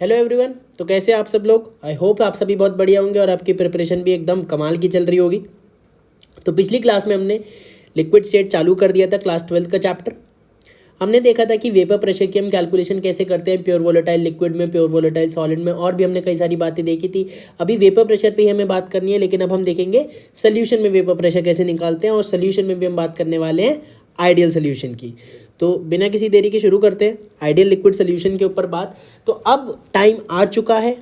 Hello everyone. तो कैसे आप सब लोग? आई होप आप सभी बहुत बढ़िया होंगे और आपकी प्रिपरेशन भी एकदम कमाल की चल रही होगी। तो पिछली क्लास में हमने लिक्विड स्टेट चालू कर दिया था, क्लास 12 का चैप्टर। हमने देखा था कि वेपर प्रेशर की हम कैलकुलेशन कैसे करते हैं, प्योर वोलेटाइल लिक्विड में, प्योर वोलेटाइल सॉलिड में, और भी हमने कई सारी बातें देखी थी। अभी वेपर प्रेशर पे ही हमें बात करनी है, लेकिन अब हम देखेंगे सोल्यूशन में वेपर प्रेशर कैसे निकालते हैं, और सोल्यूशन में भी हम बात करने वाले हैं आइडियल सोल्यूशन की। तो बिना किसी देरी के शुरू करते हैं आइडियल लिक्विड सोल्यूशन के ऊपर बात। तो अब टाइम आ चुका है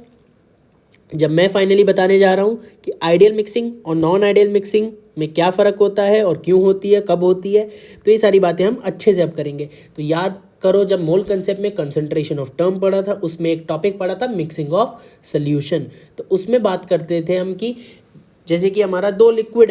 जब मैं फाइनली बताने जा रहा हूँ कि आइडियल मिक्सिंग और नॉन आइडियल मिक्सिंग में क्या फ़र्क होता है और क्यों होती है, कब होती है। तो ये सारी बातें हम अच्छे से अब करेंगे। तो याद करो, जब मोल कंसेप्ट में कंसंट्रेशन ऑफ टर्म पढ़ा था, उसमें एक टॉपिक पढ़ा था मिक्सिंग ऑफ सोल्यूशन। तो उसमें बात करते थे हम कि जैसे कि हमारा दो लिक्विड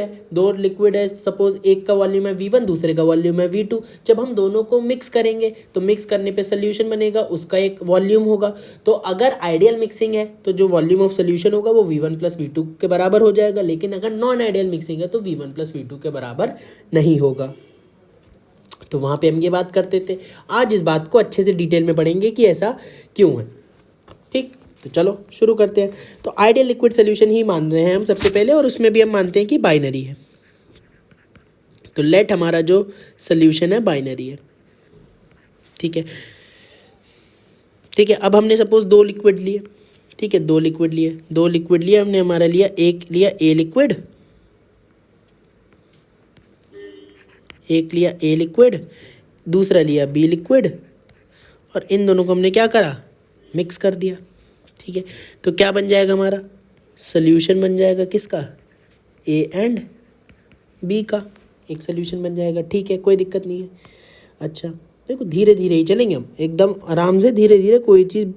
है, सपोज एक का वॉल्यूम है V1, दूसरे का वॉल्यूम है V2। जब हम दोनों को मिक्स करेंगे तो मिक्स करने पे सोल्यूशन बनेगा, उसका एक वॉल्यूम होगा। तो अगर आइडियल मिक्सिंग है तो जो वॉल्यूम ऑफ सोल्यूशन होगा वो V1 प्लस V2 के बराबर हो जाएगा, लेकिन अगर नॉन आइडियल मिक्सिंग है तो V1 प्लस V2 के बराबर नहीं होगा। तो वहाँ पे हम ये बात करते थे। आज इस बात को अच्छे से डिटेल में पढ़ेंगे कि ऐसा क्यों है। ठीक, तो चलो शुरू करते हैं। तो आइडियल लिक्विड सोल्यूशन ही मान रहे हैं हम सबसे पहले, और उसमें भी हम मानते हैं कि बाइनरी है। तो लेट हमारा जो सोल्यूशन है बाइनरी है। ठीक है, ठीक है। अब हमने सपोज दो लिक्विड लिए, ठीक है, दो लिक्विड लिए हमने। हमारा लिया, एक लिया ए लिक्विड, दूसरा लिया बी लिक्विड, और इन दोनों को हमने क्या करा, मिक्स कर दिया। ठीक है, तो क्या बन जाएगा हमारा सोल्यूशन बन जाएगा किसका, ए एंड बी का एक सोल्यूशन बन जाएगा। ठीक है, कोई दिक्कत नहीं है। अच्छा देखो, धीरे धीरे ही चलेंगे हम, एकदम आराम से, धीरे धीरे, कोई चीज़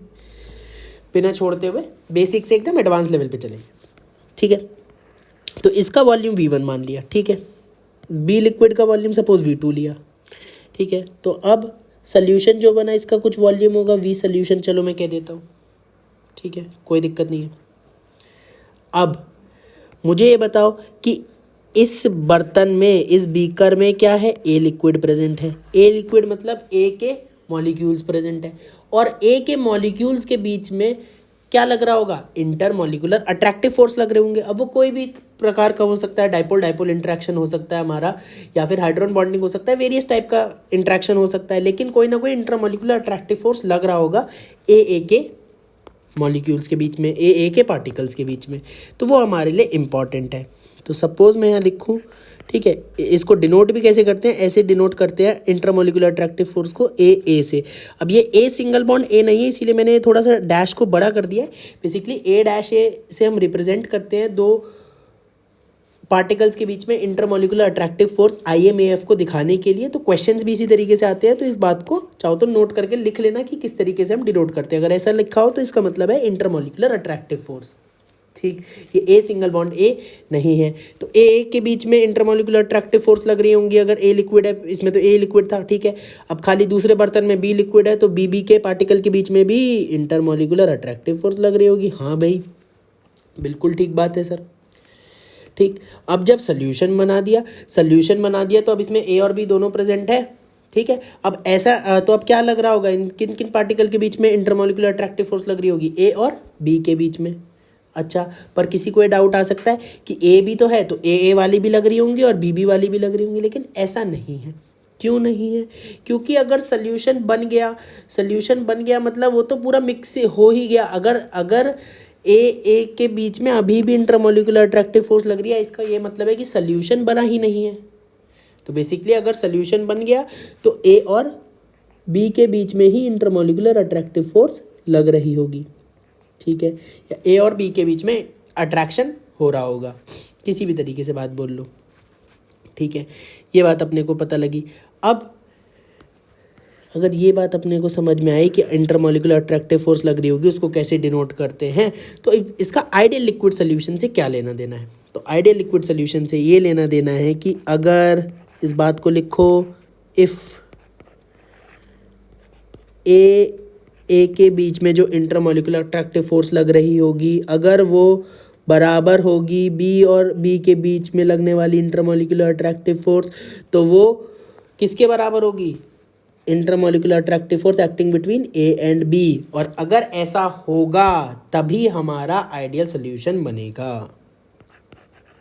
बिना छोड़ते हुए, बेसिक से एकदम एडवांस लेवल पे चलेंगे। ठीक है, तो इसका वॉल्यूम V1 मान लिया। ठीक है, बी लिक्विड का वॉल्यूम सपोज V2 लिया। ठीक है, तो अब सोल्यूशन जो बना इसका कुछ वॉल्यूम होगा V सोल्यूशन, चलो मैं कह देता हूँ। ठीक है, कोई दिक्कत नहीं है। अब मुझे ये बताओ कि इस बर्तन में, इस बीकर में क्या है, ए लिक्विड प्रेजेंट है। ए लिक्विड मतलब ए के मॉलिक्यूल्स प्रेजेंट है, और ए के मॉलिक्यूल्स के बीच में क्या लग रहा होगा, इंटरमॉलिक्यूलर अट्रैक्टिव फोर्स लग रहे होंगे। अब वो कोई भी प्रकार का हो सकता है, डाइपोल डाइपोल इंट्रैक्शन हो सकता है हमारा, या फिर हाइड्रोजन बॉन्डिंग हो सकता है, वेरियस टाइप का इंट्रैक्शन हो सकता है, लेकिन कोई ना कोई इंटरमॉलिक्यूलर अट्रैक्टिव फोर्स लग रहा होगा ए के मॉलिक्यूल्स के बीच में, ए के पार्टिकल्स के बीच में। तो वो हमारे लिए इम्पॉर्टेंट है। तो सपोज मैं यहाँ लिखूँ, ठीक है, इसको डिनोट भी कैसे करते हैं, ऐसे डिनोट करते हैं इंटरमॉलिक्यूलर अट्रैक्टिव फोर्स को ए से। अब ये ए सिंगल बॉन्ड ए नहीं है, इसीलिए मैंने थोड़ा सा डैश को बड़ा कर दिया है। बेसिकली ए डैश ए से हम रिप्रेजेंट करते हैं दो पार्टिकल्स के बीच में इंटरमॉलिक्यूलर अट्रैक्टिव फोर्स IMAF को दिखाने के लिए। तो क्वेश्चंस भी इसी तरीके से आते हैं, तो इस बात को चाहो तो नोट करके लिख लेना कि किस तरीके से हम डिनोट करते हैं। अगर ऐसा लिखा हो तो इसका मतलब है इंटरमॉलिक्यूलर अट्रैक्टिव फोर्स। ठीक, ये ए सिंगल बॉन्ड ए नहीं है, तो ए के बीच में इंटरमॉलिक्यूलर अट्रैक्टिव फोर्स लग रही होंगी। अगर ए लिक्विड है, इसमें तो ए लिक्विड था। ठीक है, अब खाली दूसरे बर्तन में बी लिक्विड है, तो बी के पार्टिकल के बीच में भी इंटरमॉलिक्यूलर अट्रैक्टिव फोर्स लग रही होगी। हाँ भाई, बिल्कुल ठीक बात है सर। ठीक, अब जब सोल्यूशन बना दिया तो अब इसमें ए और बी दोनों प्रेजेंट है। ठीक है, अब ऐसा तो अब क्या लग रहा होगा, इन किन किन पार्टिकल के बीच में इंटरमॉलिक्यूलर अट्रैक्टिव फोर्स लग रही होगी, ए और बी के बीच में। अच्छा, पर किसी को ये डाउट आ सकता है कि ए भी तो है, तो ए वाली भी लग रही होंगी और बी वाली भी लग रही होंगी, लेकिन ऐसा नहीं है। क्यों नहीं है? क्योंकि अगर सोल्यूशन बन गया मतलब वो तो पूरा मिक्स हो ही गया। अगर ए के बीच में अभी भी इंटरमॉलिक्यूलर अट्रैक्टिव फोर्स लग रही है, इसका ये मतलब है कि सोल्यूशन बना ही नहीं है। तो बेसिकली अगर सोल्यूशन बन गया तो ए और बी के बीच में ही इंटरमॉलिक्यूलर अट्रैक्टिव फोर्स लग रही होगी। ठीक है, या ए और बी के बीच में अट्रैक्शन हो रहा होगा, किसी भी तरीके से बात बोल लो। ठीक है, ये बात अपने को पता लगी। अब अगर ये बात अपने को समझ में आई कि इंटरमॉलिक्यूलर अट्रैक्टिव फोर्स लग रही होगी, उसको कैसे डिनोट करते हैं, तो इसका आइडियल लिक्विड सोल्यूशन से क्या लेना देना है। तो आइडियल लिक्विड सोल्यूशन से ये लेना देना है कि अगर इस बात को लिखो, इफ़ ए के बीच में जो इंटरमॉलिक्यूलर अट्रैक्टिव फोर्स लग रही होगी, अगर वो बराबर होगी बी और बी के बीच में लगने वाली इंटरमॉलिक्यूलर अट्रैक्टिव फोर्स, तो वो किसके बराबर होगी, intermolecular attractive force acting between A and B, और अगर ऐसा होगा तभी हमारा आइडियल सोल्यूशन बनेगा।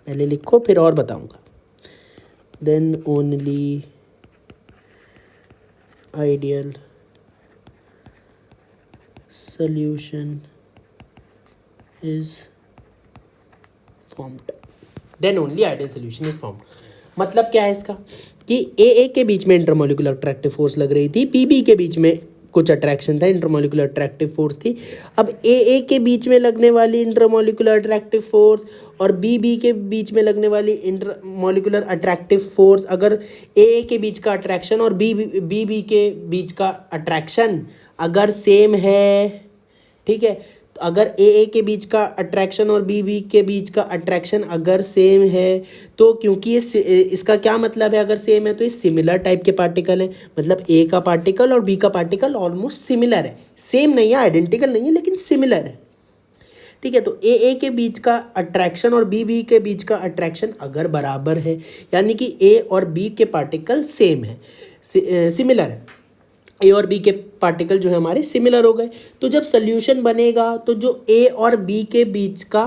पहले लिखो फिर और बताऊंगा। Then only ideal solution is formed. Then only ideal solution is formed. मतलब क्या है इसका कि ए के बीच में इंटरमोलिकुलर अट्रैक्टिव फोर्स लग रही थी, बी के बीच में कुछ अट्रैक्शन था, इंटरमोलिकुलर अट्रैक्टिव फोर्स थी। अब ए के बीच में लगने वाली इंटरमोलिकुलर अट्रैक्टिव फोर्स और बी के बीच में लगने वाली इंटरमोलिकुलर अट्रैक्टिव फोर्स, अगर ए के बीच का अट्रैक्शन और बी के बीच का अट्रैक्शन अगर सेम है, ठीक है, तो अगर ए के बीच का अट्रैक्शन और बी के बीच का अट्रैक्शन अगर सेम है, तो क्योंकि इसका क्या मतलब है, अगर सेम है तो ये सिमिलर टाइप के पार्टिकल है, मतलब ए का पार्टिकल और बी का पार्टिकल ऑलमोस्ट सिमिलर है, सेम नहीं है, आइडेंटिकल नहीं है, लेकिन सिमिलर है, ठीक है। तो ए के बीच का अट्रैक्शन और बी के बीच का अट्रैक्शन अगर बराबर है, यानी कि ए और बी के पार्टिकल सेम है, सिमिलर है, ए और बी के पार्टिकल जो है हमारे सिमिलर हो गए, तो जब सोल्यूशन बनेगा तो जो ए और बी के बीच का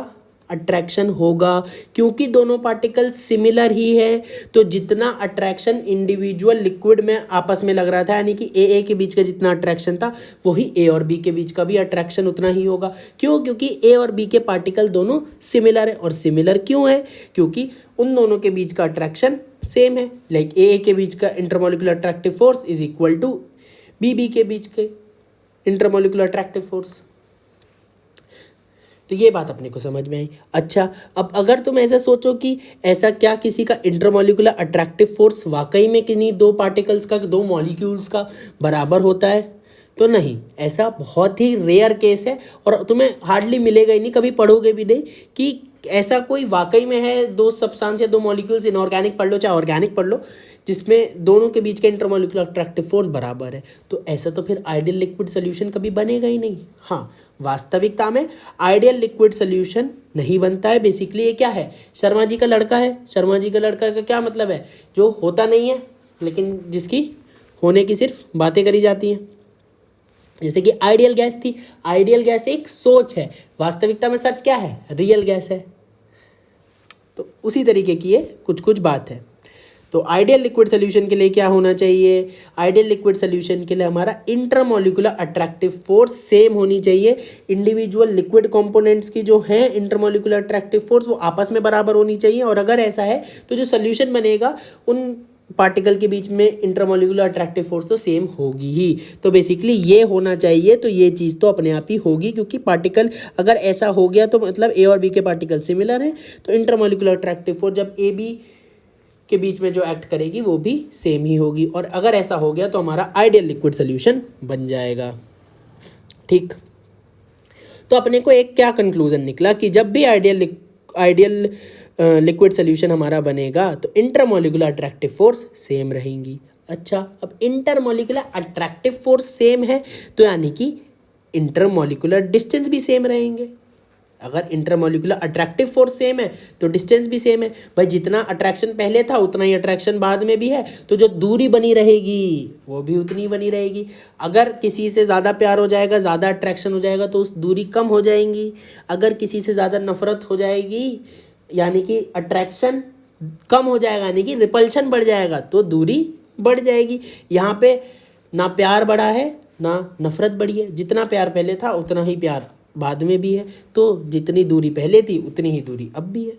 अट्रैक्शन होगा, क्योंकि दोनों पार्टिकल सिमिलर ही है, तो जितना अट्रैक्शन इंडिविजुअल लिक्विड में आपस में लग रहा था, यानी कि ए के बीच का जितना अट्रैक्शन था वही ए और बी के बीच का भी अट्रैक्शन उतना ही होगा। क्यों? क्योंकि ए और बी के पार्टिकल दोनों सिमिलर है, और सिमिलर क्यों है? क्योंकि उन दोनों के बीच का अट्रैक्शन सेम है। लाइक ए के बीच का intermolecular attractive force is equal to B के बीच के इंटरमोलिकुलर अट्रैक्टिव फोर्स। तो ये बात अपने को समझ में आई। अच्छा, अब अगर तुम ऐसा सोचो कि ऐसा क्या किसी का इंटरमोलिकुलर अट्रैक्टिव फोर्स वाकई में किन्हीं दो पार्टिकल्स का, दो मॉलिक्यूल्स का बराबर होता है, तो नहीं, ऐसा बहुत ही रेयर केस है, और तुम्हें हार्डली मिलेगा ही नहीं, कभी पढ़ोगे भी नहीं कि ऐसा कोई वाकई में है दो सब्सटेंस या दो मॉलिक्यूल्स, इनऑर्गेनिक पढ़ लो चाहे ऑर्गेनिक पढ़ लो, जिसमें दोनों के बीच का इंटरमोलिकुलर अट्रैक्टिव फोर्स बराबर है। तो ऐसा तो फिर आइडियल लिक्विड सोल्यूशन कभी बनेगा ही नहीं। हाँ, वास्तविकता में आइडियल लिक्विड सोल्यूशन नहीं बनता है। बेसिकली ये क्या है, शर्मा जी का लड़का है। शर्मा जी का लड़का का क्या मतलब है? जो होता नहीं है लेकिन जिसकी होने की सिर्फ बातें करी जाती हैं। जैसे कि आइडियल गैस थी, आइडियल गैस एक सोच है, वास्तविकता में सच क्या है? रियल गैस है। तो उसी तरीके की ये कुछ कुछ बात है। तो आइडियल लिक्विड सोल्यूशन के लिए क्या होना चाहिए? आइडियल लिक्विड सोल्यूशन के लिए हमारा इंटरमोलिकुलर अट्रैक्टिव फोर्स सेम होनी चाहिए। इंडिविजुअल लिक्विड कंपोनेंट्स की जो है इंटरमोलिकुलर अट्रैक्टिव फोर्स वो आपस में बराबर होनी चाहिए, और अगर ऐसा है तो जो सोल्यूशन बनेगा उन पार्टिकल के बीच में इंटरमोलिकुलर अट्रैक्टिव फोर्स तो सेम होगी ही। तो बेसिकली ये होना चाहिए, तो ये चीज़ तो अपने आप ही होगी, क्योंकि पार्टिकल अगर ऐसा हो गया तो मतलब ए और बी के पार्टिकल सिमिलर हैं, तो इंटरमोलिकुलर अट्रैक्टिव फोर्स जब ए बी के बीच में जो एक्ट करेगी वो भी सेम ही होगी, और अगर ऐसा हो गया तो हमारा आइडियल लिक्विड सोल्यूशन बन जाएगा। ठीक, तो अपने को एक क्या कंक्लूजन निकला कि जब भी आइडियल लिक्विड सोल्यूशन हमारा बनेगा तो इंटरमोलिकुलर अट्रैक्टिव फोर्स सेम रहेंगी। अच्छा, अब इंटरमोलिकुलर अट्रैक्टिव फोर्स सेम है तो यानी कि इंटरमोलिकुलर डिस्टेंस भी सेम रहेंगे। अगर इंटरमोलिकुलर अट्रैक्टिव फोर्स सेम है तो डिस्टेंस भी सेम है। भाई, जितना अट्रैक्शन पहले था उतना ही अट्रैक्शन बाद में भी है, तो जो दूरी बनी रहेगी वो भी उतनी बनी रहेगी। अगर किसी से ज़्यादा प्यार हो जाएगा, ज़्यादा अट्रैक्शन हो जाएगा, तो उस दूरी कम हो जाएंगी। अगर किसी से ज़्यादा नफरत हो जाएगी, यानी कि अट्रैक्शन कम हो जाएगा, यानी कि रिपल्शन बढ़ जाएगा, तो दूरी बढ़ जाएगी। यहाँ पे ना प्यार बढ़ा है ना नफरत बढ़ी है। जितना प्यार पहले था उतना ही प्यार बाद में भी है, तो जितनी दूरी पहले थी उतनी ही दूरी अब भी है।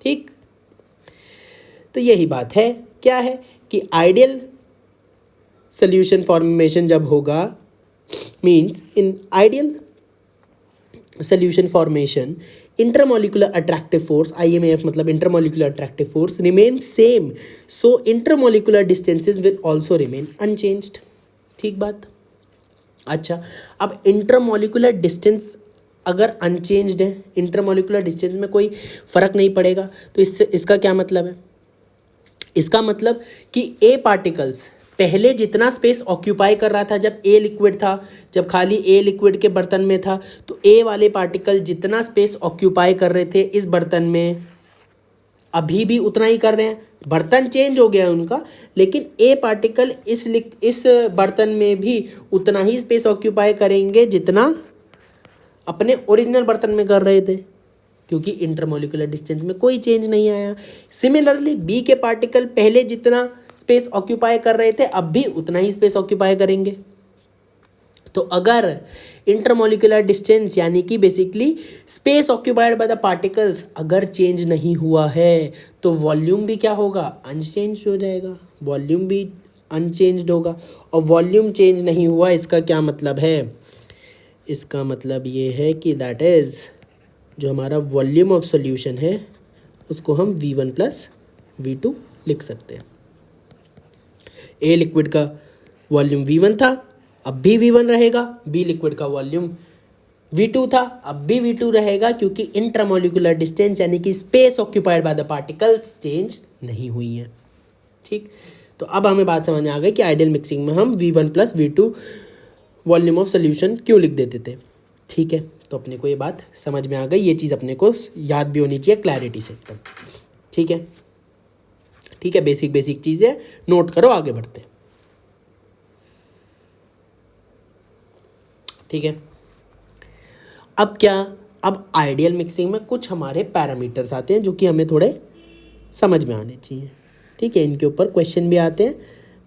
ठीक, तो यही बात है। क्या है कि आइडियल सोल्यूशन फॉर्मेशन जब होगा, means in ideal solution formation intermolecular attractive force, IMAF मतलब intermolecular attractive force remain same, so intermolecular distances will also remain unchanged. ठीक बात। अच्छा, अब इंटरमोलिकुलर डिस्टेंस अगर अनचेंज्ड है, इंटरमोलिकुलर डिस्टेंस में कोई फ़र्क नहीं पड़ेगा, तो इसका क्या मतलब है? इसका मतलब कि ए पार्टिकल्स पहले जितना स्पेस ऑक्यूपाई कर रहा था जब ए लिक्विड था, जब खाली ए लिक्विड के बर्तन में था, तो ए वाले पार्टिकल जितना स्पेस ऑक्यूपाई कर रहे थे इस बर्तन में, अभी भी उतना ही कर रहे हैं, बर्तन चेंज हो गया है उनका, लेकिन ए पार्टिकल इस बर्तन में भी उतना ही स्पेस ऑक्यूपाई करेंगे जितना अपने ओरिजिनल बर्तन में कर रहे थे, क्योंकि इंटरमोलिकुलर डिस्टेंस में कोई चेंज नहीं आया। सिमिलरली बी के पार्टिकल पहले जितना स्पेस ऑक्यूपाई कर रहे थे अब भी उतना ही स्पेस ऑक्यूपाई करेंगे। तो अगर इंटरमोलिकुलर डिस्टेंस यानी कि basically space occupied by the particles अगर चेंज नहीं हुआ है तो वॉल्यूम भी क्या होगा, अनचेंज हो जाएगा, वॉल्यूम भी अनचेंज्ड होगा। और वॉल्यूम चेंज नहीं हुआ इसका क्या मतलब है, इसका मतलब ये है कि दैट इज़ जो हमारा वॉल्यूम ऑफ सॉल्यूशन है उसको हम V1 प्लस V2 लिख सकते हैं। ए लिक्विड का वॉल्यूम V1 था, अब भी V1 रहेगा। बी लिक्विड का वॉल्यूम V2 था, अब भी V2 रहेगा, क्योंकि इंटरमोलिकुलर डिस्टेंस यानी कि space occupied by the particles change नहीं हुई है। ठीक, तो अब हमें बात समझ में आ गई कि आइडियल मिक्सिंग में हम V1 plus V2 volume of solution क्यों लिख देते थे। ठीक है, तो अपने को ये बात समझ में आ गई, ये चीज़ अपने को याद भी होनी चाहिए क्लैरिटी से एकदम। ठीक है, ठीक है, बेसिक चीज़ें नोट करो, आगे बढ़ते हैं। ठीक है, अब क्या, अब आइडियल मिक्सिंग में कुछ हमारे पैरामीटर्स आते हैं जो कि हमें थोड़े समझ में आने चाहिए। ठीक है, इनके ऊपर क्वेश्चन भी आते हैं,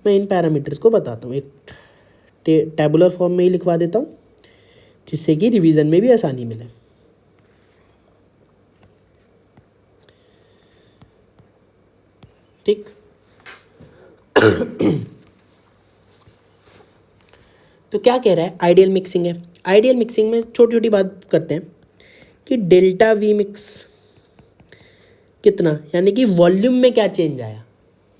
मैं इन पैरामीटर्स को बताता हूँ, एक टेबुलर फॉर्म में ही लिखवा देता हूँ जिससे कि रिवीजन में भी आसानी मिले। ठीक, तो क्या कह रहा है, आइडियल मिक्सिंग है। आइडियल मिक्सिंग में छोटी छोटी बात करते हैं कि डेल्टा वी मिक्स कितना, यानी कि वॉल्यूम में क्या चेंज आया,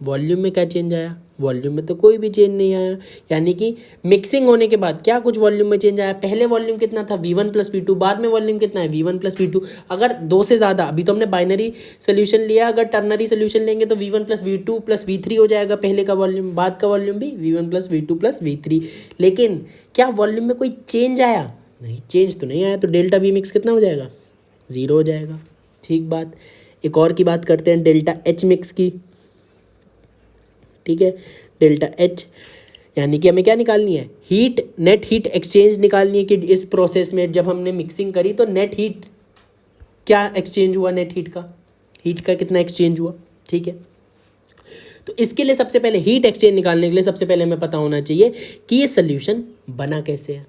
वॉल्यूम में क्या चेंज आया, वॉल्यूम में तो कोई भी चेंज नहीं आया। यानी कि मिक्सिंग होने के बाद क्या कुछ वॉल्यूम में चेंज आया, पहले वॉल्यूम कितना था V1 प्लस V2, बाद में वॉल्यूम कितना है V1 प्लस V2। अगर दो से ज़्यादा, अभी तो हमने बाइनरी सोल्यूशन लिया, अगर टर्नरी सोल्यूशन लेंगे तो V1 plus V2 plus V3 हो जाएगा, पहले का वॉल्यूम, बाद का वॉल्यूम भी V1 plus V2 plus V3। लेकिन क्या वॉल्यूम में कोई चेंज आया, नहीं, चेंज तो नहीं आया, तो डेल्टा वी मिक्स कितना हो जाएगा, 0 हो जाएगा। ठीक बात, एक और की बात करते हैं डेल्टा एच मिक्स की। ठीक है, डेल्टा एच यानी कि हमें क्या निकालनी है, हीट, नेट हीट एक्सचेंज निकालनी है कि इस प्रोसेस में जब हमने मिक्सिंग करी तो नेट हीट क्या एक्सचेंज हुआ, नेट हीट का कितना एक्सचेंज हुआ। ठीक है, तो इसके लिए सबसे पहले हीट एक्सचेंज निकालने के लिए सबसे पहले हमें पता होना चाहिए कि ये सोल्यूशन बना कैसे है।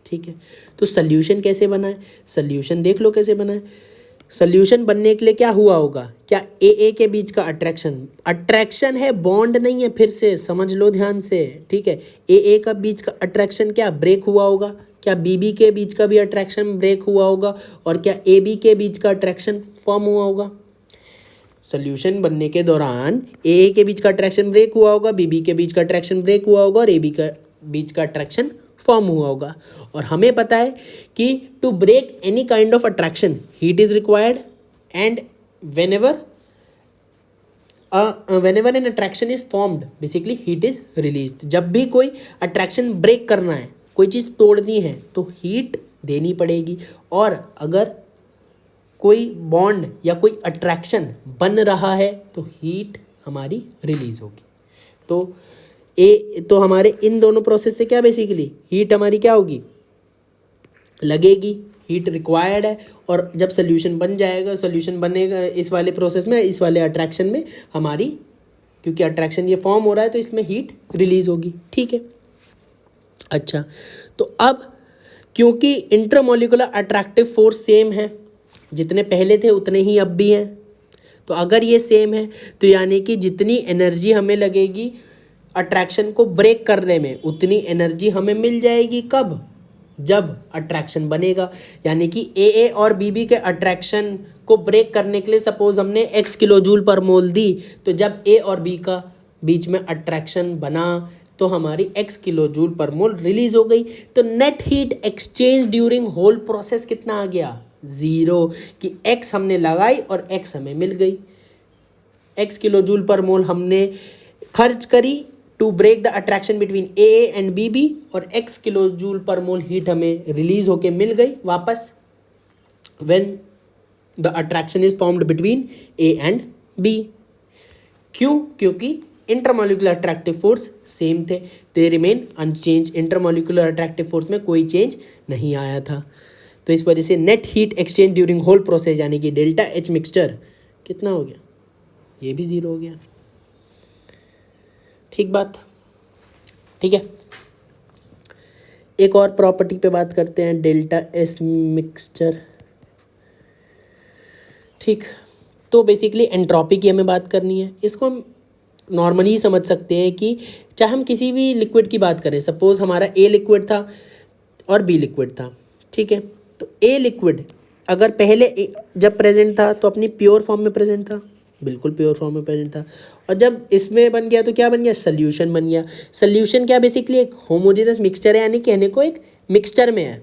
ठीक है, तो सोल्यूशन कैसे बना है, सोल्यूशन देख लो कैसे बना है। सोल्यूशन बनने के लिए क्या हुआ होगा, क्या ए के बीच का अट्रैक्शन है, बॉन्ड नहीं है, फिर से समझ लो ध्यान से। ठीक है, ए का बीच का अट्रैक्शन क्या ब्रेक हुआ होगा, क्या बी के बीच का भी अट्रैक्शन ब्रेक हुआ होगा, और क्या ए के बीच का अट्रैक्शन फॉर्म हुआ होगा। सोल्यूशन बनने के दौरान ए के बीच का अट्रैक्शन ब्रेक हुआ होगा, बी के बीच का अट्रैक्शन ब्रेक हुआ होगा, और ए बी का बीच का अट्रैक्शन फॉर्म हुआ होगा। और हमें पता है कि to break any kind of attraction heat is required, and whenever an attraction is formed basically heat is released। जब भी कोई अट्रैक्शन ब्रेक करना है, कोई चीज़ तोड़नी है तो हीट देनी पड़ेगी, और अगर कोई बॉन्ड या कोई अट्रैक्शन बन रहा है तो हीट हमारी रिलीज होगी। तो हमारे इन दोनों प्रोसेस से क्या बेसिकली हीट हमारी क्या होगी, लगेगी, हीट रिक्वायर्ड है। और जब सोल्यूशन बन जाएगा, सोल्यूशन बनेगा इस वाले प्रोसेस में, इस वाले अट्रैक्शन में हमारी, क्योंकि अट्रैक्शन ये फॉर्म हो रहा है तो इसमें हीट रिलीज होगी। ठीक है, अच्छा, तो अब क्योंकि इंटरमोलिकुलर अट्रैक्टिव फोर्स सेम है, जितने पहले थे उतने ही अब भी हैं, तो अगर ये सेम है तो यानी कि जितनी एनर्जी हमें लगेगी अट्रैक्शन को ब्रेक करने में, उतनी एनर्जी हमें मिल जाएगी। कब, जब अट्रैक्शन बनेगा। यानी कि ए और बी के अट्रैक्शन को ब्रेक करने के लिए सपोज हमने x किलो जूल पर मोल दी, तो जब ए और बी का बीच में अट्रैक्शन बना तो हमारी x किलो जूल पर मोल रिलीज हो गई। तो net heat exchange during whole process कितना आ गया, 0, कि x हमने लगाई और x हमें मिल गई। x किलो जूल पर मोल हमने खर्च करी to break the attraction between A and B, और x kilo joule per mole heat हमें रिलीज होके मिल गई वापस, when the attraction is formed between A and B. क्यों? क्योंकि इंटरमोलिकुलर अट्रैक्टिव फोर्स सेम थे, they remain unchanged. Intermolecular attractive force में कोई चेंज नहीं आया था। तो इस वजह से net heat exchange during whole process यानी कि डेल्टा एच मिक्सचर कितना हो गया? ये भी 0 हो गया। ठीक बात, ठीक है। एक और प्रॉपर्टी पे बात करते हैं, डेल्टा एस मिक्सचर। ठीक, तो बेसिकली एंट्रोपी की हमें बात करनी है। इसको हम नॉर्मली समझ सकते हैं कि चाहे हम किसी भी लिक्विड की बात करें, सपोज हमारा ए लिक्विड था और बी लिक्विड था, ठीक है। तो ए लिक्विड अगर पहले जब प्रेजेंट था तो अपनी प्योर फॉर्म में प्रेजेंट था, बिल्कुल प्योर फॉर्म में प्रेजेंट था, और जब इसमें बन गया तो क्या बन गया? सल्यूशन बन गया। सल्यूशन क्या? बेसिकली एक होमोजेनस मिक्सचर है, यानी कहने को एक मिक्सचर में है,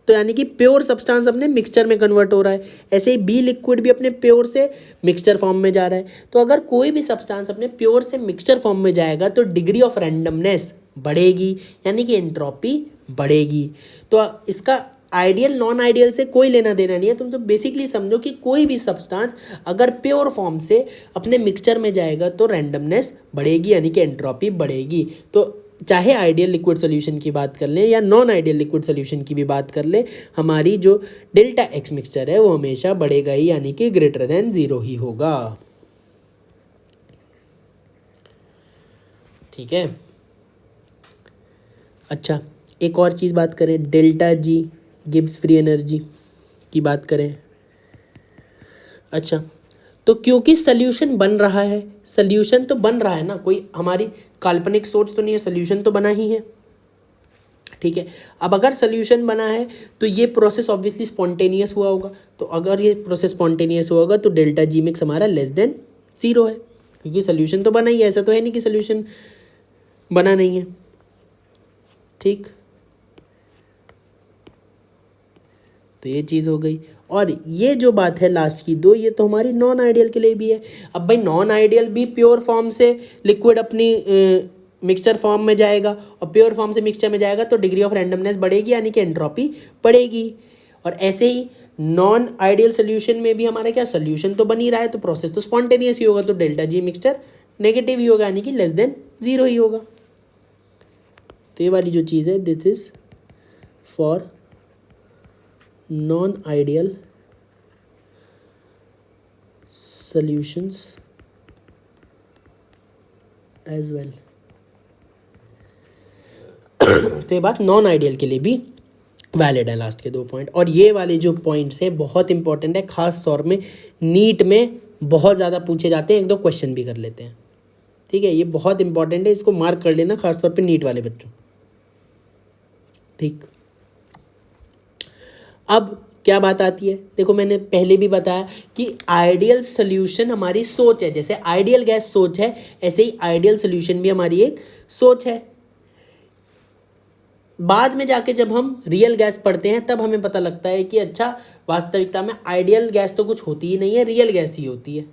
तो यानी कि प्योर सब्सटेंस अपने मिक्सचर में कन्वर्ट हो रहा है। ऐसे ही बी लिक्विड भी अपने प्योर से मिक्सचर फॉर्म में जा रहा है। तो अगर कोई भी सब्सटेंस अपने प्योर से मिक्सचर फॉर्म में जाएगा तो डिग्री ऑफ रैंडमनेस बढ़ेगी, यानी कि एंट्रोपी बढ़ेगी। तो इसका आइडियल नॉन आइडियल से कोई लेना देना नहीं है। तुम तो बेसिकली समझो कि कोई भी सब्सटेंस अगर प्योर फॉर्म से अपने मिक्सचर में जाएगा तो रैंडमनेस बढ़ेगी, यानी कि एंट्रोपी बढ़ेगी। तो चाहे आइडियल लिक्विड सॉल्यूशन की बात कर लें या नॉन आइडियल लिक्विड सॉल्यूशन की भी बात कर लें, हमारी जो डेल्टा एक्स मिक्सचर है वो हमेशा बढ़ेगा ही, यानी कि ग्रेटर देन 0 ही होगा। ठीक है। अच्छा, एक और चीज़ बात करें, delta G Gibbs free energy की बात करें। अच्छा, तो क्योंकि सल्यूशन बन रहा है, सल्यूशन तो बन रहा है ना, कोई हमारी काल्पनिक सोच तो नहीं है, सल्यूशन तो बना ही है, ठीक है। अब अगर सल्यूशन बना है तो ये प्रोसेस ऑब्वियसली स्पॉन्टेनियस हुआ होगा। तो अगर ये प्रोसेस स्पॉन्टेनियस हुआ होगा तो डेल्टा जी मिक्स हमारा लेस देन 0 है, क्योंकि सल्यूशन तो बना ही है। ऐसा तो है नहीं कि सल्यूशन बना नहीं है, ठीक। तो ये चीज़ हो गई। और ये जो बात है लास्ट की 2, ये तो हमारी नॉन आइडियल के लिए भी है। अब भाई नॉन आइडियल भी प्योर फॉर्म से लिक्विड अपनी मिक्सचर फॉर्म में जाएगा, और प्योर फॉर्म से मिक्सचर में जाएगा तो डिग्री ऑफ रैंडमनेस बढ़ेगी, यानी कि एंट्रोपी बढ़ेगी। और ऐसे ही नॉन आइडियल सोल्यूशन में भी हमारा क्या, सोल्यूशन तो बन ही रहा है, तो प्रोसेस तो स्पॉन्टेनियस ही होगा, तो डेल्टा जी मिक्सचर नेगेटिव ही होगा, यानी कि लेस देन 0 ही होगा। तो ये वाली जो चीज़ है, this is for non ideal solutions as well। तो ये बात नॉन आइडियल के लिए भी वैलिड है, लास्ट के 2 पॉइंट। और ये वाले जो पॉइंट्स हैं बहुत इंपॉर्टेंट है, खास तौर में नीट में बहुत ज़्यादा पूछे जाते हैं, 1-2 क्वेश्चन भी कर लेते हैं, ठीक है। ये बहुत इंपॉर्टेंट है, इसको मार्क कर लेना, खास तौर पे नीट वाले बच्चों, ठीक। अब क्या बात आती है, देखो मैंने पहले भी बताया कि आइडियल सॉल्यूशन हमारी सोच है। जैसे आइडियल गैस सोच है, ऐसे ही आइडियल सॉल्यूशन भी हमारी एक सोच है। बाद में जाके जब हम रियल गैस पढ़ते हैं तब हमें पता लगता है कि अच्छा, वास्तविकता में आइडियल गैस तो कुछ होती ही नहीं है, रियल गैस ही होती है।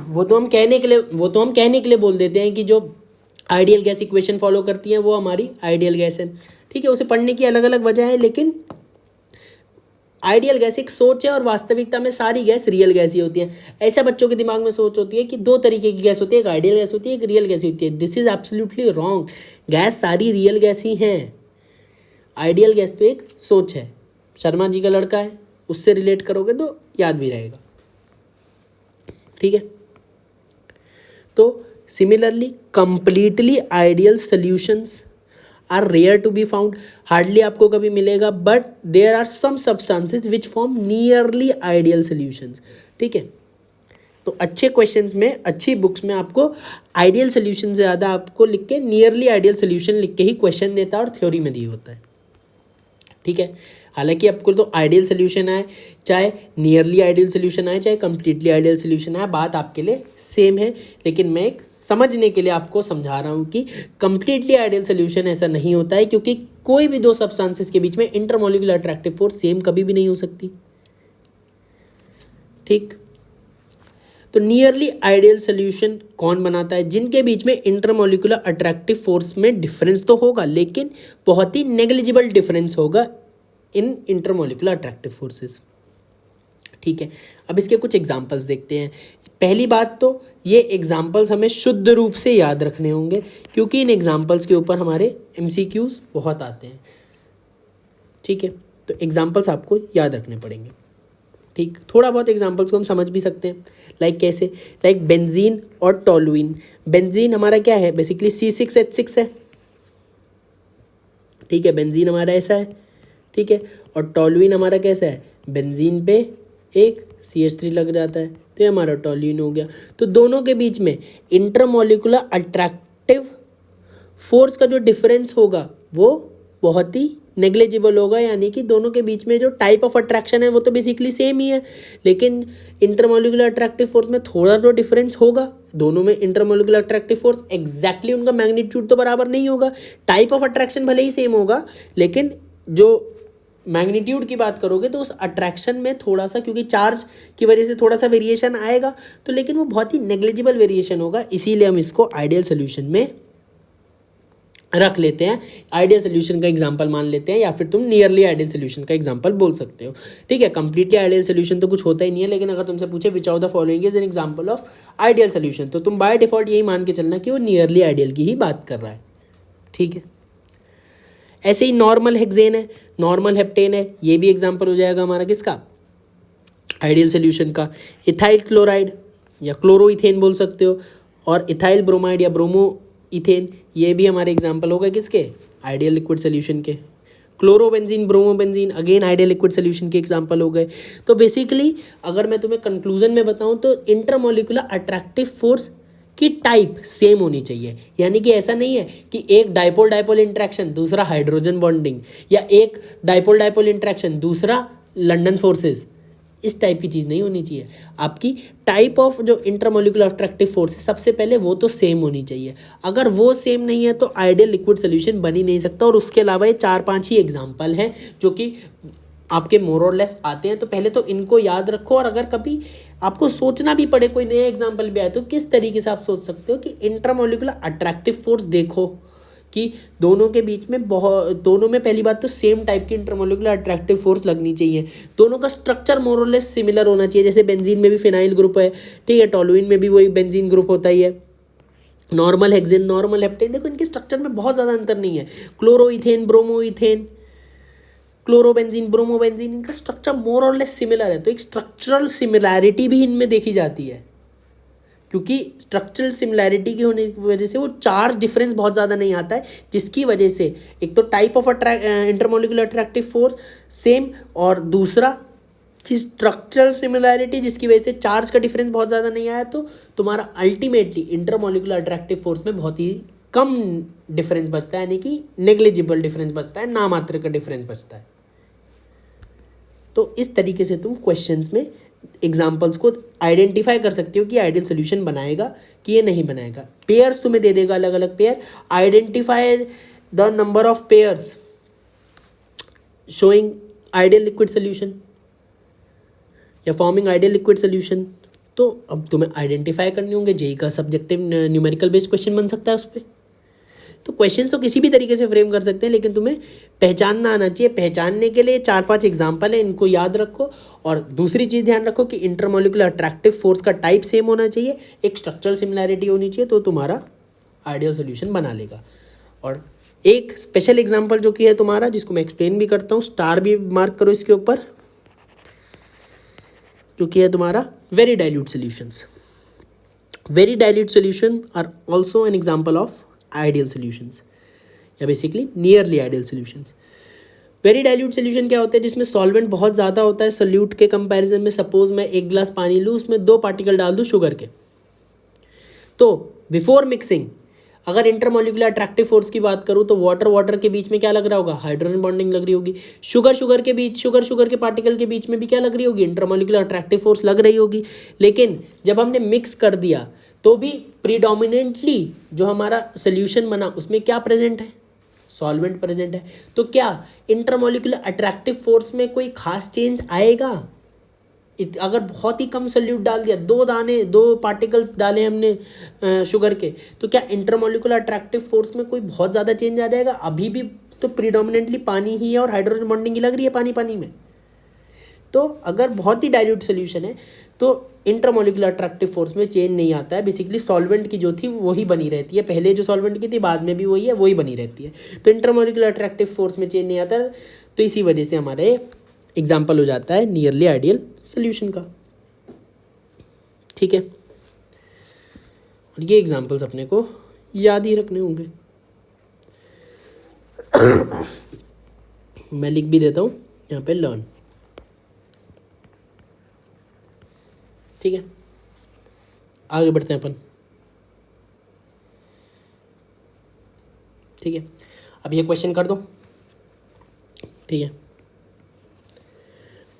वो तो हम कहने के लिए बोल देते हैं कि जो आइडियल गैस इक्वेशन फॉलो करती है वो हमारी आइडियल गैस है, ठीक है। उसे पढ़ने की अलग अलग वजह है, लेकिन आइडियल गैस एक सोच है और वास्तविकता में सारी गैस रियल गैस ही होती है। ऐसा बच्चों के दिमाग में सोच होती है कि 2 तरीके की गैस होती है, एक आइडियल गैस होती है, एक रियल गैस होती है। This is absolutely wrong. Gas सारी रियल गैस ही हैं। आइडियल गैस तो एक सोच है। शर्मा जी का लड़का है, उससे रिलेट करोगे तो याद भी रहेगा, ठीक है। तो similarly completely ideal solutions are rare to be found, hardly आपको कभी मिलेगा, but there are some substances which form nearly ideal solutions, ठीक है। तो अच्छे क्वेश्चंस में, अच्छी बुक्स में आपको आइडियल सॉल्यूशन से ज़्यादा आपको लिख के नियरली आइडियल सॉल्यूशन लिख के ही क्वेश्चन देता है और थ्योरी में दिया होता है, ठीक है। हालांकि आपको तो आइडियल सोल्यूशन आए, चाहे नियरली आइडियल सोल्यूशन आए, चाहे कंप्लीटली आइडियल सोल्यूशन आए, बात आपके लिए सेम है। लेकिन मैं एक समझने के लिए आपको समझा रहा हूँ कि कंप्लीटली आइडियल सोल्यूशन ऐसा नहीं होता है, क्योंकि कोई भी 2 सब्सटेंसेस के बीच में इंटरमोलिकुलर अट्रैक्टिव फोर्स सेम कभी भी नहीं हो सकती, ठीक। तो नियरली आइडियल सोल्यूशन कौन बनाता है? जिनके बीच में इंटरमोलिकुलर अट्रैक्टिव फोर्स में डिफरेंस तो होगा, लेकिन बहुत ही नेग्लिजिबल डिफरेंस होगा इन इंटरमोलिकुलर अट्रैक्टिव फोर्सेस, ठीक है, अब इसके कुछ एग्जांपल्स देखते हैं। पहली बात तो ये एग्जांपल्स हमें शुद्ध रूप से याद रखने होंगे, क्योंकि इन एग्जांपल्स के ऊपर हमारे एमसीक्यूज बहुत आते हैं। ठीक है, तो एग्जांपल्स आपको याद रखने पड़ेंगे। ठीक, थोड़ा बहुत एग्जांपल्स को हम समझ भी सकते हैं। लाइक कैसे? लाइक बेंजीन और टॉलुइन। बेंजीन हमारा क्या है? बेसिकली C6H6 है। ठीक है, बेंजीन हमारा ऐसा है। ठीक है, और टॉलुइन हमारा कैसा है? बेंजीन पे एक CH3 लग जाता है, तो ये हमारा टॉलुइन हो गया। तो दोनों के बीच में इंटरमोलिकुलर अट्रैक्टिव फोर्स का जो डिफरेंस होगा वो बहुत ही नेग्लिजिबल होगा, यानी कि दोनों के बीच में जो टाइप ऑफ अट्रैक्शन है वो तो बेसिकली सेम ही है, लेकिन इंटरमोलिकुलर अट्रैक्टिव फोर्स में थोड़ा तो डिफरेंस होगा। दोनों में इंटरमोलिकुलर अट्रैक्टिव फोर्स एग्जैक्टली उनका मैग्नीट्यूड तो बराबर नहीं होगा। टाइप ऑफ अट्रैक्शन भले ही सेम होगा, लेकिन जो मैग्नीट्यूड की बात करोगे तो उस अट्रैक्शन में थोड़ा सा, क्योंकि चार्ज की वजह से थोड़ा सा वेरिएशन आएगा, तो लेकिन वो बहुत ही नेग्लिजिबल वेरिएशन होगा। इसीलिए हम इसको आइडियल सोल्यूशन में रख लेते हैं, आइडियल सोल्यूशन का एग्जांपल मान लेते हैं, या फिर तुम नियरली आइडियल सोल्यूशन का एग्जांपल बोल सकते हो। ठीक है, कंप्लीटली आइडियल सोल्यूशन तो कुछ होता ही नहीं है, लेकिन अगर तुमसे पूछे विच of the following is an example of ideal solution, तो तुम बाय डिफॉल्ट यही मान के चलना कि वो नियरली आइडियल की ही बात कर रहा है। ठीक है, ऐसे ही नॉर्मल हेक्सेन है, नॉर्मल हेप्टेन है, ये भी एग्जाम्पल हो जाएगा हमारा किसका? आइडियल सोल्यूशन का। इथाइल क्लोराइड या क्लोरोइथेन बोल सकते हो, और इथाइल ब्रोमाइड या ब्रोमो इथेन, ये भी हमारे एग्जाम्पल हो गए किसके? आइडियल लिक्विड सोल्यूशन के। Chlorobenzene, bromobenzene again ideal liquid solution के एग्जाम्पल हो गए। तो बेसिकली अगर मैं तुम्हें कंक्लूजन में बताऊं तो इंटरमोलिकुलर अट्रैक्टिव फोर्स की टाइप सेम होनी चाहिए, यानी कि ऐसा नहीं है कि एक डाइपोल डाइपोल इंट्रैक्शन दूसरा हाइड्रोजन बॉन्डिंग, या एक डाइपोल डाइपोल इंट्रैक्शन दूसरा लंदन फोर्सेस, इस टाइप की चीज़ नहीं होनी चाहिए। आपकी टाइप ऑफ जो इंटरमोलिकुलर अट्रैक्टिव फोर्स है सबसे पहले वो तो सेम होनी चाहिए। अगर वो सेम नहीं है तो आइडियल लिक्विड सोल्यूशन बन ही नहीं सकता। और उसके अलावा ये 4-5 ही एग्जाम्पल हैं जो कि आपके मोर और लेस आते हैं, तो पहले तो इनको याद रखो। और अगर कभी आपको सोचना भी पड़े, कोई नया एग्जाम्पल भी आए, तो किस तरीके से आप सोच सकते हो कि इंटरमोलिकुलर अट्रैक्टिव फोर्स देखो कि दोनों के बीच में दोनों में पहली बात तो सेम टाइप की इंटरमोलिकुलर अट्रैक्टिव फोर्स लगनी चाहिए। दोनों का स्ट्रक्चर मोर और लेस सिमिलर होना चाहिए। जैसे बेंजीन में भी फिनाइल ग्रुप है, ठीक है, टॉलुइन में भी वही बेंजीन ग्रुप होता ही है। नॉर्मल हेक्सेन, नॉर्मल हेप्टेन, देखो इनके स्ट्रक्चर में बहुत ज़्यादा अंतर नहीं है। क्लोरोइथेन, ब्रोमोइथेन, क्लोरोबेंजीन, ब्रोमोबेंजीन, इनका स्ट्रक्चर मोर और लेस सिमिलर है। तो एक स्ट्रक्चरल सिमिलैरिटी भी इनमें देखी जाती है, क्योंकि स्ट्रक्चरल सिमिलैरिटी की होने की वजह से वो चार्ज डिफरेंस बहुत ज़्यादा नहीं आता है, जिसकी वजह से एक तो type of intermolecular attractive force same, और दूसरा कि स्ट्रक्चरल सिमिलैरिटी जिसकी वजह से चार्ज का डिफरेंस बहुत ज़्यादा नहीं आया, तो तुम्हारा अल्टीमेटली इंटरमोलिकुलर अट्रैक्टिव फोर्स में बहुत ही कम डिफरेंस बचता है, यानी कि नेग्लिजिबल डिफरेंस बचता है, नामात्र का डिफरेंस बचता है। तो इस तरीके से तुम क्वेश्चंस में एग्जाम्पल्स को आइडेंटिफाई कर सकते हो कि आइडियल सोल्यूशन बनाएगा कि ये नहीं बनाएगा। पेयर्स तुम्हें दे देगा, अलग अलग pair. Identify the number of pairs showing ideal liquid solution या फॉर्मिंग आइडियल लिक्विड सोल्यूशन। तो अब तुम्हें आइडेंटिफाई करने होंगे। जेई का सब्जेक्टिव न्यूमेरिकल बेस्ड क्वेश्चन बन सकता है उस पर। तो क्वेश्चंस तो किसी भी तरीके से फ्रेम कर सकते हैं, लेकिन तुम्हें पहचानना आना चाहिए। पहचानने के लिए 4-5 एग्जाम्पल है, इनको याद रखो। और दूसरी चीज़ ध्यान रखो कि इंटरमोलिकुलर अट्रैक्टिव फोर्स का टाइप सेम होना चाहिए, एक स्ट्रक्चरल सिमिलैरिटी होनी चाहिए, तो तुम्हारा आइडियल सोल्यूशन बना लेगा। और एक स्पेशल एग्जाम्पल जो कि है तुम्हारा, जिसको मैं एक्सप्लेन भी करता हूँ, स्टार भी मार्क करो इसके ऊपर, जो कि है तुम्हारा very dilute solutions. Very dilute solution are also an example of ideal solutions या basically nearly ideal solutions. Very dilute solution क्या होता है? जिसमें सॉल्वेंट बहुत ज़्यादा होता है सोल्यूट के कंपैरिजन में। सपोज मैं 1 गिलास पानी लूँ, उसमें 2 पार्टिकल डाल दूँ शुगर के, तो बिफोर मिक्सिंग अगर इंटरमोलिकुलर अट्रैक्टिव फोर्स की बात करूँ तो वाटर के बीच में क्या लग रहा होगा? हाइड्रोजन बॉन्डिंग लग रही होगी। शुगर के बीच, शुगर के पार्टिकल के बीच में भी क्या लग रही होगी? इंटरमोलिकुलर अट्रैक्टिव फोर्स लग रही होगी। लेकिन जब हमने मिक्स कर दिया तो भी प्रीडोमिनेंटली जो हमारा सोल्यूशन बना उसमें क्या प्रेजेंट है? सॉल्वेंट प्रेजेंट है। तो क्या इंटरमोलिकुलर अट्रैक्टिव फोर्स में कोई खास चेंज आएगा? अगर बहुत ही कम सोल्यूट डाल दिया, 2 पार्टिकल्स डाले हमने शुगर के, तो क्या इंटरमोलिकुलर अट्रैक्टिव फोर्स में कोई बहुत ज़्यादा चेंज आ जाएगा? अभी भी तो प्रीडोमिनेंटली पानी ही है और हाइड्रोजन बॉन्डिंग ही लग रही है पानी में। तो अगर बहुत ही डाइल्यूट सोल्यूशन है तो इंटरमोलिकुलर अट्रैक्टिव फोर्स में चेंज नहीं आता है, बेसिकली सॉल्वेंट की जो थी वही बनी रहती है, पहले जो सॉल्वेंट की थी बाद में भी वही है, वही बनी रहती है, तो इंटरमोलिकुलर अट्रैक्टिव फोर्स में चेंज नहीं आता है, तो इसी वजह से हमारे एग्जाम्पल हो जाता है नियरली आइडियल सोल्यूशन का। ठीक है, और ये एग्जाम्पल्स अपने को याद ही रखने होंगे। मैं लिख भी देता हूँ यहाँ पे लर्न। ठीक है, आगे बढ़ते हैं अपन। ठीक है, अब ये क्वेश्चन कर दो। ठीक है,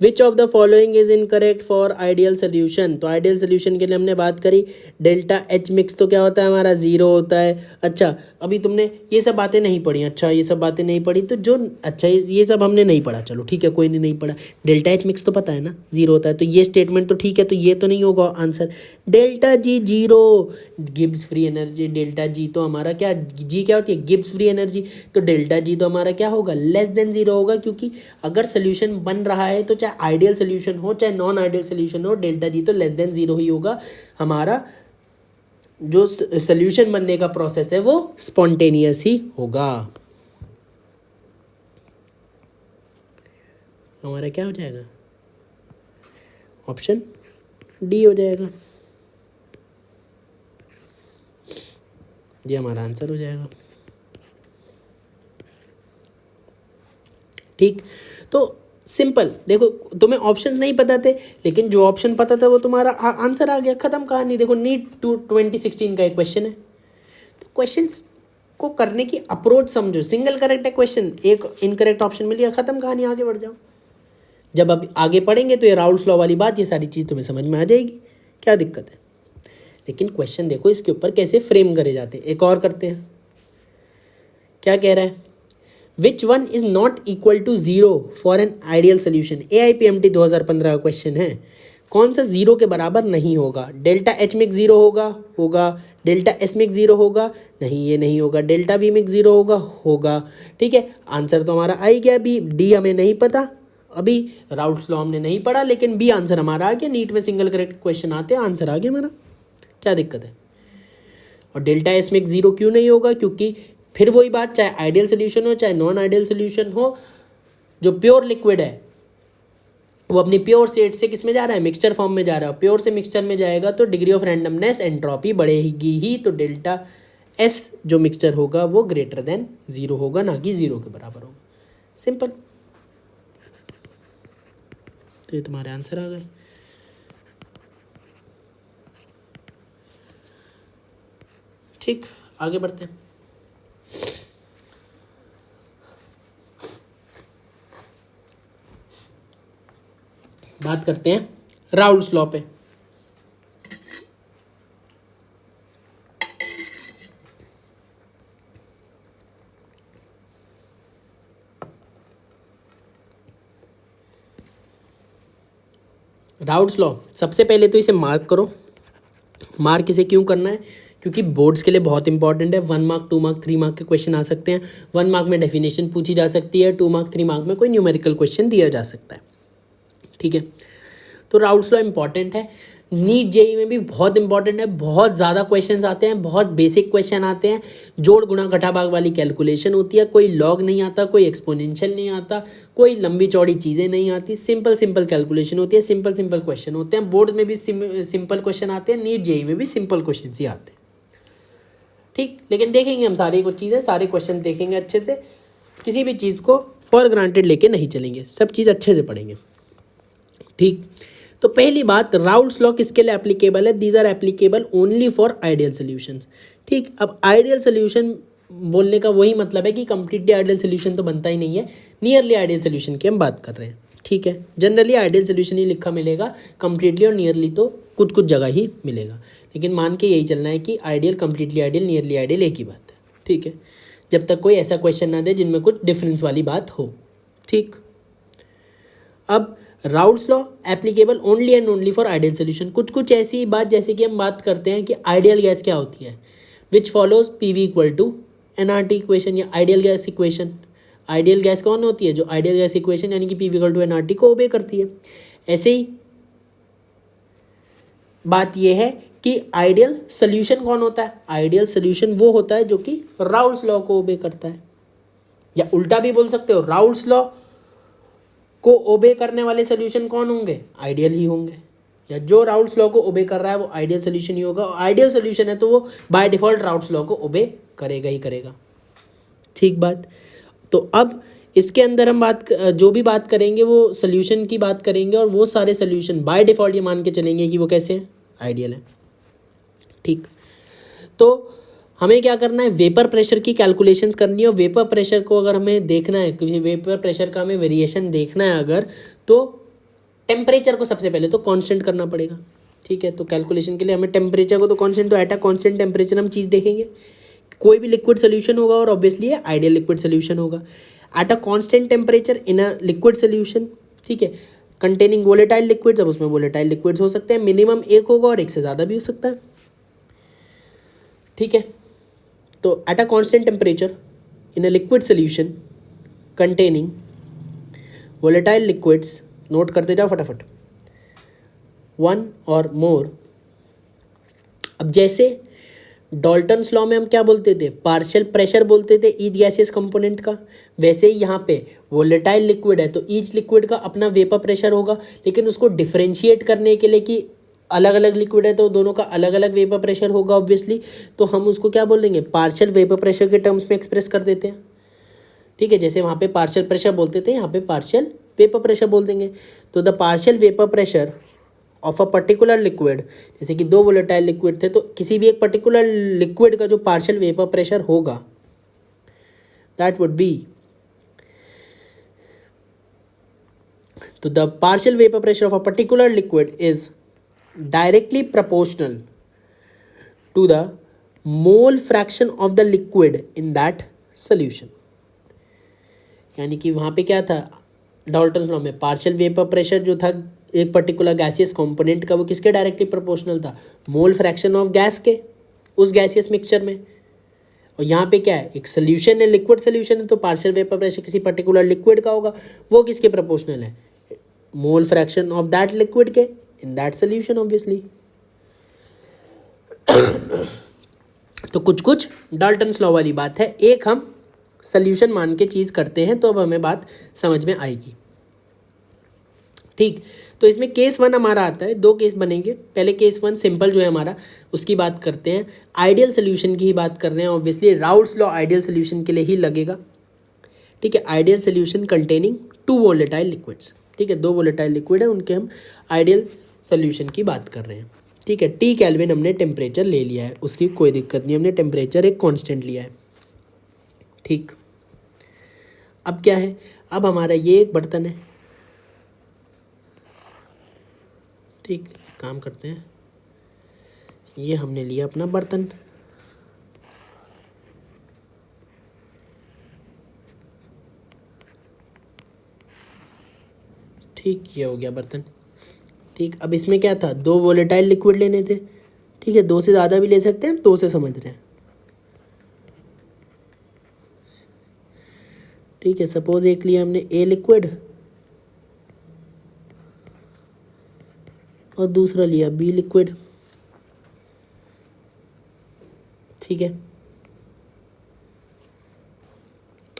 which of the following is incorrect for ideal solution. तो आइडियल सोल्यूशन के लिए हमने बात करी डेल्टा एच मिक्स तो क्या होता है हमारा, ज़ीरो होता है। अच्छा, अभी तुमने ये सब बातें नहीं पढ़ी, अच्छा ये सब बातें नहीं पढ़ी तो जो अच्छा ये सब हमने नहीं पढ़ा, चलो ठीक है कोई नहीं पढ़ा। डेल्टा एच मिक्स तो पता है ना, ज़ीरो होता है, तो ये स्टेटमेंट तो ठीक है, तो ये तो नहीं होगा answer. Delta G zero, Gibbs free energy, delta G तो हमारा क्या, जी क्या होती है, गिब्स फ्री एनर्जी, तो डेल्टा जी तो हमारा क्या होगा, लेस देन ज़ीरो होगा, क्योंकि अगर सोल्यूशन बन रहा है तो चाहे आइडियल सोल्यूशन हो चाहे नॉन आइडियल सोल्यूशन हो, डेल्टा जी तो लेस देन ज़ीरो ही होगा। हमारा जो सोल्यूशन बनने का प्रोसेस है वो स्पॉन्टेनियस ही होगा। हमारा क्या हो जाएगा, ऑप्शन डी हो जाएगा, ये हमारा आंसर हो जाएगा। ठीक, तो सिंपल देखो, तुम्हें ऑप्शन नहीं पता थे लेकिन जो ऑप्शन पता था वो तुम्हारा आंसर आ गया, खत्म कहानी। देखो नीट 2016 का एक क्वेश्चन है, तो क्वेश्चंस को करने की अप्रोच समझो। सिंगल करेक्ट है क्वेश्चन, एक इनकरेक्ट ऑप्शन मिल गया, खत्म कहानी, आगे बढ़ जाओ। जब अब आगे पढ़ेंगे तो ये राउल्स लॉ वाली बात, ये सारी चीज़ तुम्हें समझ में आ जाएगी, क्या दिक्कत है। लेकिन क्वेश्चन देखो इसके ऊपर कैसे फ्रेम करे जाते हैं। एक और करते हैं, क्या कह रहा है, which one is not equal to zero for an ideal solution. AIPMT 2015 का क्वेश्चन है, कौन सा जीरो के बराबर नहीं होगा। डेल्टा एच मिक्स जीरो होगा, डेल्टा एस मिक्स जीरो होगा, नहीं ये नहीं होगा, डेल्टा वी मिक्स जीरो होगा। ठीक है, आंसर तो हमारा आ ही गया बी। डी हमें नहीं पता, अभी राउल्स लॉ हमने नहीं पढ़ा, लेकिन बी आंसर हमारा आ गया। नीट में सिंगल करेक्ट क्वेश्चन आते हैं, आंसर आ गया हमारा, क्या दिक्कत है। और डेल्टा एस मिक्स जीरो क्यों नहीं होगा, क्योंकि फिर वही बात, चाहे आइडियल सोल्यूशन हो चाहे नॉन आइडियल सोल्यूशन हो, जो प्योर लिक्विड है वो अपनी प्योर स्टेट से किस में जा रहा है, मिक्सचर फॉर्म में जा रहा है। प्योर से मिक्सचर में जाएगा तो डिग्री ऑफ रैंडमनेस एंट्रोपी बढ़ेगी ही, तो डेल्टा एस जो मिक्सचर होगा वो ग्रेटर देन जीरो होगा, ना कि जीरो के बराबर होगा। सिंपल, तो ये तुम्हारे आंसर आ गए। ठीक, आगे बढ़ते हैं। बात करते हैं राउल्स लॉ पे। राउल्स लॉ, सबसे पहले तो इसे मार्क करो। मार्क इसे क्यों करना है, क्योंकि बोर्ड्स के लिए बहुत इंपॉर्टेंट है। 1 मार्क 2 मार्क 3 मार्क के क्वेश्चन आ सकते हैं। 1 मार्क में डेफिनेशन पूछी जा सकती है, 2 मार्क 3 मार्क में कोई न्यूमेरिकल क्वेश्चन दिया जा सकता है। ठीक है, तो राउल्स लॉ इंपॉर्टेंट है। नीट जेई में भी बहुत इंपॉर्टेंट है, बहुत ज़्यादा क्वेश्चंस आते हैं, बहुत बेसिक क्वेश्चन आते हैं। जोड़ गुणा घटा भाग वाली कैलकुलेशन होती है, कोई लॉग नहीं आता, कोई एक्सपोनेंशियल नहीं आता, कोई लंबी चौड़ी चीज़ें नहीं आती, सिंपल सिंपल कैलकुलेशन होती है, सिंपल सिंपल क्वेश्चन होते हैं। बोर्ड में भी सिंपल क्वेश्चन आते हैं, नीट जेई में भी सिंपल क्वेश्चन ही आते हैं। ठीक, लेकिन देखेंगे हम सारी कुछ चीज़ें, सारे क्वेश्चन देखेंगे अच्छे से, किसी भी चीज़ को फॉर ग्रांटेड लेके नहीं चलेंगे, सब चीज़ अच्छे से पढ़ेंगे। ठीक, तो पहली बात, राउल्स लॉ किसके लिए एप्लीकेबल है, these are applicable only for ideal solutions. ठीक, अब आइडियल सोल्यूशन बोलने का वही मतलब है कि कंप्लीटली आइडियल सोल्यूशन तो बनता ही नहीं है, नियरली आइडियल सोल्यूशन की हम बात कर रहे हैं। ठीक है, जनरली आइडियल सोल्यूशन ही लिखा मिलेगा, कंप्लीटली और नियरली तो कुछ कुछ जगह ही मिलेगा, लेकिन मान के यही चलना है कि ideal, completely ideal, nearly ideal एक ही बात है। ठीक है, जब तक कोई ऐसा क्वेश्चन ना दे जिनमें कुछ डिफरेंस वाली बात हो। ठीक, अब Raoult's law applicable only and only for ideal solution. कुछ कुछ ऐसी बात, जैसे कि हम बात करते हैं कि आइडियल गैस क्या होती है, which follows PV equal to NRT equation या ideal gas equation. Ideal gas कौन होती है, जो आइडियल गैस इक्वेशन यानी कि PV इक्वल टू NRT को ओबे करती है। ऐसे ही बात यह है कि आइडियल सोल्यूशन कौन होता है? आइडियल सोल्यूशन वो होता है जो कि राउल्स लॉ को ओबे करता है, या उल्टा भी बोल सकते हो, राउल्स लॉ को ओबे करने वाले सोल्यूशन कौन होंगे? आइडियल ही होंगे, या जो राउल्स लॉ को ओबे कर रहा है वो आइडियल सोल्यूशन ही होगा। और आइडियल सोल्यूशन है तो वो बाय डिफॉल्ट राउल्स लॉ को ओबे करेगा ही करेगा। ठीक बात। तो अब इसके अंदर हम जो भी बात करेंगे वो सोल्यूशन की बात करेंगे, और वो सारे सोल्यूशन बाय डिफॉल्ट ये मान के चलेंगे कि वो कैसे हैं? आइडियल है। ठीक, तो हमें क्या करना है? वेपर प्रेशर की कैलकुलेशंस करनी है। और वेपर प्रेशर को अगर हमें देखना है, क्योंकि वेपर प्रेशर का हमें वेरिएशन देखना है अगर, तो टेम्परेचर को सबसे पहले तो कांस्टेंट करना पड़ेगा। ठीक है, तो कैलकुलेशन के लिए हमें टेम्परेचर को तो कांस्टेंट, तो एट अ कांस्टेंट टेम्परेचर हम चीज़ देखेंगे, कोई भी लिक्विड सोल्यूशन होगा और ऑब्वियसली ये आइडियल लिक्विड सोल्यूशन होगा at a constant temperature in a liquid solution. ठीक है, कंटेनिंग वोलेटाइल लिक्विड्स, अब उसमें वोलेटाइल लिक्विड्स हो सकते हैं, मिनिमम एक होगा और एक से ज़्यादा भी हो सकता है। ठीक है, तो at a constant temperature in a liquid solution containing volatile liquids, note करते जाओ फटाफट, 1 और मोर। अब जैसे डाल्टन्स लॉ में हम क्या बोलते थे? पार्शियल प्रेशर बोलते थे ईच गैसियस कंपोनेंट का, वैसे ही यहाँ पे वोलेटाइल लिक्विड है तो ईच लिक्विड का अपना वेपर प्रेशर होगा, लेकिन उसको डिफरेंशिएट करने के लिए कि अलग अलग लिक्विड है तो दोनों का अलग अलग वेपर प्रेशर होगा ऑब्वियसली, तो हम उसको क्या बोल देंगे? पार्शियल वेपर प्रेशर के टर्म्स में एक्सप्रेस कर देते हैं। ठीक है, जैसे वहाँ पे पार्शियल प्रेशर बोलते थे, यहाँ पे पार्शियल वेपर प्रेशर बोल देंगे। तो the partial vapour pressure of a particular liquid, जैसे कि 2 वोलेटाइल लिक्विड थे, तो किसी भी एक पर्टिकुलर लिक्विड का जो पार्शियल वेपर प्रेशर होगा दैट वुड बी, तो the partial vapour pressure of a particular liquid is directly proportional to the mole fraction of the liquid in that solution. यानी कि वहाँ पे क्या था? डाल्टन्स लॉ में पार्शियल वेपर प्रेशर जो था एक पर्टिकुलर गैसियस कंपोनेंट का, वो किसके डायरेक्टली प्रोपोर्शनल था? मोल फ्रैक्शन ऑफ गैस के, उस गैसियस मिक्सचर में। और यहाँ पे क्या है? एक सोल्यूशन है, लिक्विड सोल्यूशन है, तो पार्शियल वेपर प्रेशर किसी पर्टिकुलर लिक्विड का होगा, वो किसके प्रोपोर्शनल है? Mole fraction of that liquid के इन दैट सोल्यूशन ऑब्वियसली। तो कुछ कुछ डाल्टन्स लॉ वाली बात है, एक हम सोल्यूशन मान के चीज़ करते हैं, तो अब हमें बात समझ में आएगी। ठीक, तो इसमें केस 1 हमारा आता है, 2 केस बनेंगे। पहले केस 1 सिंपल जो है हमारा, उसकी बात करते हैं। आइडियल सोल्यूशन की ही बात कर रहे हैं, obviously Raoult's law ideal solution के लिए ही लगेगा। ठीक है, ideal solution containing 2 volatile liquids. ठीक है, 2 वोलेटाइल लिक्विड है, उनके हम आइडियल सोल्यूशन की बात कर रहे हैं। ठीक है, टी केल्विन हमने टेम्परेचर ले लिया है, उसकी कोई दिक्कत नहीं, हमने टेम्परेचर एक कॉन्स्टेंट लिया है। ठीक, अब क्या है? अब हमारा ये एक बर्तन है। ठीक, काम करते हैं, ये हमने लिया अपना बर्तन। ठीक, ये हो गया बर्तन। ठीक, अब इसमें क्या था? 2 वोलेटाइल लिक्विड लेने थे। ठीक है, 2 से ज़्यादा भी ले सकते हैं, 2 से समझ रहे हैं। ठीक है, सपोज एक लिया हमने ए लिक्विड और दूसरा लिया बी लिक्विड। ठीक है,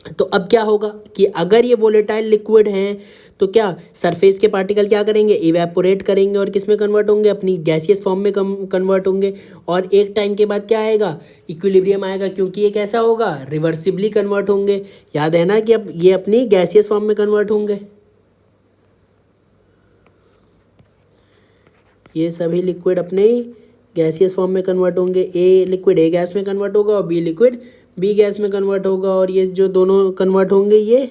तो अब क्या होगा कि अगर ये वोलेटाइल लिक्विड हैं तो क्या सरफेस के पार्टिकल क्या करेंगे? इवेपोरेट करेंगे और किस में कन्वर्ट होंगे? अपनी गैसियस फॉर्म में कन्वर्ट होंगे। और एक टाइम के बाद क्या आएगा? इक्विलिब्रियम आएगा, क्योंकि ये कैसा होगा? रिवर्सिबली कन्वर्ट होंगे। याद है ना कि अब ये अपनी गैसियस फॉर्म में कन्वर्ट होंगे। ये सभी लिक्विड अपने गैसियस फॉर्म में कन्वर्ट होंगे। ए लिक्विड ए गैस में कन्वर्ट होगा और बी लिक्विड बी गैस में कन्वर्ट होगा, और ये जो दोनों कन्वर्ट होंगे ये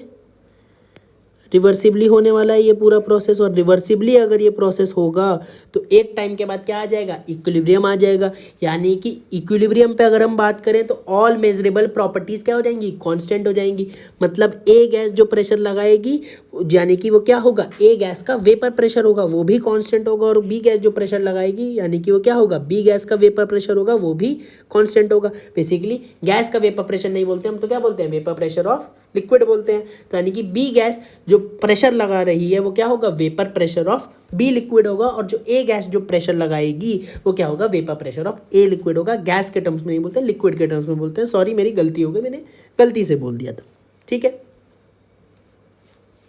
रिवर्सिबली होने वाला है ये पूरा प्रोसेस। और रिवर्सिबली अगर ये प्रोसेस होगा तो एक टाइम के बाद क्या आ जाएगा? इक्विलिब्रियम आ जाएगा। यानी कि इक्विलिब्रियम पे अगर हम बात करें तो ऑल मेजरेबल प्रॉपर्टीज़ क्या हो जाएंगी? कांस्टेंट हो जाएंगी। मतलब ए गैस जो प्रेशर लगाएगी यानी कि वो क्या होगा, ए गैस का वेपर प्रेशर होगा वो भी कांस्टेंट होगा, और बी गैस जो प्रेशर लगाएगी यानी कि वो क्या होगा, बी गैस का वेपर प्रेशर होगा वो भी कांस्टेंट होगा। बेसिकली गैस का वेपर प्रेशर नहीं बोलते हम, तो क्या बोलते हैं, वेपर प्रेशर ऑफ लिक्विड बोलते हैं। तो यानी कि बी गैस जो प्रेशर लगा रही है वो क्या होगा, vapour pressure of B liquid होगा, और जो ए गैस जो प्रेशर लगाएगी वो क्या होगा, vapour pressure of A liquid होगा। गैस के टर्म्स में नहीं बोलते, लिक्विड के टर्म्स में बोलते हैं। सॉरी मेरी गलती हो गई, मैंने गलती से बोल दिया था, ठीक है।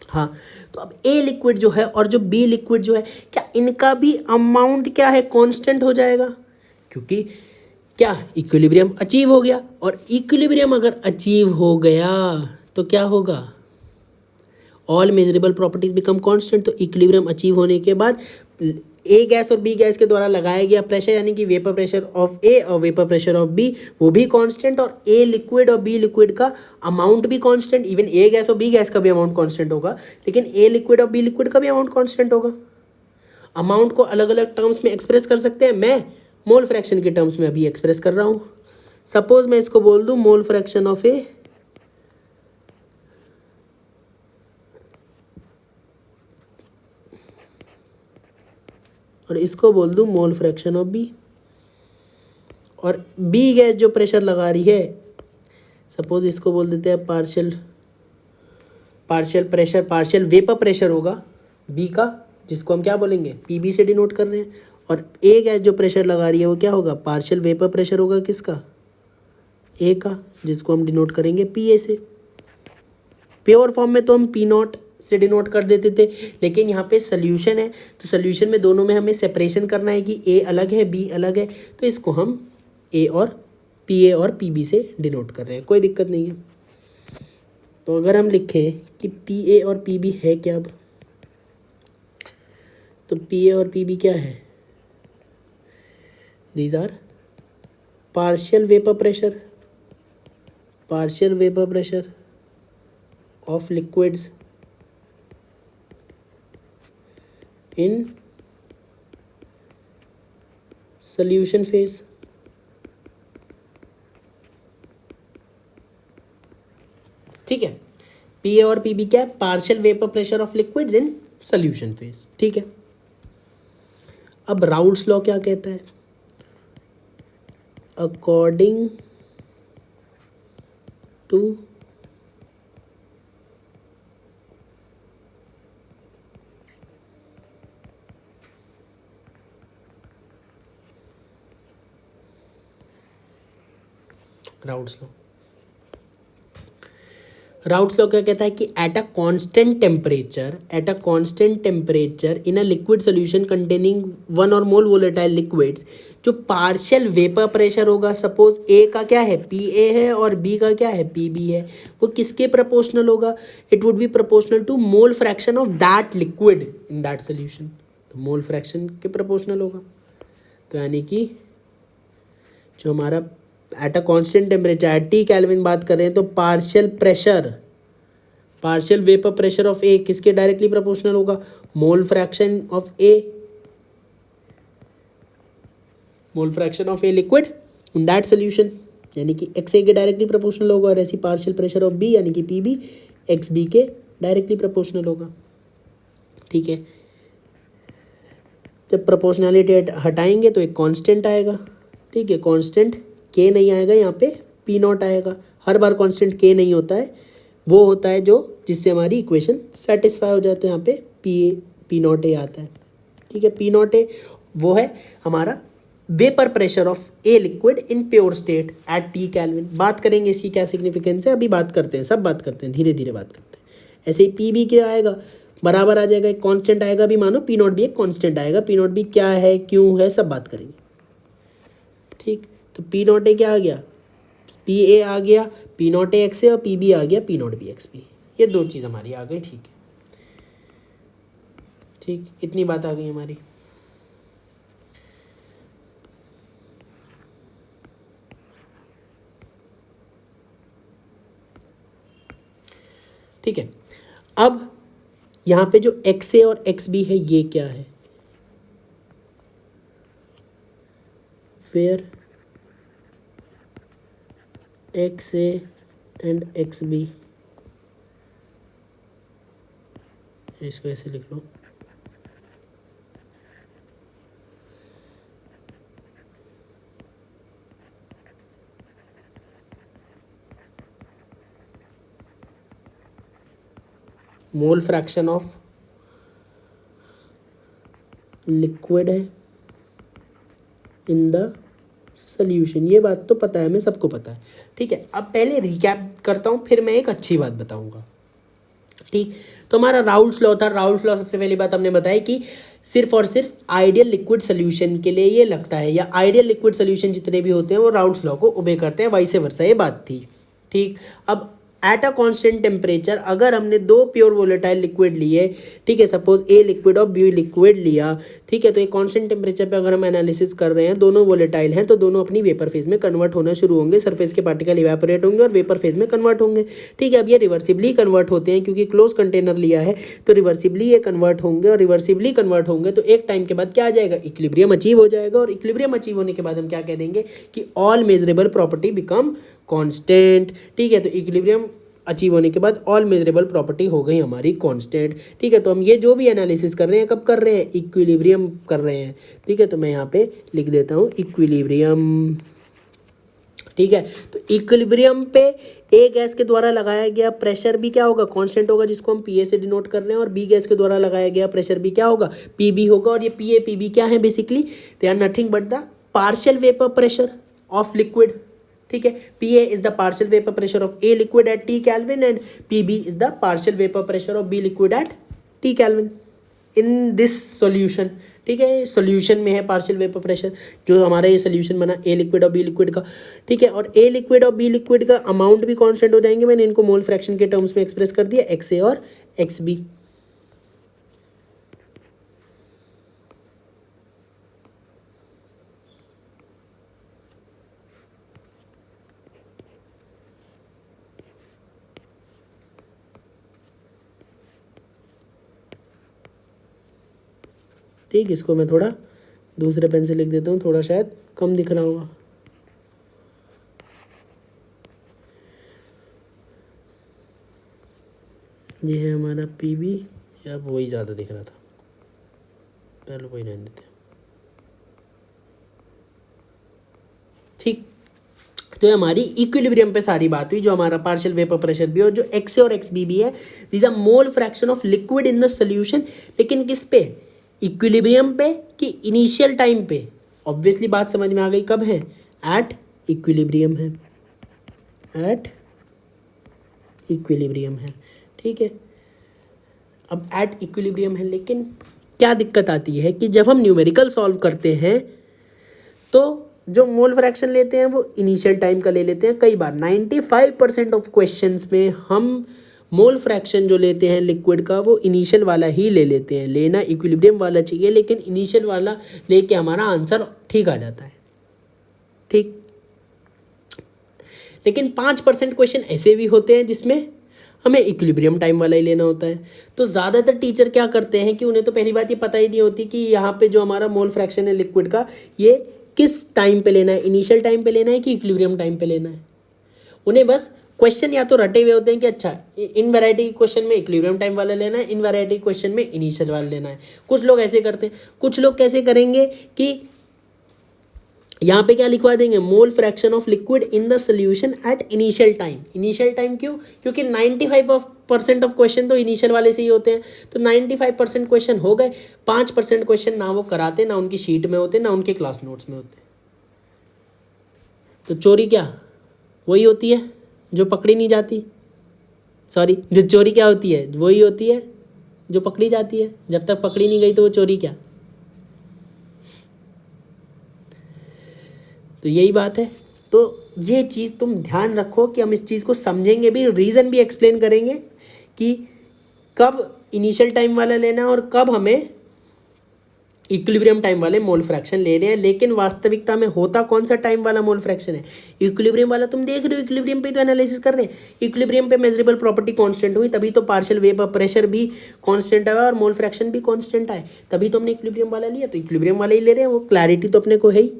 हाँ, तो अब ए लिक्विड जो है और जो बी लिक्विड जो है, क्या इनका भी अमाउंट क्या है, कांस्टेंट हो जाएगा, क्योंकि क्या इक्विलिब्रियम अचीव हो गया, और इक्विलिब्रियम अगर अचीव हो गया तो क्या होगा, all measurable properties become constant. तो इक्विलिब्रियम अचीव होने के बाद ए गैस और बी गैस के द्वारा लगाया गया प्रेशर यानी कि वेपर प्रेशर ऑफ ए और वेपर प्रेशर ऑफ बी वो भी कांस्टेंट, और ए लिक्विड और बी लिक्विड का अमाउंट भी कांस्टेंट। इवन ए गैस और बी गैस का भी अमाउंट कांस्टेंट होगा, लेकिन ए लिक्विड और बी लिक्विड का भी अमाउंट कांस्टेंट होगा। अमाउंट को अलग अलग टर्म्स में एक्सप्रेस कर सकते हैं, मैं मोल फ्रैक्शन के टर्म्स में अभी एक्सप्रेस कर रहा हूँ। सपोज मैं इसको बोल दूँ मोल फ्रैक्शन ऑफ ए और इसको बोल दूं मोल फ्रैक्शन ऑफ बी, और बी गैस जो प्रेशर लगा रही है, सपोज इसको बोल देते हैं partial pressure, partial vapour pressure होगा बी का, जिसको हम क्या बोलेंगे, पी बी से डिनोट कर रहे हैं। और ए गैस जो प्रेशर लगा रही है वो क्या होगा, पार्शियल वेपर प्रेशर होगा किसका, ए का, जिसको हम डिनोट करेंगे पी ए से। प्योर फॉर्म में तो हम पी नॉट से डिनोट कर देते थे, लेकिन यहाँ पे सोल्यूशन है, तो सोल्यूशन में दोनों में हमें सेपरेशन करना है कि ए अलग है बी अलग है, तो इसको हम ए और पी बी से डिनोट कर रहे हैं, कोई दिक्कत नहीं है। तो अगर हम लिखें कि पी ए और पी बी है क्या, अब तो पी ए और पी बी क्या है, these are partial vapour pressure of liquids in solution phase. ठीक है, पी ए और पी बी क्या है, partial vapour pressure of liquids in solution phase, ठीक है। अब राउल्ट्स लॉ क्या कहता है, अकॉर्डिंग टू राउल्ट्स लॉ क्या कहता है कि at a constant temperature in a liquid solution containing one और मोल वोलेटाइल लिक्विड्स, जो पार्शियल वेपर प्रेशर होगा, सपोज ए का क्या है, पी ए है, और बी का क्या है, पी बी है, वो किसके प्रोपोर्शनल होगा, it would be proportional to mole fraction of that liquid in that solution. तो मोल फ्रैक्शन के प्रोपोर्शनल होगा, तो यानी कि जो हमारा at a constant temperature at T kelvin बात कर रहे हैं, तो पार्शियल वेपर प्रेशर ऑफ ए किसके डायरेक्टली प्रोपोर्शनल होगा, मोल fraction of A liquid in that solution, यानी कि एक्स ए के डायरेक्टली प्रोपोर्शनल होगा, और ऐसी पार्शियल प्रेशर ऑफ बी यानी कि पी बी एक्स बी के डायरेक्टली प्रोपोर्शनल होगा, ठीक है। जब प्रोपोर्शनैलिटी हटाएंगे तो एक कांस्टेंट आएगा, ठीक है, कांस्टेंट के नहीं आएगा, यहाँ पे पी नॉट आएगा। हर बार कांस्टेंट के नहीं होता है, वो होता है जो जिससे हमारी इक्वेशन सेटिस्फाई हो जाए, तो यहाँ पे पी नॉट ए आता है, ठीक है। पी नॉट ए वो है हमारा vapour pressure of A liquid in pure state eight T kelvin. बात करेंगे इसकी क्या सिग्निफिकेंस है, अभी बात करते हैं, सब बात करते हैं, धीरे धीरे बात करते हैं। ऐसे ही पी बी क्या आएगा, बराबर आ जाएगा, एक कांस्टेंट आएगा भी, मानो पी नॉट भी एक कांस्टेंट आएगा, पी नॉट भी क्या है क्यों है सब बात करेंगे, ठीक। तो पी नॉट ए क्या आ गया, पी ए आ गया, P not A X A, और पी बी आ गया, P not B X B, ये दो चीज़ हमारी आ गई, ठीक है, ठीक, इतनी बात आ गई हमारी। ठीक है, अब यहाँ पे जो एक्स ए और एक्स बी है ये क्या है, where X A and X B इसको ऐसे लिख लो, मोल फ्रैक्शन ऑफ लिक्विड है इन द सोल्यूशन। ये बात तो पता है, हमें सबको पता है, ठीक है। अब पहले रिकैप करता हूँ, फिर मैं एक अच्छी बात बताऊँगा, ठीक। तो हमारा राउल्स लॉ था। राउल्स लॉ सबसे पहली बात हमने बताई कि सिर्फ और सिर्फ आइडियल लिक्विड सोल्यूशन के लिए ये लगता है, या आइडियल लिक्विड सोल्यूशन जितने भी होते हैं वो राउल्स लॉ को ओबे करते हैं, वाइस वर्सा ये बात थी, ठीक। अब एट अ कांस्टेंट टेम्परेचर अगर हमने दो प्योर वोलेटाइल लिक्विड लिए, ठीक है, सपोज ए लिक्विड और बी लिक्विड लिया, ठीक है, तो एक कांस्टेंट टेम्परेचर पे अगर हम एनालिसिस कर रहे हैं, दोनों वोलेटाइल हैं, तो दोनों अपनी वेपर फेज में कन्वर्ट होना शुरू होंगे, सरफेस के पार्टिकल इवेपोरेट होंगे और वेपर फेज में कन्वर्ट होंगे, ठीक है। अब ये रिवर्सिबली कन्वर्ट होते हैं क्योंकि क्लोज कंटेनर लिया है, तो रिवर्सिबली ये कन्वर्ट होंगे, और रिवर्सिबली कन्वर्ट होंगे तो एक टाइम के बाद क्या आ जाएगा, इक्विलिब्रियम अचीव हो जाएगा, और इक्विलिब्रियम अचीव होने के बाद हम क्या कह देंगे कि all measurable property become constant, ठीक है। तो इक्विलिब्रियम अचीव होने के बाद ऑल मेजरेबल प्रॉपर्टी हो गई हमारी कांस्टेंट, ठीक है। तो हम ये जो भी एनालिसिस कर रहे हैं कब कर रहे हैं, इक्विलिब्रियम कर रहे हैं, ठीक है। तो मैं यहाँ पे लिख देता हूँ इक्विलिब्रियम, ठीक है। तो इक्विलिब्रियम पे ए गैस के द्वारा लगाया गया प्रेशर भी क्या होगा, कांस्टेंट होगा, जिसको हम पीए से डिनोट कर रहे हैं, और बी गैस के द्वारा लगाया गया प्रेशर भी क्या होगा, पीबी होगा। और ये पीए पीबी क्या है, basically they are nothing but the partial vapour pressure of liquid, ठीक है। P A is the partial vapour pressure of A liquid at T kelvin, and P B is the partial vapour pressure of B liquid at T kelvin in this solution, ठीक है। Solution में है partial vapour pressure, जो हमारा ये solution बना a liquid और B liquid का, ठीक है। और ए लिक्विड और बी लिक्विड का अमाउंट भी कांस्टेंट हो जाएंगे। मैंने इनको मोल फ्रैक्शन के टर्म्स में एक्सप्रेस कर दिया, एक्स ए और एक्स बी। ठीक, इसको मैं थोड़ा दूसरे पेन से लिख देता हूँ, थोड़ा शायद कम दिख रहा होगा। ये है हमारा पी बी, या वही ज़्यादा दिख रहा था, पहले वही रहने देते हैं, ठीक। तो ये हमारी इक्विलिब्रियम पे सारी बात हुई, जो हमारा पार्शियल वेपर प्रेशर भी और जो एक्स ए और एक्स बी भी है, these are mole fraction of liquid in the solution. लेकिन किस पे, इक्विलिब्रियम पे कि इनिशियल टाइम पे? ऑब्वियसली बात समझ में आ गई, कब है, एट इक्विलिब्रियम है, एट इक्विलिब्रियम है, ठीक है। अब एट इक्विलिब्रियम है, लेकिन क्या दिक्कत आती है कि जब हम न्यूमेरिकल सॉल्व करते हैं तो जो मोल फ्रैक्शन लेते हैं वो इनिशियल टाइम का ले लेते हैं। कई बार 95% ऑफ क्वेश्चंस में हम मोल फ्रैक्शन जो लेते हैं लिक्विड का वो इनिशियल वाला ही ले लेते हैं। लेना इक्विलिब्रियम वाला चाहिए, लेकिन इनिशियल वाला लेके हमारा आंसर ठीक आ जाता है, ठीक। लेकिन 5% क्वेश्चन ऐसे भी होते हैं जिसमें हमें इक्विलिब्रियम टाइम वाला ही लेना होता है। तो ज़्यादातर टीचर क्या करते हैं कि उन्हें तो पहली बात ये पता ही नहीं होती कि यहाँ पे जो हमारा मोल फ्रैक्शन है लिक्विड का, ये किस टाइम पे लेना है, इनिशियल टाइम पे लेना है कि इक्विलिब्रियम टाइम पे लेना है। उन्हें बस क्वेश्चन या तो रटे हुए होते हैं कि अच्छा इन वैरायटी क्वेश्चन में इक्विलिब्रियम टाइम वाला लेना है, इन वैरायटी क्वेश्चन में इनिशियल वाला लेना है। कुछ लोग ऐसे करते हैं, कुछ लोग कैसे करेंगे कि यहाँ पे क्या लिखवा देंगे, मोल fraction of liquid in the solution at initial time. Initial time क्यों, क्योंकि 95% ऑफ क्वेश्चन तो इनिशियल वाले से ही होते हैं। तो 95% क्वेश्चन हो गए, 5% क्वेश्चन ना वो कराते, ना उनकी शीट में होते, ना उनके क्लास नोट्स में होते। तो चोरी क्या वही होती है जो पकड़ी नहीं जाती, सॉरी, जो चोरी क्या होती है वही होती है जो पकड़ी जाती है। जब तक पकड़ी नहीं गई तो वो चोरी क्या। तो यही बात है। तो ये चीज़ तुम ध्यान रखो कि हम इस चीज़ को समझेंगे भी, रीज़न भी एक्सप्लेन करेंगे कि कब इनिशियल टाइम वाला लेना है और कब हमें इक्विलिब्रियम टाइम वाले मोल फ्रैक्शन ले रहे हैं। लेकिन वास्तविकता में होता कौन सा टाइम वाला मोल फ्रैक्शन है, इक्विलिब्रियम वाला। तुम देख रहे हो इक्विलिब्रियम पे तो एनालिसिस कर रहे हैं, इक्विलिब्रियम पे मेजरेबल प्रॉपर्टी कांस्टेंट हुई, तभी तो पार्शियल वेपर प्रेशर भी कांस्टेंट आया और मोल फ्रैक्शन भी कांस्टेंट आए, तभी तो हमने इक्विलिब्रियम वाला लिया। तो इक्विलिब्रियम वाला ही ले रहे हैं, वो क्लैरिटी तो अपने को है ही,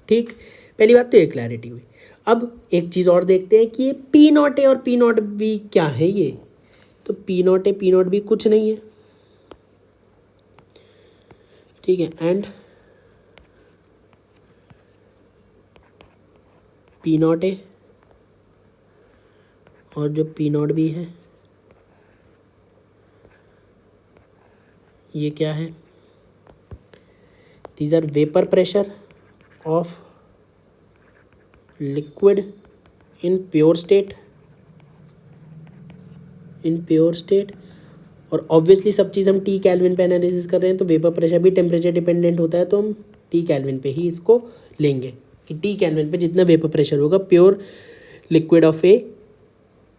ठीक। पहली बात तो ये क्लैरिटी हुई। अब एक चीज़ और देखते हैं कि ये पी नॉट ए और पी नॉट बी क्या है। ये तो P not a P not be कुछ नहीं है, ठीक है, एंड पी नॉट ए, और जो पी नॉट बी है ये क्या है, these are vapour pressure of liquid in pure state, और ऑब्वियसली सब चीज़ हम टी केल्विन पे एनालिसिस कर रहे हैं, तो वेपर प्रेशर भी टेम्परेचर डिपेंडेंट होता है, तो हम टी केल्विन पे ही इसको लेंगे कि टी केल्विन पे जितना वेपर प्रेशर होगा प्योर लिक्विड ऑफ ए,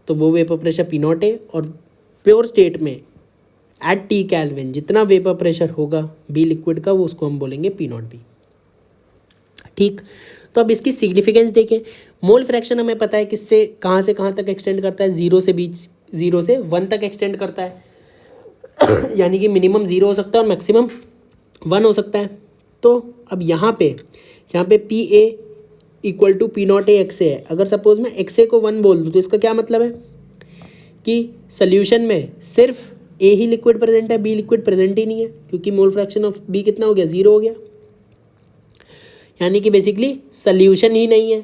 तो वो vapour pressure P not a, और प्योर स्टेट में एट टी केल्विन जितना वेपर प्रेशर होगा बी लिक्विड का, वो उसको हम बोलेंगे पी नॉट बी। ठीक, तो अब इसकी सिग्निफिकेंस देखें। मोल फ्रैक्शन हमें पता है किससे कहाँ से कहाँ तक एक्सटेंड करता है, 0 से 1 तक एक्सटेंड करता है यानी कि मिनिमम 0 हो सकता है और मैक्सिमम 1 हो सकता है। तो अब यहाँ पे जहाँ पे P A equal to P not A X A है, अगर सपोज मैं एक्स ए को 1 बोल दूँ तो इसका क्या मतलब है कि सोल्यूशन में सिर्फ ए ही लिक्विड प्रेजेंट है, बी लिक्विड प्रेजेंट ही नहीं है, क्योंकि मोल फ्रैक्शन ऑफ बी कितना हो गया, 0 हो गया, यानी कि बेसिकली सोल्यूशन ही नहीं है।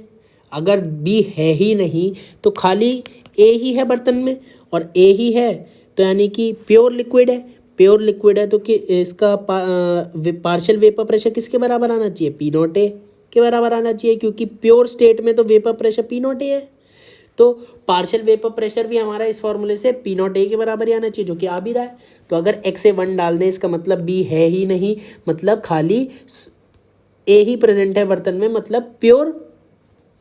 अगर बी है ही नहीं तो खाली ए ही है बर्तन में, और ए ही है तो यानी कि प्योर लिक्विड है, प्योर लिक्विड है तो कि इसका पार्शियल वेपर प्रेशर किसके बराबर आना चाहिए, पी नॉट ए के बराबर आना चाहिए, क्योंकि प्योर स्टेट में तो vapour pressure P not a है, तो पार्शियल वेपर प्रेशर भी हमारा इस फॉर्मूले से पी नॉट ए के बराबर ही आना चाहिए, जो कि आ भी रहा है। तो अगर एक्स ए 1 डाल दें इसका मतलब बी है ही नहीं, मतलब खाली ए ही प्रेजेंट है बर्तन में, मतलब प्योर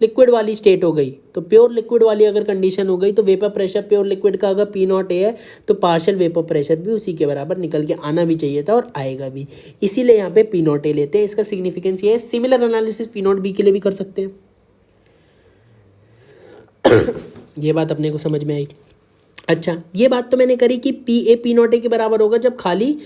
लिक्विड वाली स्टेट हो गई। तो प्योर लिक्विड वाली अगर कंडीशन हो गई तो वेपर प्रेशर प्योर लिक्विड का अगर पी नॉट ए है तो पार्शियल वेपर प्रेशर भी उसी के बराबर निकल के आना भी चाहिए था और आएगा भी, इसीलिए यहाँ पे पी नॉट ए लेते हैं। इसका सिग्निफिकेंस ये है। Similar analysis P not be के लिए भी कर सकते हैं। ये बात अपने को समझ में आई। अच्छा, ये बात तो मैंने करी कि P A P not a के बराबर होगा जब खाली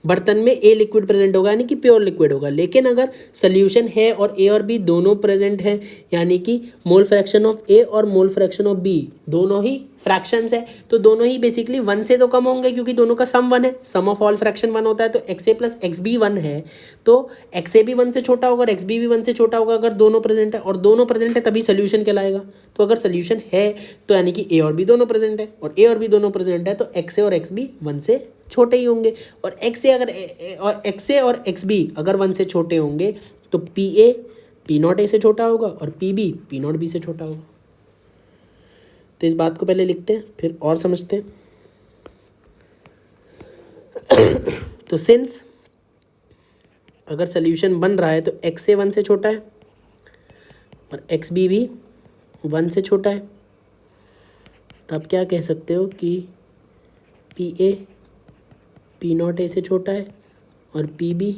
बर्तन में ए लिक्विड प्रेजेंट होगा, यानी कि प्योर लिक्विड होगा। लेकिन अगर सोल्यूशन है और ए और बी दोनों प्रेजेंट हैं, यानी कि मोल फ्रैक्शन ऑफ ए और मोल फ्रैक्शन ऑफ बी दोनों ही फ्रैक्शंस है, तो दोनों ही बेसिकली 1 से तो कम होंगे, क्योंकि दोनों का सम 1 है, सम ऑफ ऑल फ्रैक्शन 1 होता है। तो x A plus X B 1 है, तो एक्स ए भी 1 से छोटा होगा और एक्स बी भी 1 से छोटा होगा अगर दोनों प्रेजेंट है, और दोनों प्रेजेंट है तभी सोल्यूशन कहलाएगा। तो अगर सोल्यूशन है तो यानी कि ए और बी दोनों प्रेजेंट है, और ए और बी दोनों प्रेजेंट है तो एक्स ए और एक्स बी 1 से छोटे ही होंगे, और एक्स ए और एक्स बी अगर 1 से छोटे होंगे तो P A P not A से छोटा होगा और P B P not B से छोटा होगा। तो इस बात को पहले लिखते हैं फिर और समझते हैं। तो सिंस अगर सोल्यूशन बन रहा है तो एक्स ए 1 से छोटा है और एक्स बी भी 1 से छोटा है, तो आप क्या कह सकते हो कि P A P not A से छोटा है और P B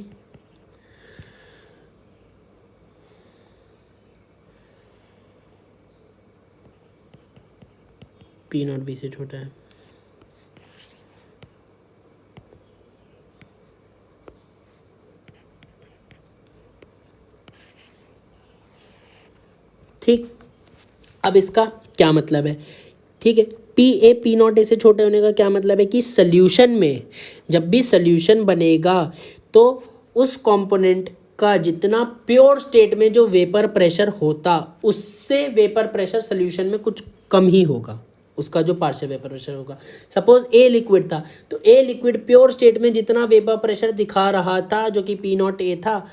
P not B से छोटा है। ठीक, अब इसका क्या मतलब है? ठीक है, P A P not A से छोटे होने का क्या मतलब है कि सोल्यूशन में जब भी सोल्यूशन बनेगा तो उस कंपोनेंट का जितना प्योर स्टेट में जो वेपर प्रेशर होता उससे वेपर प्रेशर सोल्यूशन में कुछ कम ही होगा, उसका जो पार्शियल वेपर प्रेशर होगा। सपोज ए लिक्विड था तो ए लिक्विड प्योर स्टेट में जितना वेपर प्रेशर दिखा रहा था जो कि पी नॉट ए था,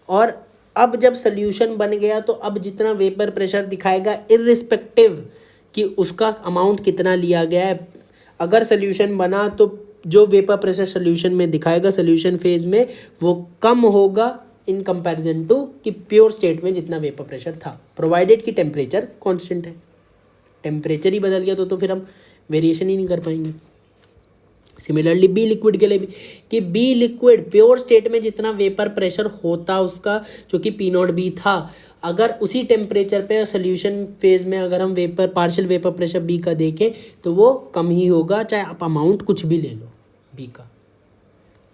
और अब जब सोल्यूशन बन गया तो अब जितना वेपर प्रेशर दिखाएगा इर्रिस्पेक्टिव कि उसका अमाउंट कितना लिया गया है। अगर सोल्यूशन बना तो जो वेपर प्रेशर सोल्यूशन में दिखाएगा सोल्यूशन फेज में वो कम होगा इन कंपैरिजन टू कि प्योर स्टेट में जितना वेपर प्रेशर था, प्रोवाइडेड कि टेम्परेचर कांस्टेंट है। टेम्परेचर ही बदल गया तो फिर हम वेरिएशन ही नहीं कर पाएंगे। सिमिलरली बी लिक्विड के लिए भी कि बी लिक्विड प्योर स्टेट में जितना वेपर प्रेशर होता उसका जो कि पी नॉट बी था, अगर उसी टेम्परेचर पे सोल्यूशन फेज में अगर हम vapour partial vapour pressure B का देखें तो वो कम ही होगा, चाहे आप अमाउंट कुछ भी ले लो बी का,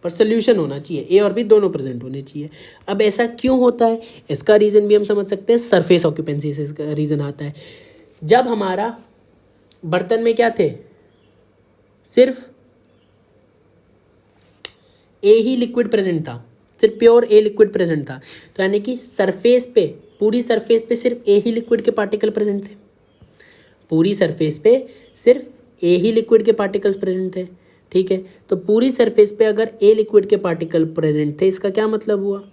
पर सोल्यूशन होना चाहिए, ए और बी दोनों प्रेजेंट होने चाहिए। अब ऐसा क्यों होता है इसका रीज़न भी हम समझ सकते हैं। सरफेस ऑक्यूपेंसी से इसका रीज़न आता है। जब हमारा बर्तन में क्या थे, सिर्फ ए ही लिक्विड प्रेजेंट था, सिर्फ प्योर ए लिक्विड प्रेजेंट था। तो यानी कि सरफेस पे, पूरी सरफेस पे सिर्फ ए ही लिक्विड के पार्टिकल प्रेजेंट थे। पूरी सरफेस पे सिर्फ ए ही लिक्विड के पार्टिकल्स प्रेजेंट थे। ठीक है, तो पूरी सरफेस पे अगर ए लिक्विड के पार्टिकल प्रेजेंट थे, इसका क्या मतलब हुआ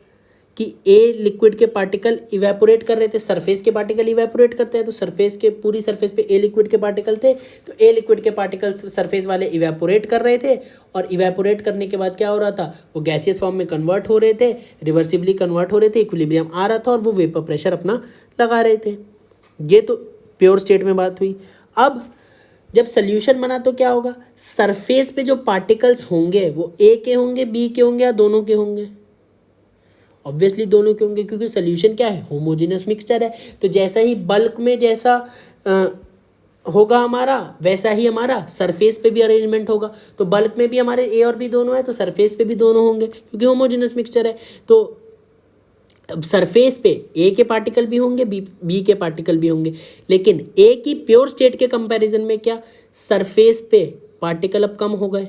कि ए लिक्विड के पार्टिकल इवेपोरेट कर रहे थे। सरफेस के पार्टिकल इवेपोरेट करते हैं, तो सरफेस के, पूरी सरफेस पे ए लिक्विड के पार्टिकल थे, तो ए लिक्विड के पार्टिकल्स सरफेस वाले इवेपोरेट कर रहे थे, और इवेपोरेट करने के बाद क्या हो रहा था, वो गैसियस फॉर्म में कन्वर्ट हो रहे थे, रिवर्सिबली कन्वर्ट हो रहे थे, इक्विलिब्रियम आ रहा था, और वो वेपर प्रेशर अपना लगा रहे थे। ये तो प्योर स्टेट में बात हुई। अब जब सोल्यूशन बना तो क्या होगा, सरफेस पे जो पार्टिकल्स होंगे वो ए के होंगे, बी के होंगे, या दोनों के होंगे? ऑब्वियसली दोनों के होंगे, क्योंकि सोल्यूशन क्या है, होमोजेनियस मिक्सचर है। तो जैसा ही बल्क में जैसा होगा हमारा, वैसा ही हमारा सरफेस पे भी अरेंजमेंट होगा। तो बल्क में भी हमारे ए और बी दोनों है, तो सरफेस पे भी दोनों होंगे, क्योंकि होमोजेनियस मिक्सचर है। तो अब सरफेस पे ए के पार्टिकल भी होंगे, बी के पार्टिकल भी होंगे, लेकिन ए की प्योर स्टेट के कंपैरिजन में क्या, सरफेस पे पार्टिकल अब कम हो गए।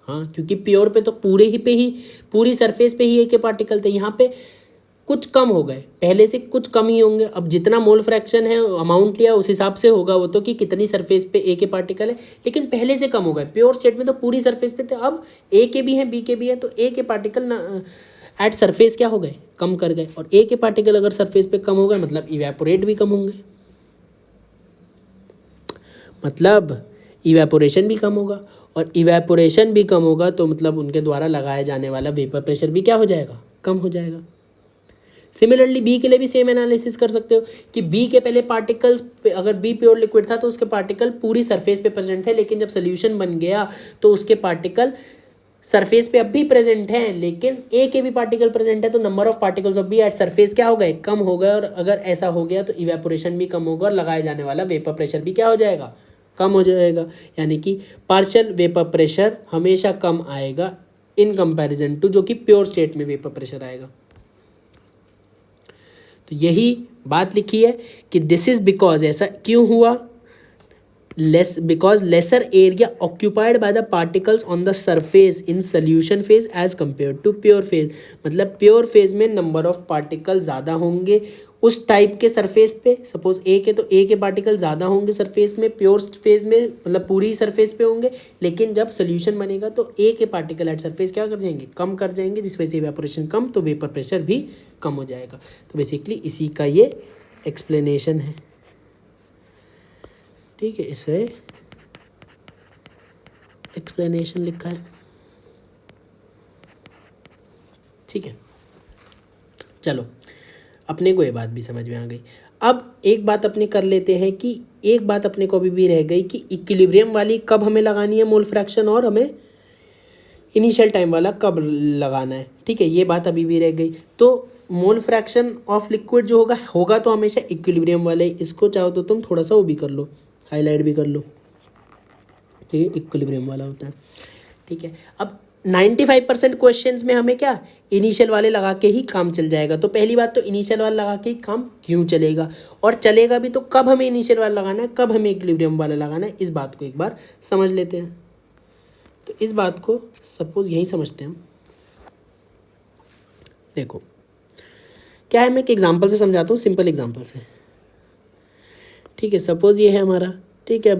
हाँ, क्योंकि प्योर पे तो पूरी सरफेस पे ही ए के पार्टिकल थे, यहाँ पे कुछ कम हो गए, पहले से कुछ कम ही होंगे। अब जितना मोल फ्रैक्शन है, अमाउंट लिया, उस हिसाब से होगा वो तो, कि कितनी सरफेस पे ए के पार्टिकल है, लेकिन पहले से कम हो गए। प्योर स्टेट में तो पूरी सरफेस पे थे, अब ए के भी हैं, बी के भी हैं, तो ए के पार्टिकल एट सरफेस क्या हो गए, कम कर गए। और ए के पार्टिकल अगर सरफेस पे कम हो गए, मतलब इवेपोरेट भी कम होंगे, मतलब इवेपोरेशन भी कम होगा, और इवेपोरेशन भी कम होगा तो मतलब उनके द्वारा लगाया जाने वाला वेपर प्रेशर भी क्या हो जाएगा, कम हो जाएगा। सिमिलरली बी के लिए भी सेम एनालिसिस कर सकते हो कि बी के पहले पार्टिकल्स, अगर बी प्योर लिक्विड था तो उसके पार्टिकल पूरी सरफेस पे प्रेजेंट थे, लेकिन जब सोल्यूशन बन गया तो उसके पार्टिकल सरफेस पे अब भी प्रेजेंट हैं, लेकिन ए के भी पार्टिकल प्रेजेंट है, तो number of particles of B at surface क्या हो गए, कम हो गए। और अगर ऐसा हो गया तो इवेपोरेशन भी कम होगा, और लगाए जाने वाला वेपर प्रेशर भी क्या हो जाएगा, कम हो जाएगा। यानी कि पार्शियल वेपर प्रेशर हमेशा कम आएगा इन कंपैरिजन टू जो कि प्योर स्टेट में वेपर प्रेशर आएगा। तो यही बात लिखी है कि दिस इज बिकॉज, ऐसा क्यों हुआ, because lesser area occupied by the particles on the surface in solution phase as compared to pure phase। मतलब प्योर फेज में नंबर ऑफ पार्टिकल ज़्यादा होंगे उस टाइप के सरफेस पे। सपोज ए के, तो ए के पार्टिकल ज़्यादा होंगे सरफेस में, प्योर फेज में मतलब पूरी सरफेस पे होंगे, लेकिन जब सोल्यूशन बनेगा तो ए के पार्टिकल एट सरफेस क्या कर जाएंगे, कम कर जाएंगे, जिस वजह से इवेपोरेशन कम, तो वेपर प्रेशर भी कम हो जाएगा। तो बेसिकली इसी का ये एक्सप्लेनेशन है। ठीक है, इसे एक्सप्लेनेशन लिखा है। ठीक है, चलो अपने को ये बात भी समझ में आ गई। अब एक बात अपने कर लेते हैं कि एक बात अपने को अभी भी रह गई कि इक्विलिब्रियम वाली कब हमें लगानी है मोल फ्रैक्शन, और हमें इनिशियल टाइम वाला कब लगाना है। ठीक है, ये बात अभी भी रह गई। तो मोल फ्रैक्शन ऑफ लिक्विड जो होगा तो हमेशा इक्विलिब्रियम वाले। इसको चाहो तो तुम थोड़ा सा वो भी कर लो, हाईलाइट भी कर लो, ये इक्विलिब्रियम वाला होता है। ठीक है, अब 95% क्वेश्चंस में हमें क्या, इनिशियल वाले लगा के ही काम चल जाएगा। तो पहली बात तो इनिशियल वाला लगा के ही काम क्यों चलेगा, और चलेगा भी तो कब हमें इनिशियल वाला लगाना है, कब हमें इक्विलिब्रियम वाला लगाना है, इस बात को एक बार समझ लेते हैं। तो इस बात को सपोज यही समझते हैं हम। देखो क्या है, मैं एक एग्जाम्पल से समझाता हूँ, सिंपल एग्जाम्पल से। ठीक है, सपोज ये है हमारा, ठीक है,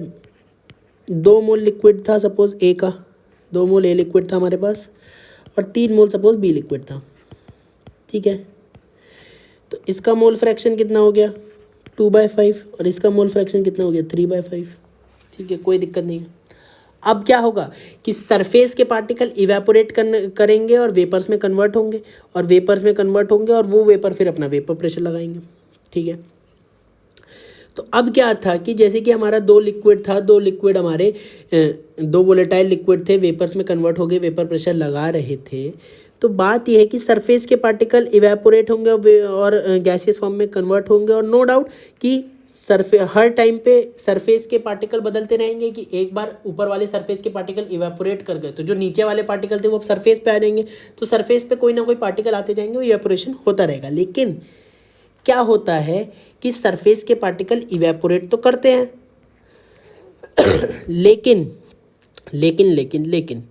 2 मोल लिक्विड था सपोज ए का, 2 मोल ए लिक्विड था हमारे पास, और 3 मोल सपोज बी लिक्विड था। ठीक है, तो इसका मोल फ्रैक्शन कितना हो गया, 2/5, और इसका मोल फ्रैक्शन कितना हो गया, 3/5। ठीक है, कोई दिक्कत नहीं है। अब क्या होगा कि सरफेस के पार्टिकल इवेपोरेट करेंगे और वेपर्स में कन्वर्ट होंगे, और वेपर्स में कन्वर्ट होंगे, और वो वेपर फिर अपना वेपर प्रेशर लगाएंगे। ठीक है, तो अब क्या था कि जैसे कि हमारा 2 लिक्विड था, 2 लिक्विड हमारे 2 वोलेटाइल लिक्विड थे, वेपर्स में कन्वर्ट हो गए, वेपर प्रेशर लगा रहे थे। तो बात यह है कि सरफेस के पार्टिकल इवेपोरेट होंगे और गैसियस फॉर्म में कन्वर्ट होंगे, और नो डाउट कि हर टाइम पे सरफेस के पार्टिकल बदलते रहेंगे कि एक बार ऊपर वाले सरफेस के पार्टिकल इवेपोरेट कर गए तो जो नीचे वाले पार्टिकल थे वो अब सरफेस पे आ जाएंगे, तो सरफेस पे कोई ना कोई पार्टिकल आते जाएंगे, वो इवेपोरेशन होता रहेगा। लेकिन क्या होता है कि सरफेस के पार्टिकल इवेपोरेट तो करते हैं लेकिन लेकिन लेकिन लेकिन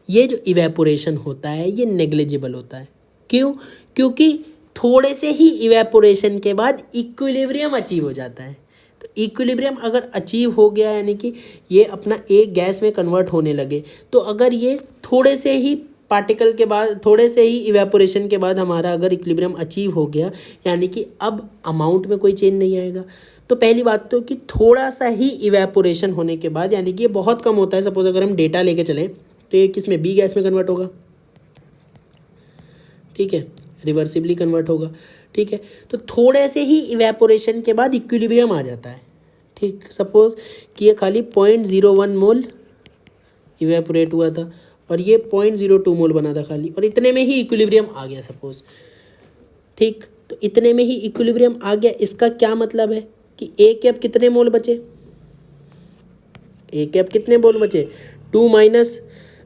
ये जो इवेपोरेशन होता है ये नेग्लिजिबल होता है। क्यों? क्योंकि थोड़े से ही इवेपोरेशन के बाद इक्विलिब्रियम अचीव हो जाता है। तो इक्विलिब्रियम अगर अचीव हो गया यानी कि ये अपना एक गैस में कन्वर्ट होने लगे, तो अगर ये थोड़े से ही पार्टिकल के बाद, थोड़े से ही इवेपोरेशन के बाद हमारा अगर इक्विलिब्रियम अचीव हो गया, यानी कि अब अमाउंट में कोई चेंज नहीं आएगा। तो पहली बात तो कि थोड़ा सा ही इवेपोरेशन होने के बाद, यानी कि ये बहुत कम होता है। सपोज अगर हम डेटा लेके चलें तो ये किस में, बी गैस में कन्वर्ट होगा, ठीक है, रिवर्सिबली कन्वर्ट होगा, ठीक है। तो थोड़े से ही इवेपोरेशन के बाद इक्विलिब्रियम आ जाता है, ठीक। सपोज कि ये खाली 0.01 मोल इवेपोरेट हुआ था और ये 0.02 मोल बना था खाली, और इतने में ही इक्विलिब्रियम आ गया सपोज, ठीक। तो इतने में ही इक्विलिब्रियम आ गया, इसका क्या मतलब है कि ए के अब कितने मोल बचे, ए के अब कितने मोल बचे, 2 माइनस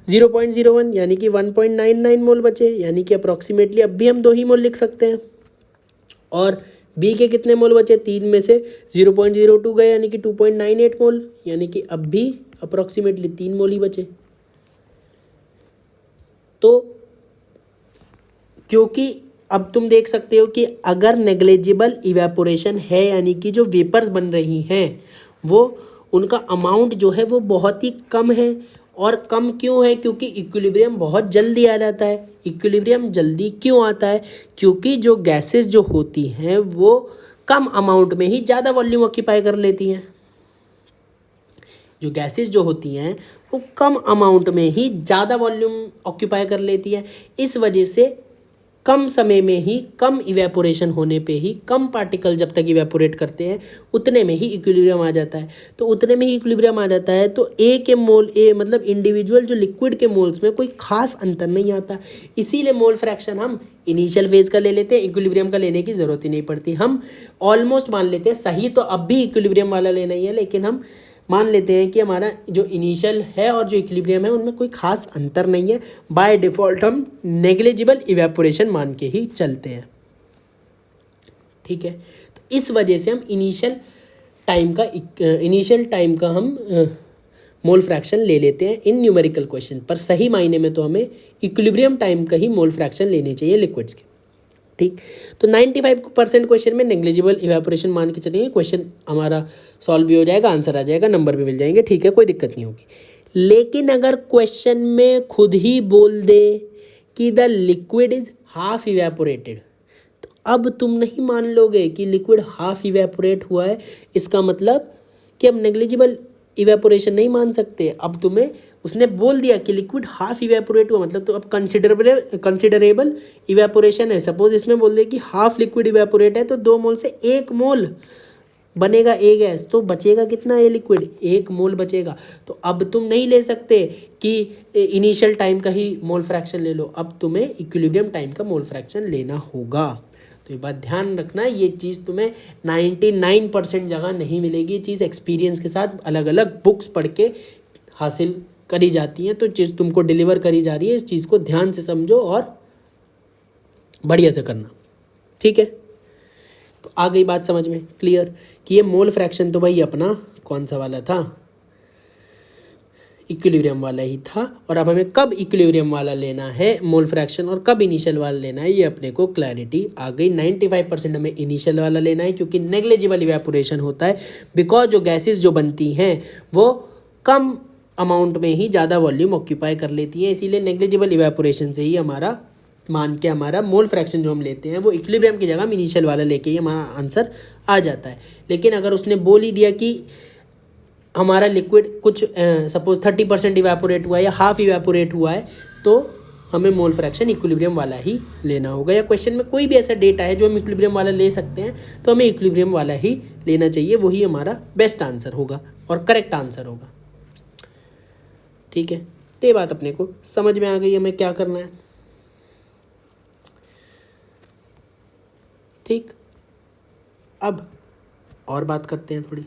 0.01 यानी कि 1.99 मोल बचे, यानी कि अप्रॉक्सीमेटली अब भी हम 2 ही मोल लिख सकते हैं। और बी के कितने मोल बचे, 3 में से 0.02 गए यानी कि 2.98 मोल, यानी कि अब भी अप्रॉक्सीमेटली 3 मोल ही बचे। तो क्योंकि अब तुम देख सकते हो कि अगर नेग्लिजिबल इवेपोरेशन है, यानी कि जो वेपर्स बन रही हैं वो, उनका अमाउंट जो है वो बहुत ही कम है। और कम क्यों है? क्योंकि इक्विलिब्रियम बहुत जल्दी आ जाता है। इक्विलिब्रियम जल्दी क्यों आता है? क्योंकि जो गैसेस जो होती हैं वो कम अमाउंट में ही ज़्यादा वॉल्यूम ऑक्यूपाई कर लेती हैं। जो गैसेस जो होती हैं वो कम अमाउंट में ही ज़्यादा वॉल्यूम ऑक्यूपाई कर लेती है। इस वजह से कम समय में ही, कम इवेपोरेशन होने पे ही, कम पार्टिकल जब तक इवेपोरेट करते हैं उतने में ही इक्विलिब्रियम आ जाता है। तो उतने में ही इक्विलिब्रियम आ जाता है तो ए के मोल, ए मतलब इंडिविजुअल जो लिक्विड के मोल्स में कोई खास अंतर नहीं आता। इसीलिए मोल फ्रैक्शन हम इनिशियल फेज का ले लेते हैं, इक्विलिब्रियम का लेने की ज़रूरत ही नहीं पड़ती। हम ऑलमोस्ट मान लेते हैं, सही तो अब भी इक्विलिब्रियम वाला लेना ही है, लेकिन हम मान लेते हैं कि हमारा जो इनिशियल है और जो इक्विलिब्रियम है उनमें कोई खास अंतर नहीं है। बाय डिफ़ॉल्ट हम नेग्लिजिबल इवेपोरेशन मान के ही चलते हैं, ठीक है। तो इस वजह से हम इनिशियल टाइम का हम मोल फ्रैक्शन ले लेते हैं इन न्यूमेरिकल क्वेश्चन पर। सही मायने में तो हमें इक्विलिब्रियम टाइम का ही मोल फ्रैक्शन लेने चाहिए लिक्विड्स के, ठीक। तो 95% क्वेश्चन में नेग्लिजिबल इवेपोरेशन मान के चलेंगे, क्वेश्चन हमारा सॉल्व भी हो जाएगा, आंसर आ जाएगा, नंबर भी मिल जाएंगे, ठीक है, कोई दिक्कत नहीं होगी। लेकिन अगर क्वेश्चन में खुद ही बोल दे कि the liquid is half evaporated, तो अब तुम नहीं मान लोगे कि लिक्विड हाफ इवेपोरेट हुआ है। इसका मतलब कि अब नेग्लिजिबल इवेपोरेशन नहीं मान सकते। अब तुम्हें उसने बोल दिया कि लिक्विड हाफ इवेपोरेट हुआ, मतलब तो अब कंसिडरेबल इवेपोरेशन है। सपोज इसमें बोल दे कि हाफ लिक्विड इवेपोरेट है, तो 2 मोल से 1 मोल बनेगा ए गैस, तो बचेगा कितना, ए लिक्विड 1 मोल बचेगा। तो अब तुम नहीं ले सकते कि इनिशियल टाइम का ही मोल फ्रैक्शन ले लो, अब तुम्हें इक्विलिब्रियम टाइम का मोल फ्रैक्शन लेना होगा। तो ये बात ध्यान रखना, ये चीज़ तुम्हें 99% जगह नहीं मिलेगी। ये चीज़ एक्सपीरियंस के साथ अलग अलग बुक्स पढ़ के हासिल करी जाती हैं। तो चीज़ तुमको डिलीवर करी जा रही है, इस चीज़ को ध्यान से समझो और बढ़िया से करना, ठीक है। तो आ गई बात समझ में क्लियर कि ये मोल फ्रैक्शन तो भाई अपना कौन सा वाला था, इक्विलिब्रियम वाला ही था। और अब हमें कब इक्विलिब्रियम वाला लेना है मोल फ्रैक्शन और कब इनिशियल वाला लेना है, ये अपने को क्लैरिटी आ गई। 95% हमें इनिशियल वाला लेना है क्योंकि नेग्लिजिबल इवेपोरेशन होता है, बिकॉज जो गैसेस जो बनती हैं वो कम अमाउंट में ही ज़्यादा वॉल्यूम ऑक्यूपाई कर लेती हैं। इसीलिए नेग्लिजिबल इवेपोरेशन से ही हमारा मान के हमारा मोल फ्रैक्शन जो हम लेते हैं वो इक्विलिब्रियम की जगह हम इनिशियल वाला लेके ही हमारा आंसर आ जाता है। लेकिन अगर उसने बोल ही दिया कि हमारा लिक्विड कुछ सपोज 30% इवेपोरेट हुआ है या हाफ इवेपोरेट हुआ है, तो हमें मोल फ्रैक्शन इक्विलिब्रियम वाला ही लेना होगा। या क्वेश्चन में कोई भी ऐसा डेटा है जो हम इक्विलिब्रियम वाला ले सकते हैं, तो हमें इक्विलिब्रियम वाला ही लेना चाहिए, वही हमारा बेस्ट आंसर होगा और करेक्ट आंसर होगा, ठीक है। तो ये बात अपने को समझ में आ गई हमें क्या करना है, ठीक। अब और बात करते हैं थोड़ी।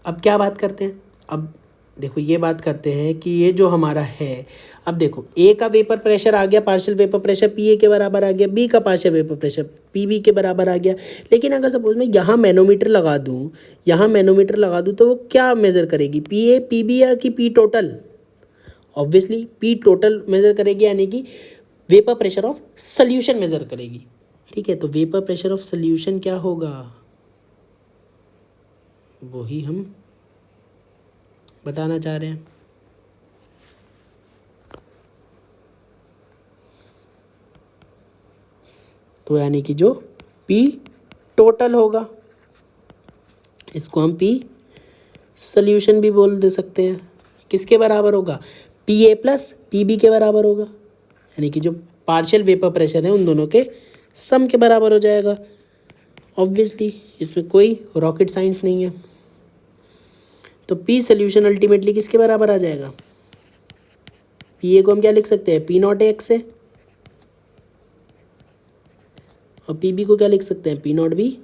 अब क्या बात करते हैं, अब देखो ये बात करते हैं कि ये जो हमारा है, अब देखो ए का वेपर प्रेशर आ गया, partial vapour pressure P A के बराबर आ गया, बी का partial vapour pressure P B के बराबर आ गया। लेकिन अगर सपोज मैं यहाँ मैनोमीटर लगा दूँ, यहाँ मैनोमीटर लगा दूँ तो वो क्या मेज़र करेगी, पी ए पी बी या कि P total? Obviously P total measure करेगी, यानी कि vapour pressure of solution measure करेगी। ठीक है, तो वेपर प्रेशर ऑफ सॉल्यूशन क्या होगा, वही हम बताना चाह रहे हैं। तो यानी कि जो P टोटल होगा, इसको हम P सॉल्यूशन भी बोल दे सकते हैं। किसके बराबर होगा, P A plus P B के बराबर होगा, यानी कि जो पार्शियल वेपर प्रेशर है उन दोनों के सम के बराबर हो जाएगा। ऑब्वियसली इसमें कोई रॉकेट साइंस नहीं है। तो P सॉल्यूशन अल्टीमेटली किसके बराबर आ जाएगा, पी ए को हम क्या लिख सकते हैं, पी नॉट एक्स से, और पी बी को क्या लिख सकते हैं, P not B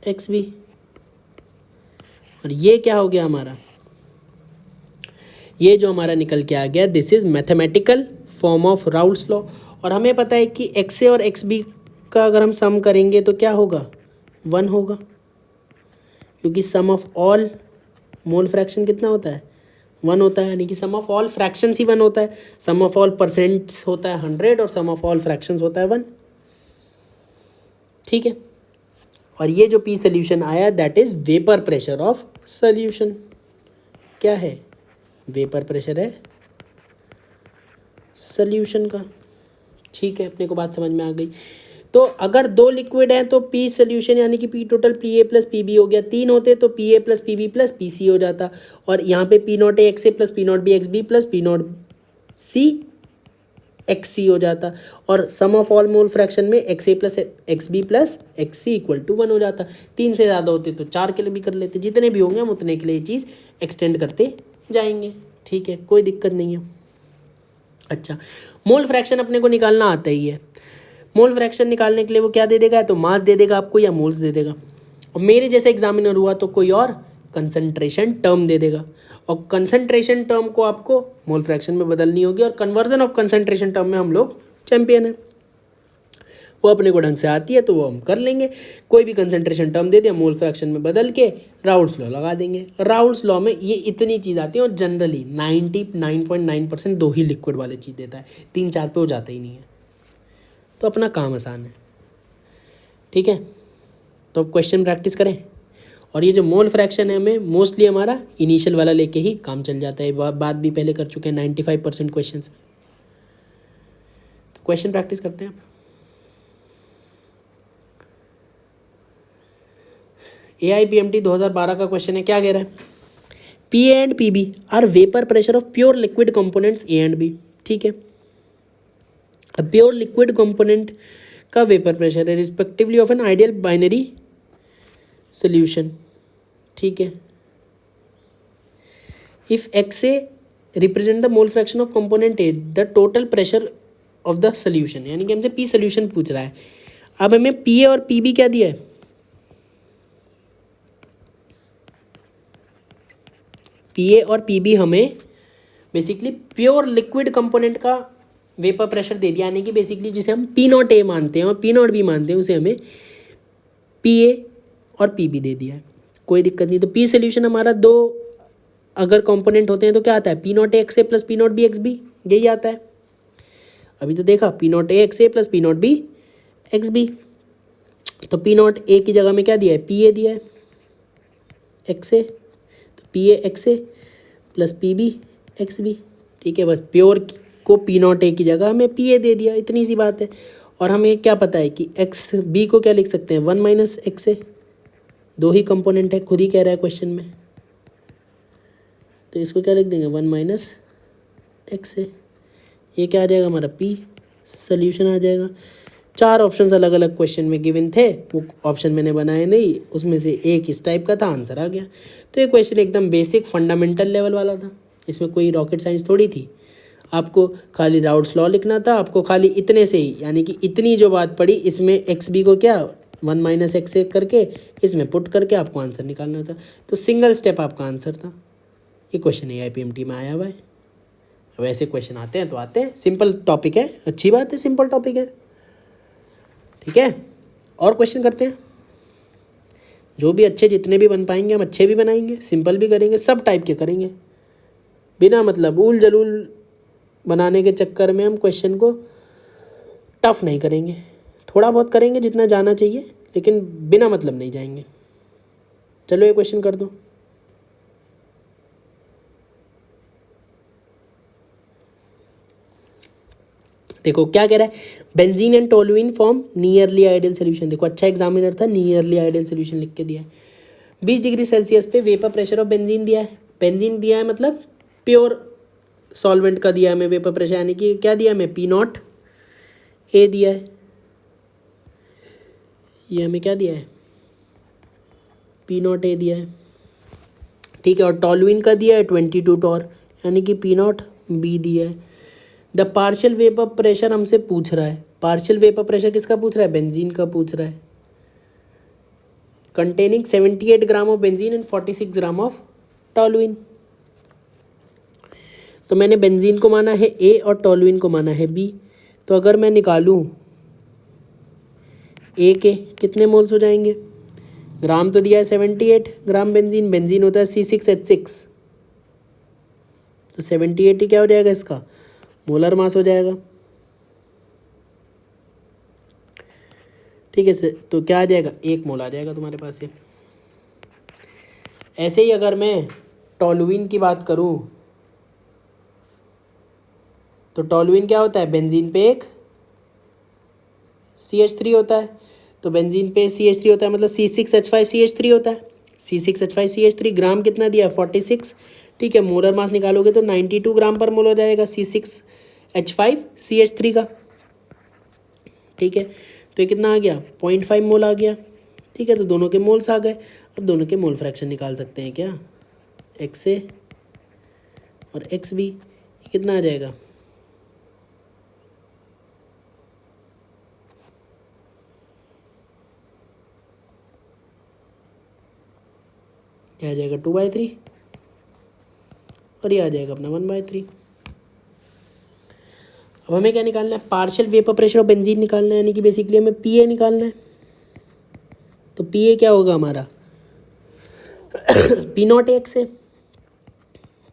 X B. और ये क्या हो गया हमारा, ये जो हमारा निकल के आ गया, this is mathematical form of Raoult's law. और हमें पता है कि एक्स ए और एक्स बी का अगर हम सम करेंगे तो क्या होगा, 1 होगा, क्योंकि सम ऑफ ऑल मोल फ्रैक्शन कितना होता है, 1 होता है, यानी कि सम ऑफ ऑल फ्रैक्शंस ही 1 होता है। सम ऑफ ऑल परसेंट्स होता है 100 और सम ऑफ ऑल फ्रैक्शंस होता है 1। ठीक है, और ये जो पी सोल्यूशन आया that is vapour pressure of solution. क्या है, वेपर प्रेशर है सोल्यूशन का। ठीक है, अपने को बात समझ में आ गई। तो अगर 2 लिक्विड हैं तो पी सोल्यूशन यानी कि P total P A plus P B हो गया, 3 होते तो P A plus P B plus P C हो जाता, और यहाँ पे P not A X A plus P not B X B plus P not C X C हो जाता, और sum of all mole fraction में X A plus X B plus X C equal to 1 हो जाता। 3 से ज़्यादा होते तो 4 के लिए भी कर लेते, जितने भी होंगे हम उतने के लिए ये चीज़ एक्सटेंड करते जाएंगे। ठीक है, कोई दिक्कत नहीं है। अच्छा, मोल फ्रैक्शन अपने को निकालना आता ही है। मोल फ्रैक्शन निकालने के लिए वो क्या दे देगा, तो मास दे देगा आपको या मोल्स दे देगा, और मेरे जैसे एग्जामिनर हुआ तो कोई और कंसंट्रेशन टर्म दे देगा, और कंसंट्रेशन टर्म को आपको मोल फ्रैक्शन में बदलनी होगी, और कन्वर्जन ऑफ कंसंट्रेशन टर्म में हम लोग चैंपियन हैं। वो अपने को ढंग से आती है तो वो हम कर लेंगे। कोई भी कंसंट्रेशन टर्म दे दिया, मोल फ्रैक्शन में बदल के राउल्स लॉ लगा देंगे। राउल्स लॉ में ये इतनी चीज़ आती है, और जनरली 99.9% 2 ही लिक्विड वाले चीज़ देता है, 3-4 पे हो जाता ही नहीं है। तो अपना काम आसान है। ठीक है, तो अब क्वेश्चन प्रैक्टिस करें। और ये जो मोल फ्रैक्शन है हमें मोस्टली हमारा इनिशियल वाला लेके ही काम चल जाता है, बात भी पहले कर चुके हैं 95% क्वेश्चन में। तो क्वेश्चन प्रैक्टिस करते हैं आप। AIPMT 2012 का क्वेश्चन है, क्या कह रहा है, P A and P B are vapour pressure of pure liquid components A and B. ठीक है, अब प्योर लिक्विड कंपोनेंट का वेपर प्रेशर है respectively of an ideal binary solution. ठीक है, if X A represent the mole fraction of component A the total pressure of the solution, यानी कि हमसे पी सोल्यूशन पूछ रहा है। अब हमें पी ए और पी बी क्या दिया है, पी ए और पी बी हमें बेसिकली प्योर लिक्विड कंपोनेंट का वेपर प्रेशर दे दिया, यानी कि बेसिकली जिसे हम पी नॉट ए मानते हैं और पी नॉट बी मानते हैं उसे हमें पी ए और पी बी दे दिया है। कोई दिक्कत नहीं। तो पी सोल्यूशन हमारा 2 अगर कंपोनेंट होते हैं तो क्या आता है, P not A X A plus P not B X B, यही आता है। अभी तो देखा, P not A X A plus P not B X B. तो पी नॉट ए की जगह में क्या दिया है, पी ए दिया है एक्स ए, तो P A X A plus P B X B. ठीक है, बस प्योर को पी नॉट ए की जगह हमें पी ए दे दिया, इतनी सी बात है। और हमें क्या पता है कि एक्स बी को क्या लिख सकते हैं, 1 माइनस एक्स ए, 2 ही कंपोनेंट है, खुद ही कह रहा है क्वेश्चन में, तो इसको क्या लिख देंगे, 1 माइनस एक्स ए। ये क्या आ जाएगा हमारा, पी सोल्यूशन आ जाएगा। 4 ऑप्शन अलग अलग क्वेश्चन में गिवन थे, वो ऑप्शन मैंने बनाए नहीं, उसमें से एक इस टाइप का था, आंसर आ गया। तो ये क्वेश्चन एकदम बेसिक फंडामेंटल लेवल वाला था, इसमें कोई रॉकेट साइंस थोड़ी थी। आपको खाली राउल्स लॉ लिखना था, आपको खाली इतने से ही, यानी कि इतनी जो बात पड़ी इसमें एक्स बी को क्या 1 माइनस एक्स ए करके इसमें पुट करके आपको आंसर निकालना था। तो सिंगल स्टेप आपका आंसर था। ये क्वेश्चन AIPMT में आया हुआ है। अब ऐसे क्वेश्चन आते हैं तो आते हैं, सिंपल टॉपिक है, अच्छी बात है, सिंपल टॉपिक है, ठीक है। और क्वेश्चन करते हैं, जो भी अच्छे जितने भी बन पाएंगे हम अच्छे भी बनाएंगे, सिंपल भी करेंगे, सब टाइप के करेंगे, बिना मतलब उल जलूल बनाने के चक्कर में हम क्वेश्चन को टफ नहीं करेंगे, थोड़ा बहुत करेंगे जितना जाना चाहिए, लेकिन बिना मतलब नहीं जाएंगे। चलो ये क्वेश्चन कर दो। देखो क्या कह रहा है, benzene and toluene form nearly ideal solution. देखो अच्छा एग्जामिनर था, नियरली आइडियल सोल्यूशन लिख के दिया है। 20 डिग्री सेल्सियस पे वेपर प्रेशर ऑफ बेंजीन दिया है। बेंजीन दिया है मतलब प्योर सॉल्वेंट का दिया है हमें वेपर प्रेशर, यानी कि क्या दिया हमें, P0 A दिया है, ये हमें क्या दिया है, P0 A दिया है, ठीक है। और टोलुइन का दिया है 22 टॉर, यानी कि P0 B दिया है। द पार्शियल वेपर प्रेशर हमसे पूछ रहा है, पार्शियल वेपर प्रेशर किसका पूछ रहा है, बेंजीन का पूछ रहा है। Containing 78 gram of benzene and 46 gram of toluene. तो मैंने बेंजीन को माना है A और टोलुइन को माना है B। तो अगर मैं निकालूं A के कितने मोल्स हो जाएंगे, ग्राम तो दिया है 78 ग्राम बेंजीन, बेंजीन होता है C6H6, तो 78 ही क्या हो जाएगा इसका, मोलर मास हो जाएगा, ठीक है सर। तो क्या आ जाएगा, 1 मोल आ जाएगा तुम्हारे पास ये। ऐसे ही अगर मैं टोलुइन की बात करूं, तो टोलुइन क्या होता है, बेंजीन पे एक CH3 होता है, तो बेंजीन पे CH3 होता है मतलब C6H5CH3 होता है, C6H5CH3 ग्राम कितना दिया है 46, ठीक है। मोलर मास निकालोगे तो 92 ग्राम पर मोल हो जाएगा C6H5CH3 का, ठीक है। तो ये कितना आ गया, 0.5 मोल आ गया, ठीक है। तो दोनों के मोल्स आ गए। अब दोनों के मोल फ्रैक्शन निकाल सकते हैं क्या, XA और XB, कितना आ जाएगा, क्या आ जाएगा 2/3, और ये आ जाएगा अपना 1/3। अब हमें क्या निकालना है, partial vapour pressure of benzene निकालना है, यानी कि बेसिकली हमें PA निकालना है। तो PA क्या होगा हमारा P0 XA,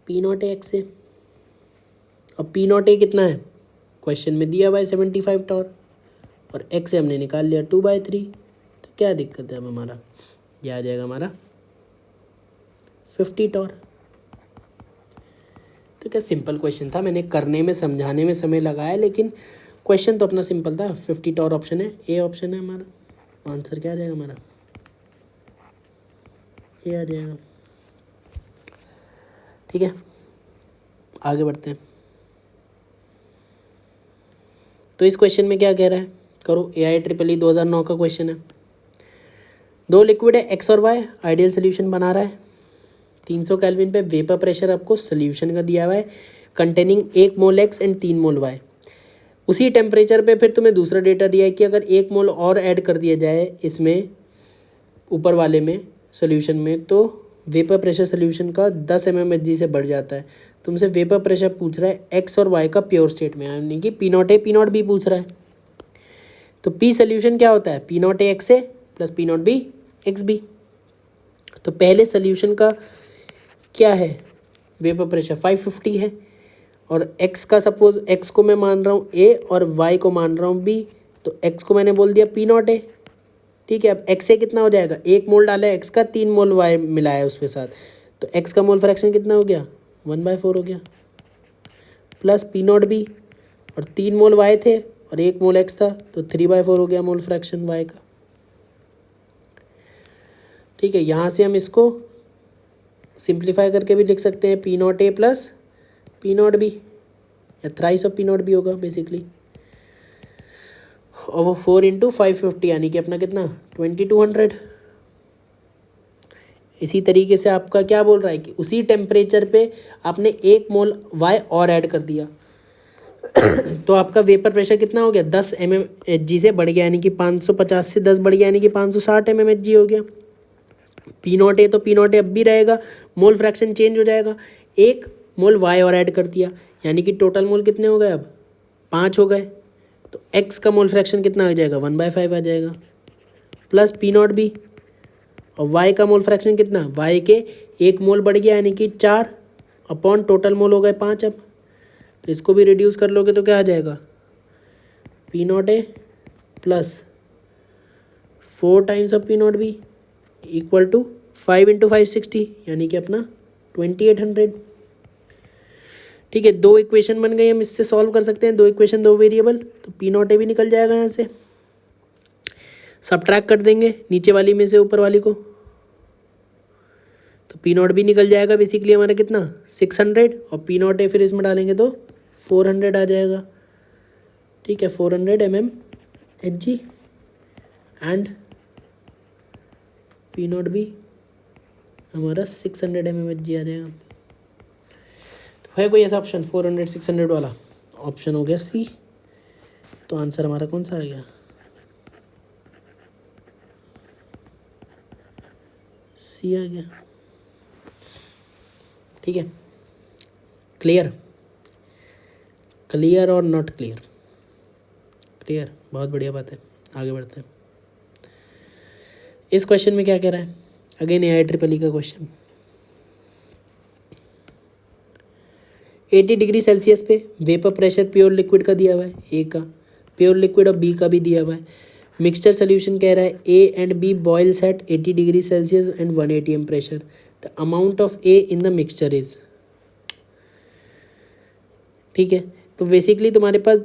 P0 XA, अब P0 A कितना है, क्वेश्चन में दिया हुआ है 75 टॉर, और XA हमने निकाल लिया 2/3। तो क्या दिक्कत है अब हमारा, ये आ जाएगा हमारा 50 टॉर। तो क्या सिंपल क्वेश्चन था, मैंने करने में समझाने में समय लगाया, लेकिन क्वेश्चन तो अपना सिंपल था। 50 टॉर ऑप्शन है, ए ऑप्शन है हमारा। आंसर क्या आ जाएगा हमारा, ये आ जाएगा, ठीक है। आगे बढ़ते हैं। तो इस क्वेश्चन में क्या कह रहा है, करो, AIEEE 2009 का क्वेश्चन है। 2 लिक्विड है X और Y, आइडियल सोल्यूशन बना रहा है। 300 केल्विन पे वेपर प्रेशर आपको सोल्यूशन का दिया हुआ है, containing 1 mole X and 3 mole Y। उसी टेम्परेचर पे फिर तुम्हें दूसरा डेटा दिया है कि अगर 1 मोल और ऐड कर दिया जाए इसमें ऊपर वाले में सोल्यूशन में, तो वेपर प्रेशर सोल्यूशन का 10 mmHg से बढ़ जाता है। तुमसे वेपर प्रेशर पूछ रहा है X और Y का प्योर स्टेट में, यानी कि P0 A P0 B पूछ रहा है। तो P सोल्यूशन क्या होता है, P0 A XA plus P0 B XB। तो पहले सोल्यूशन का क्या है, वेपर प्रेशर 550 है, और x का सपोज x को मैं मान रहा हूँ A और y को मान रहा हूँ B, तो x को मैंने बोल दिया P0 A, ठीक है। अब XA कितना हो जाएगा, 1 मोल डाला है x का, 3 मोल y मिलाया है उसके साथ, तो x का मोल फ्रैक्शन कितना हो गया, 1/4 हो गया, प्लस P0 B, और 3 मोल y थे और 1 मोल x था, तो 3/4 हो गया मोल फ्रैक्शन y का, ठीक है। यहाँ से हम इसको सिंप्लीफाई करके भी लिख सकते हैं, P0 A plus P0 B, या थ्राइस ऑफ P0 B होगा बेसिकली, और वो 4 × 550, यानी कि अपना कितना 2200। इसी तरीके से आपका क्या बोल रहा है कि उसी टेम्परेचर पे आपने 1 मोल Y और ऐड कर दिया तो आपका वेपर प्रेशर कितना हो गया, 10 mmHg से बढ़ गया, यानी कि 550 से 10 बढ़ गया, यानी कि 560 mmHg हो गया। P0 A तो P0 A अब भी रहेगा, मोल फ्रैक्शन चेंज हो जाएगा, एक मोल वाई और ऐड कर दिया, यानी कि टोटल मोल कितने हो गए अब 5 हो गए। तो एक्स का मोल फ्रैक्शन कितना आ जाएगा 1/5 आ जाएगा, प्लस पी नॉट बी। और वाई का मोल फ्रैक्शन कितना, वाई के एक मोल बढ़ गया यानी कि 4 अपॉन टोटल मोल हो गए 5 अब। तो इसको भी रिड्यूस कर लोगे तो क्या आ जाएगा, P not A plus 4 times of P not B equal to 5 × 560 यानी कि अपना 2800। ठीक है, 2 इक्वेशन बन गई, हम इससे सॉल्व कर सकते हैं, 2 इक्वेशन 2 वेरिएबल। तो पी नॉट ए भी निकल जाएगा, यहाँ से सब्ट्रैक्ट कर देंगे नीचे वाली में से ऊपर वाली को, तो पी नॉट भी निकल जाएगा बेसिकली हमारा कितना 600, और पी नॉट ए फिर इसमें डालेंगे तो 400 आ जाएगा। ठीक है, 400 mmHg एंड पी नॉट भी हमारा 600 mmHg आ जाएगा। तो है कोई ऐसा ऑप्शन 400 600 वाला, ऑप्शन हो गया सी। तो आंसर हमारा कौन सा आ गया, सी आ गया। ठीक है, क्लियर, क्लियर और नॉट क्लियर, क्लियर, बहुत बढ़िया बात है। आगे बढ़ते हैं। इस क्वेश्चन में क्या कह रहा है, अगेन AIEEE का क्वेश्चन। 80 डिग्री सेल्सियस पे वेपर प्रेशर प्योर लिक्विड का दिया हुआ है, ए का, प्योर लिक्विड और बी का भी दिया हुआ है। मिक्सचर सोल्यूशन कह रहा है A and B boils at 80 degree Celsius and 1 atm pressure, the amount of A in the mixture is. ठीक है, तो बेसिकली तुम्हारे पास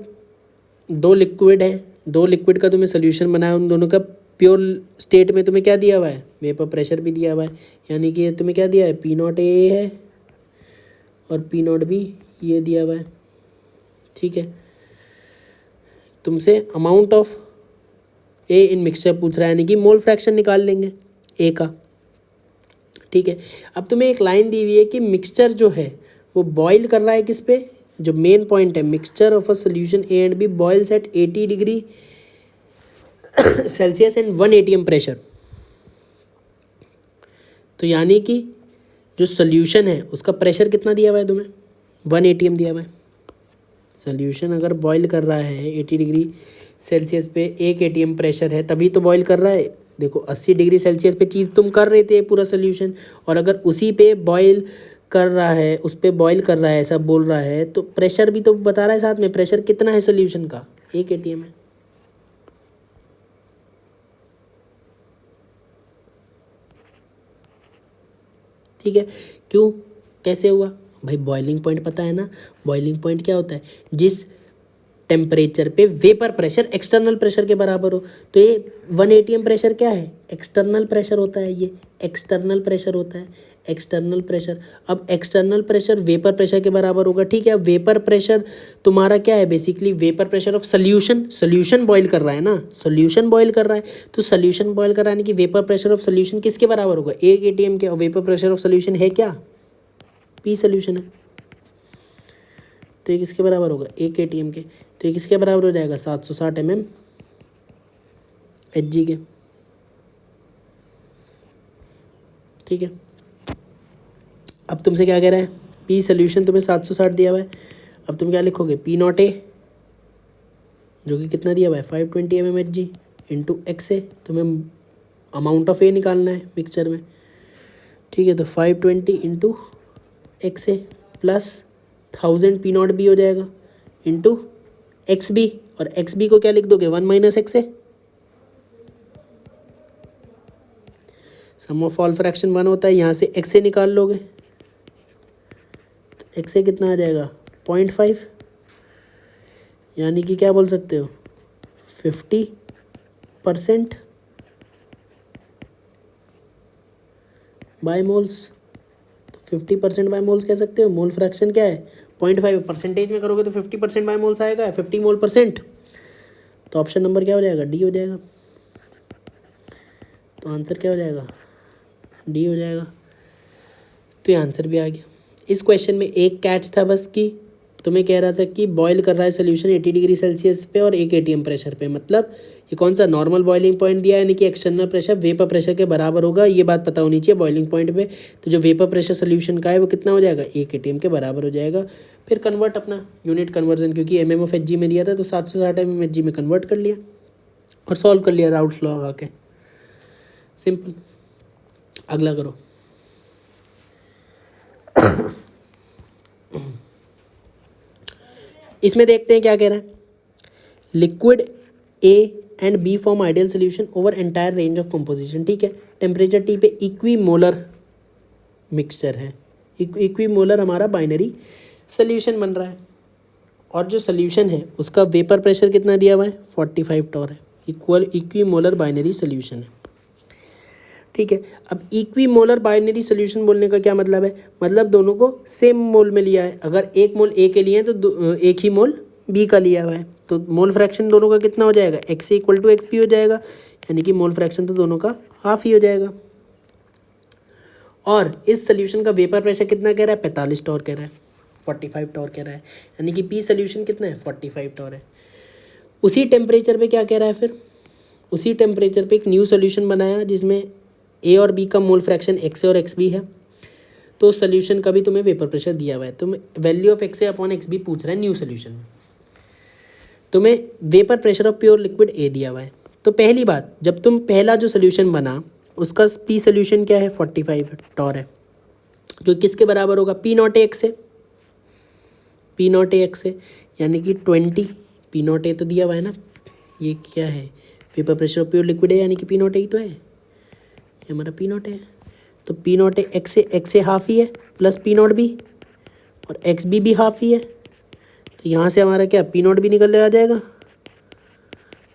2 लिक्विड हैं, 2 लिक्विड का तुम्हें सोल्यूशन बनाया, उन दोनों का प्योर स्टेट में तुम्हें क्या दिया हुआ है, वेपर प्रेशर भी दिया हुआ है, यानी कि तुम्हें क्या दिया है, पी नॉट ए है और पी नॉट बी ये दिया हुआ है। ठीक है, तुमसे amount of A in mixture पूछ रहा है, यानी कि मोल फ्रैक्शन निकाल लेंगे ए का। ठीक है, अब तुम्हें एक लाइन दी हुई है कि मिक्सचर जो है वो बॉईल कर रहा है किस पे, जो मेन पॉइंट है, mixture of a solution A and B boils at 80 degree Celsius and 1 atm pressure. तो यानी कि जो सोल्यूशन है उसका प्रेशर कितना दिया हुआ है तुम्हें, 1 atm दिया हुआ है। सोल्यूशन अगर बॉईल कर रहा है 80 डिग्री सेल्सियस पे 1 atm प्रेशर है, तभी तो बॉईल कर रहा है। देखो 80 डिग्री सेल्सियस पे चीज़ तुम कर रहे थे पूरा सोल्यूशन, और अगर उसी पे बॉईल कर रहा है, उस पे बॉईल कर रहा है ऐसा बोल रहा है, तो प्रेशर भी तो बता रहा है साथ में, प्रेशर कितना है सोल्यूशन का, 1 atm है। ठीक है, क्यों, कैसे हुआ भाई, बॉइलिंग पॉइंट पता है ना, बॉइलिंग पॉइंट क्या होता है, जिस टेम्परेचर पे वेपर प्रेशर एक्सटर्नल प्रेशर के बराबर हो। तो ये 1 atm प्रेशर क्या है, एक्सटर्नल प्रेशर होता है, ये एक्सटर्नल प्रेशर होता है, एक्सटर्नल प्रेशर। अब एक्सटर्नल प्रेशर वेपर प्रेशर के बराबर होगा। ठीक है, अब वेपर प्रेशर तुम्हारा क्या है, basically vapour pressure of solution, solution boil कर रहा है ना, सोल्यूशन बॉईल कर रहा है, तो सोल्यूशन बॉईल कर रहा है यानी कि वेपर प्रेशर ऑफ सोल्यूशन किसके बराबर होगा, 1 atm के। और वेपर प्रेशर ऑफ सोल्यूशन है क्या, पी सोल्यूशन है, तो ये किसके बराबर होगा, 1 atm के। तो ये किसके बराबर हो जाएगा, 760 mmHg के। ठीक है, अब तुमसे क्या कह रहा है, पी सोल्यूशन तुम्हें 760 दिया हुआ है। अब तुम क्या लिखोगे, पी नॉट ए जो कि कितना दिया हुआ है 520 mmHg इंटू एक्स ए, तुम्हें अमाउंट ऑफ ए निकालना है मिक्सचर में। ठीक है, तो 520 into X A plus 1000 P not B हो जाएगा इंटू एक्स बी, और एक्स बी को क्या लिख दोगे, 1 minus X A, sum of all fraction 1 होता है, यहाँ से एक्स ए निकाल लोगे तो एक्स ए कितना आ जाएगा 0.5, यानी कि क्या बोल सकते हो 50% बाय मोल्स। तो 50% बाय मोल्स कह सकते हो, मोल फ्रैक्शन क्या है 0.5, परसेंटेज में करोगे तो 50% बाय मोल्स आएगा, 50 मोल %। तो ऑप्शन नंबर क्या हो जाएगा, डी हो जाएगा। तो आंसर क्या हो जाएगा, डी हो जाएगा। तो ये आंसर भी आ गया। इस क्वेश्चन में एक कैच था बस कि तुम्हें कह रहा था कि बॉयल कर रहा है सोल्यूशन 80 डिग्री सेल्सियस पे और 1 atm प्रेशर पे, मतलब ये कौन सा नॉर्मल बॉइलिंग पॉइंट दिया है, यानी कि एक्सटर्नल प्रेशर वेपर प्रेशर के बराबर होगा, ये बात पता होनी चाहिए बॉइलिंग पॉइंट पे। तो जो वेपर प्रेशर सोल्यूशन का है वो कितना हो जाएगा, 1 atm के बराबर हो जाएगा। फिर कन्वर्ट अपना यूनिट कन्वर्जन, क्योंकि MM/Hg में दिया था तो 760 MM/Hg में कन्वर्ट कर लिया और सॉल्व कर लिया राउल्स लॉ लगा के, सिंपल। अगला करो। इसमें देखते हैं क्या कह रहा है। Liquid A and B form ideal solution over entire range of composition, ठीक है। टेम्परेचर टी पे इक्वीमोलर मिक्सचर है, इक्वीमोलर हमारा बाइनरी सोल्यूशन बन रहा है, और जो सोल्यूशन है उसका वेपर प्रेशर कितना दिया हुआ है, 45 टॉर है, इक्वीमोलर बाइनरी सोल्यूशन है, ठीक है। अब इक्वीमोलर बाइनरी सोल्यूशन बोलने का क्या मतलब है, मतलब दोनों को सेम मोल में लिया है। अगर एक मोल ए के लिए है तो एक ही मोल बी का लिया हुआ है, तो मोल फ्रैक्शन दोनों का कितना हो जाएगा, XA = XB हो जाएगा, यानी कि मोल फ्रैक्शन तो दोनों का हाफ ही हो जाएगा। और इस सोल्यूशन का वेपर प्रेशर कितना कह रहा है, 45 टॉर कह रहा है, 45 टॉर कह रहा है, यानी कि पी सोल्यूशन कितना है, 45 टॉर है। उसी टेम्परेचर पे क्या कह रहा है, फिर उसी टेम्परेचर पे एक न्यू सोल्यूशन बनाया जिसमें ए और बी का मोल फ्रैक्शन XA और XB है, तो उस सोल्यूशन का भी तुम्हें वेपर प्रेशर दिया हुआ है। तुम्हें वैल्यू ऑफ XA/XB पूछ रहा है न्यू सोल्यूशन में, तुम्हें vapour pressure of pure liquid ए दिया हुआ है। तो पहली बात, जब तुम पहला जो सोल्यूशन बना उसका पी सोल्यूशन क्या है, 45 टॉर है, जो किसके बराबर होगा, P0A XA, यानी कि 20 P0A तो दिया हुआ है ना, ये क्या है, vapour pressure of pure liquid है, यानी कि P0A ही तो है, ये हमारा P0 है। तो P0 XA हाफ ही है प्लस P0 भी, और XB भी हाफ ही है, तो यहाँ से हमारा क्या P0 भी निकल आ जाएगा,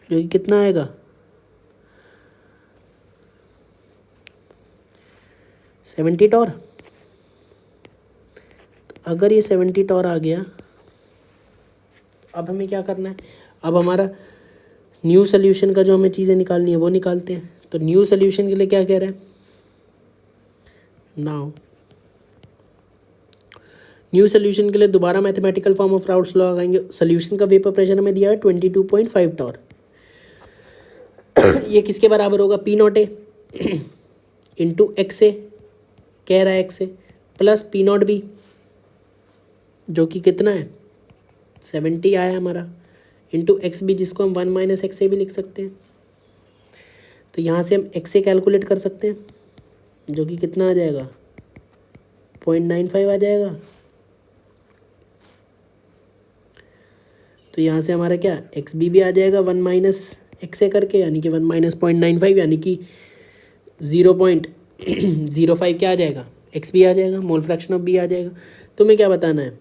जो कि कितना आएगा, 70 टॉर। तो अगर ये 70 टॉर आ गया, तो अब हमें क्या करना है, अब हमारा न्यू सोल्यूशन का जो हमें चीज़ें निकालनी है वो निकालते हैं। तो न्यू सोल्यूशन के लिए क्या कह रहे हैं, नाउ न्यू सोल्यूशन के लिए दोबारा mathematical form of Raoult's law लगाएंगे। सोल्यूशन का वेपर प्रेशर हमें दिया है 22.5 टॉर, ये किसके बराबर होगा, P0A इंटू XA कह रहा है XA प्लस P0B, जो कि कितना है 70 आया हमारा, इंटू XB जिसको हम 1 - XA भी लिख सकते हैं। तो यहाँ से हम XA कैलकुलेट कर सकते हैं, जो कि कितना आ जाएगा 0.95 आ जाएगा। तो यहाँ से हमारा क्या XB भी आ जाएगा 1 - XA करके, यानी कि 1 - 0.95, यानी कि 0.05 क्या आ जाएगा, XB आ जाएगा, मोल फ्रैक्शन ऑफ B आ जाएगा। तुम्हें क्या बताना है,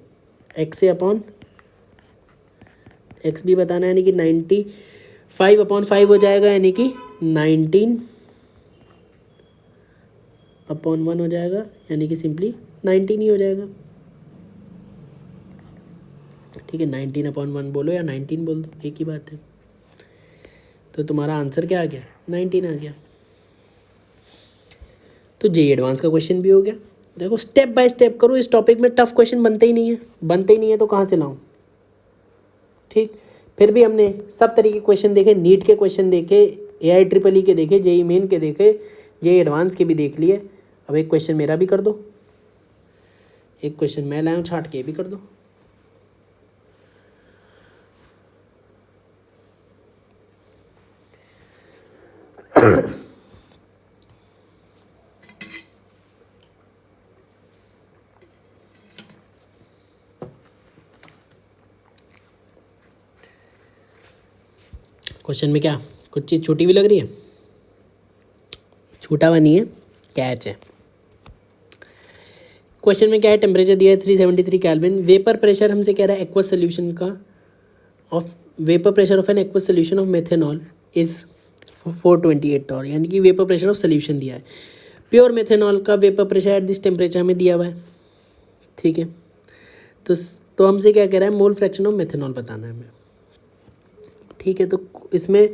XA/XB बताना है, यानी कि 95/5 हो जाएगा, यानी कि 19/1 हो जाएगा, यानी कि सिंपली 19 ही हो जाएगा, ठीक है। 19/1 बोलो या 19 बोल दो, एक ही बात है। तो तुम्हारा आंसर क्या आ गया, 19 आ गया। तो JEE एडवांस का क्वेश्चन भी हो गया। देखो स्टेप बाय स्टेप करो, इस टॉपिक में टफ क्वेश्चन बनते ही नहीं है तो कहाँ से लाऊं, ठीक। फिर भी हमने सब तरीके के क्वेश्चन देखे, नीट के क्वेश्चन देखे, AIEEE के देखे, JEE मेन के देखे, JEE एडवांस के भी देख लिए। अब एक क्वेश्चन मेरा भी कर दो, एक क्वेश्चन मैं लाया हूँ छाट के भी कर दो। क्वेश्चन में क्या कुछ चीज़ छोटी भी लग रही है, छोटा हुआ नहीं है, कैच है। क्वेश्चन में क्या है, टेम्परेचर दिया है 373 केल्विन, वेपर प्रेशर हमसे कह रहा है एक्वस सोल्यूशन का of vapour pressure of an aqueous solution of methanol is 428 torr, यानी कि वेपर प्रेशर ऑफ सोल्यूशन दिया है। प्योर मेथेनॉल का vapour pressure at this temperature हमें दिया हुआ है, ठीक है। तो हमसे क्या कह रहा है, मोल फ्रैक्शन ऑफ मेथेनॉल बताना है हमें, ठीक है। तो इसमें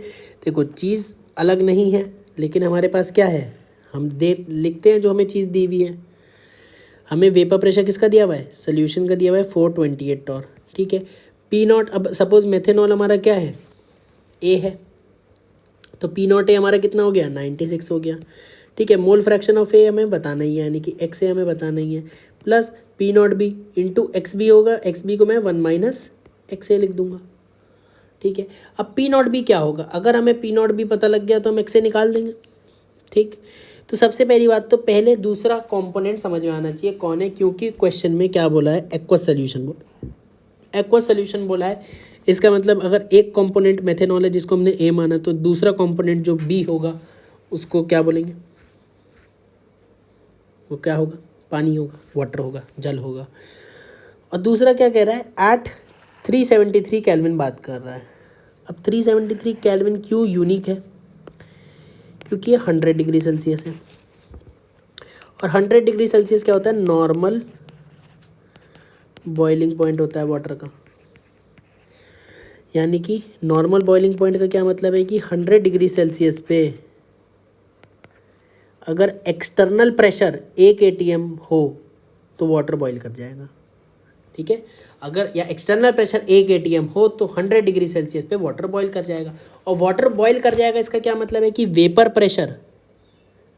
देखो चीज़ अलग नहीं है, लेकिन हमारे पास क्या है, हम लिखते हैं जो हमें चीज़ दी हुई है। हमें वेपर प्रेशर किसका दिया हुआ है, सोल्यूशन का दिया हुआ है 428 टॉर, ठीक है। पी नॉट, अब सपोज मेथेनॉल हमारा क्या है, ए है, तो पी नॉट ए हमारा कितना हो गया, 96 हो गया। ठीक है, मोल फ्रैक्शन ऑफ ए हमें बताना ही है, यानी कि एक्स ए हमें बताना ही है, plus P not B into X B होगा, एक्स बी को मैं 1 माइनस एक्स ए लिख दूंगा। ठीक है, अब पी नॉट बी क्या होगा, अगर हमें पी नॉट बी पता लग गया तो हम एक्स ए निकाल देंगे। ठीक, तो सबसे पहली बात तो पहले दूसरा कंपोनेंट समझ में आना चाहिए कौन है, क्योंकि क्वेश्चन में क्या बोला है, एक्वस सोल्यूशन बोला है। इसका मतलब अगर एक कंपोनेंट मेथेनॉल है जिसको हमने ए माना, तो दूसरा कंपोनेंट जो बी होगा उसको क्या बोलेंगे, वो क्या होगा, पानी होगा, वाटर होगा, जल होगा। और दूसरा क्या कह रहा है, एट 373 केल्विन बात कर रहा है। अब 373 केल्विन क्यों यूनिक है, क्योंकि ये 100 डिग्री सेल्सियस है, और 100 डिग्री सेल्सियस क्या होता है, नॉर्मल बॉइलिंग पॉइंट होता है वाटर का। यानी कि नॉर्मल बॉइलिंग पॉइंट का क्या मतलब है कि 100 डिग्री सेल्सियस पे अगर एक्सटर्नल प्रेशर 1 atm हो तो वाटर बॉईल कर जाएगा। ठीक है, अगर या एक्सटर्नल प्रेशर 1 atm हो तो 100 डिग्री सेल्सियस पे वाटर बॉईल कर जाएगा। और वाटर बॉईल कर जाएगा इसका क्या मतलब है कि वेपर प्रेशर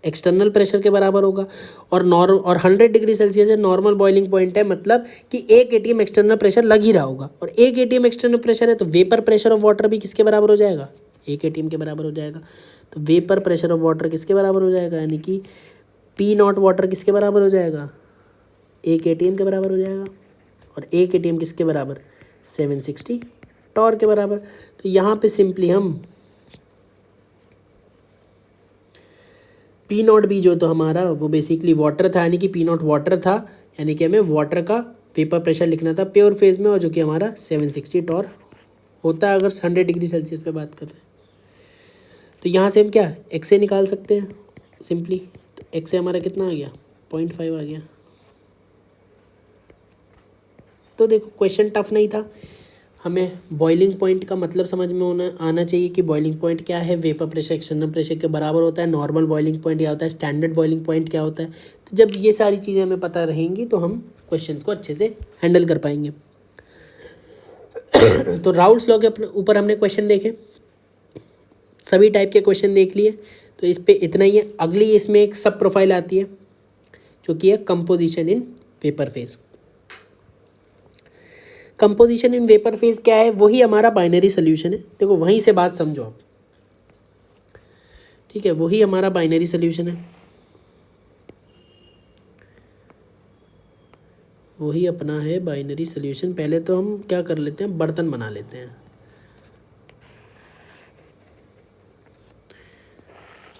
एक्सटर्नल प्रेशर के बराबर होगा, और 100 डिग्री सेल्सियस है नॉर्मल बॉइलिंग पॉइंट है, मतलब कि 1 atm एक्सटर्नल प्रेशर लग ही रहा होगा, और 1 atm एक्सटर्नल प्रेशर है तो वेपर प्रेशर ऑफ वाटर भी किसके बराबर हो जाएगा, 1 atm के बराबर हो जाएगा। तो वेपर प्रेशर ऑफ वाटर किसके बराबर हो जाएगा, यानी कि पी नॉट वाटर किसके बराबर हो जाएगा, 1 atm के बराबर हो जाएगा, और 1 atm किसके बराबर, 760 टॉर के बराबर। तो यहाँ पे सिंपली हम पी नॉट बी जो तो हमारा वो बेसिकली वाटर था, यानी कि पी नॉट वाटर था, यानी कि हमें वाटर का वेपर प्रेशर लिखना था प्योर फेज में, और जो कि हमारा 760 टॉर होता है अगर 100 डिग्री सेल्सियस पे बात कर रहे हैं। तो यहाँ से हम क्या एक्स ए निकाल सकते हैं सिंपली, तो एक्स ए हमारा कितना आ गया, 0.5 आ गया। तो देखो क्वेश्चन टफ नहीं था, हमें बॉइलिंग पॉइंट का मतलब समझ में आना चाहिए कि बॉइलिंग पॉइंट क्या है, वेपर प्रेशर एक्सटर्नल प्रेशर के बराबर होता है, नॉर्मल बॉइलिंग पॉइंट क्या होता है, स्टैंडर्ड बॉइलिंग पॉइंट क्या होता है। तो जब ये सारी चीज़ें हमें पता रहेंगी तो हम क्वेश्चन को अच्छे से हैंडल कर पाएंगे। तो राउल्स लॉ के ऊपर हमने क्वेश्चन देखे, सभी टाइप के क्वेश्चन देख लिए, तो इस पे इतना ही है। अगली इसमें एक सब प्रोफाइल आती है जो कि है composition in vapour phase. Composition in vapour phase क्या है, वही हमारा बाइनरी सोल्यूशन है। देखो वहीं से बात समझो आप, ठीक है, वही हमारा बाइनरी सोल्यूशन है, वही अपना है बाइनरी सोल्यूशन। पहले तो हम क्या कर लेते हैं, बर्तन बना लेते हैं।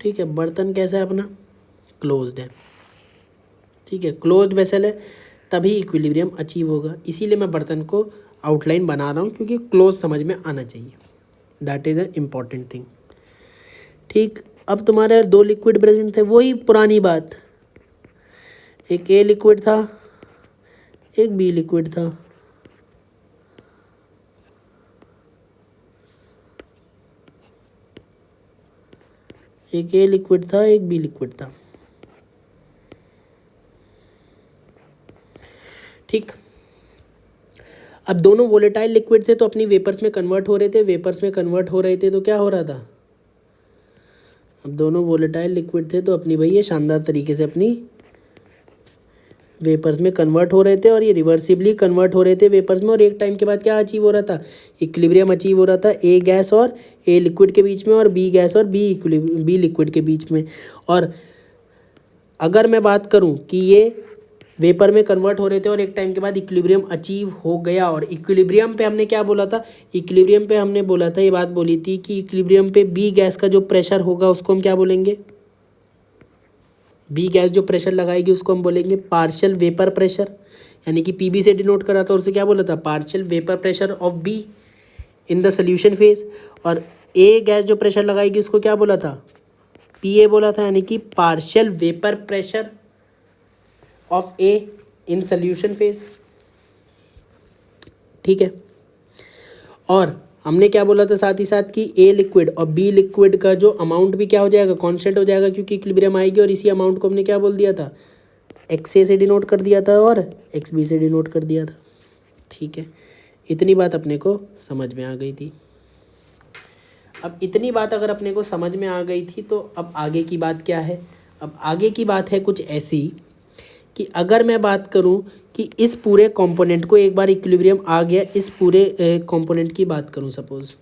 ठीक है, बर्तन कैसा है अपना, क्लोज्ड है। ठीक है, क्लोज्ड वेसल है, तभी इक्विलिब्रियम अचीव होगा। इसीलिए मैं बर्तन को आउटलाइन बना रहा हूँ, क्योंकि क्लोज समझ में आना चाहिए, that is a important thing. ठीक, अब तुम्हारे 2 लिक्विड प्रेजेंट थे, वही पुरानी बात, एक ए लिक्विड था, एक बी लिक्विड था। एक ए लिक्विड था, एक बी लिक्विड था। ठीक, अब दोनों वोलेटाइल लिक्विड थे तो अपनी वेपर्स में कन्वर्ट हो रहे थे, वेपर्स में कन्वर्ट हो रहे थे तो क्या हो रहा था, अब दोनों वोलेटाइल लिक्विड थे तो अपनी भाई ये शानदार तरीके से अपनी वेपर्स में कन्वर्ट हो रहे थे, और ये रिवर्सिबली कन्वर्ट हो रहे थे वेपर्स में। और एक टाइम के बाद क्या अचीव हो रहा था, इक्विलिब्रियम अचीव हो रहा था ए गैस और ए लिक्विड के बीच में, और बी गैस और बी लिक्विड के बीच में। और अगर मैं बात करूं कि ये वेपर में कन्वर्ट हो रहे थे और एक टाइम के बाद इक्विलिब्रियम अचीव हो गया, और इक्विलिब्रियम पे हमने क्या बोला था, इक्विलिब्रियम पे हमने बोला था, ये बात बोली थी कि इक्विलिब्रियम पे बी गैस का जो प्रेशर होगा उसको हम क्या बोलेंगे, बी गैस जो प्रेशर लगाएगी उसको हम बोलेंगे पार्शियल वेपर प्रेशर, यानी कि पीबी से डिनोट करा था, और उसे क्या बोला था, partial vapour pressure of B in the solution phase. और ए गैस जो प्रेशर लगाएगी उसको क्या बोला था, पीए बोला था, यानी कि partial vapour pressure of A in solution phase. ठीक है, और हमने क्या बोला था साथ ही साथ कि ए लिक्विड और बी लिक्विड का जो अमाउंट भी क्या हो जाएगा, कांस्टेंट हो जाएगा, क्योंकि इक्विलिब्रियम आएगी, और इसी अमाउंट को हमने क्या बोल दिया था, एक्स ए से डिनोट कर दिया था और एक्स बी से डिनोट कर दिया था। ठीक है, इतनी बात अपने को समझ में आ गई थी। अब इतनी बात अगर अपने को समझ में आ गई थी तो अब आगे की बात क्या है? अब आगे की बात है कुछ ऐसी कि अगर मैं बात करूं कि इस पूरे कंपोनेंट को एक बार इक्विलिब्रियम आ गया, इस पूरे कंपोनेंट की बात करूं, सपोज